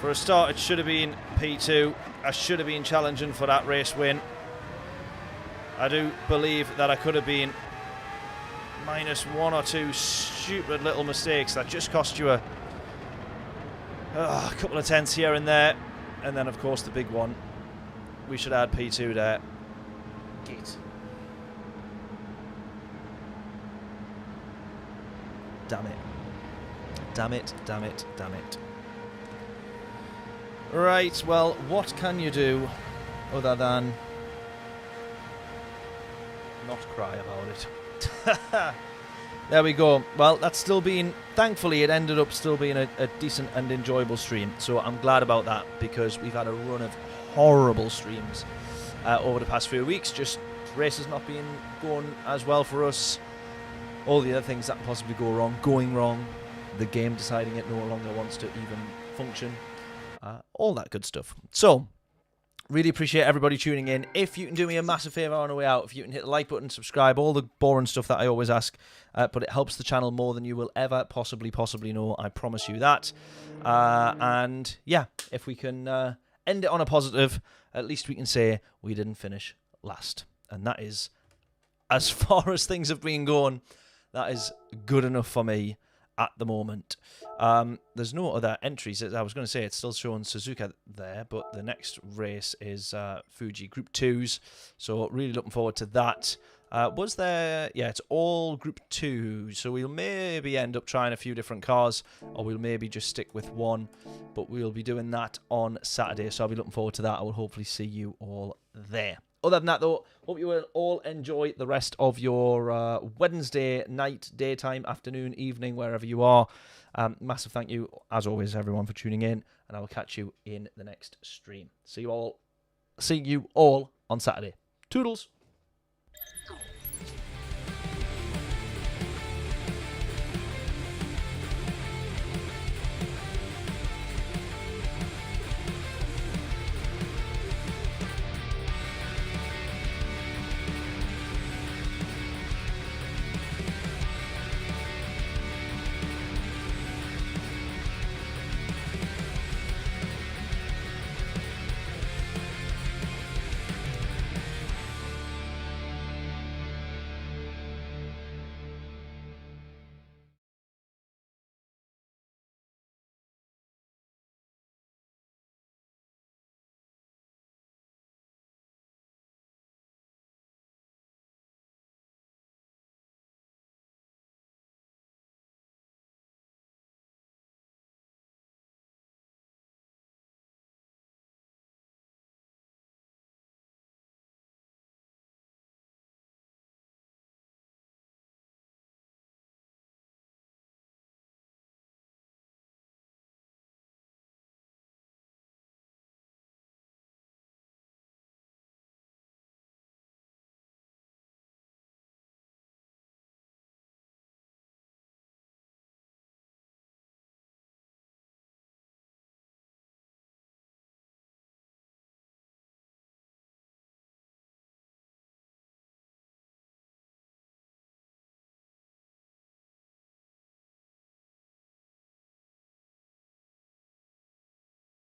For a start, it should have been P2. I should have been challenging for that race win. I do believe that I could have been minus one or two stupid little mistakes that just cost you a couple of tenths here and there. And then, of course, the big one. We should add P2 there. Gate. Damn it. Damn it, damn it, damn it. Right, well, what can you do other than not cry about it? There we go. Well, that's still been... Thankfully, it ended up still being a decent and enjoyable stream. So I'm glad about that, because we've had a run of horrible streams over the past few weeks. Just races not being going as well for us. All the other things that can possibly go wrong, going wrong. The game deciding it no longer wants to even function. All that good stuff. So, really appreciate everybody tuning in. If you can do me a massive favour on the way out, if you can hit the like button, subscribe, all the boring stuff that I always ask, but it helps the channel more than you will ever possibly know. I promise you that. And yeah, if we can end it on a positive, at least we can say we didn't finish last. And that is, as far as things have been going, that is good enough for me at the moment. There's no other entries. I was going to say it's still showing Suzuka there, but the next race is Fuji Group 2s, so really looking forward to that. Was there... Yeah, it's all Group 2, so we'll maybe end up trying a few different cars, or we'll maybe just stick with one, but we'll be doing that on Saturday, so I'll be looking forward to that. I will hopefully see you all there. Other than that, though, hope you will all enjoy the rest of your Wednesday night, daytime, afternoon, evening, wherever you are. Massive thank you, as always, everyone, for tuning in, and I will catch you in the next stream. See you all on Saturday. Toodles.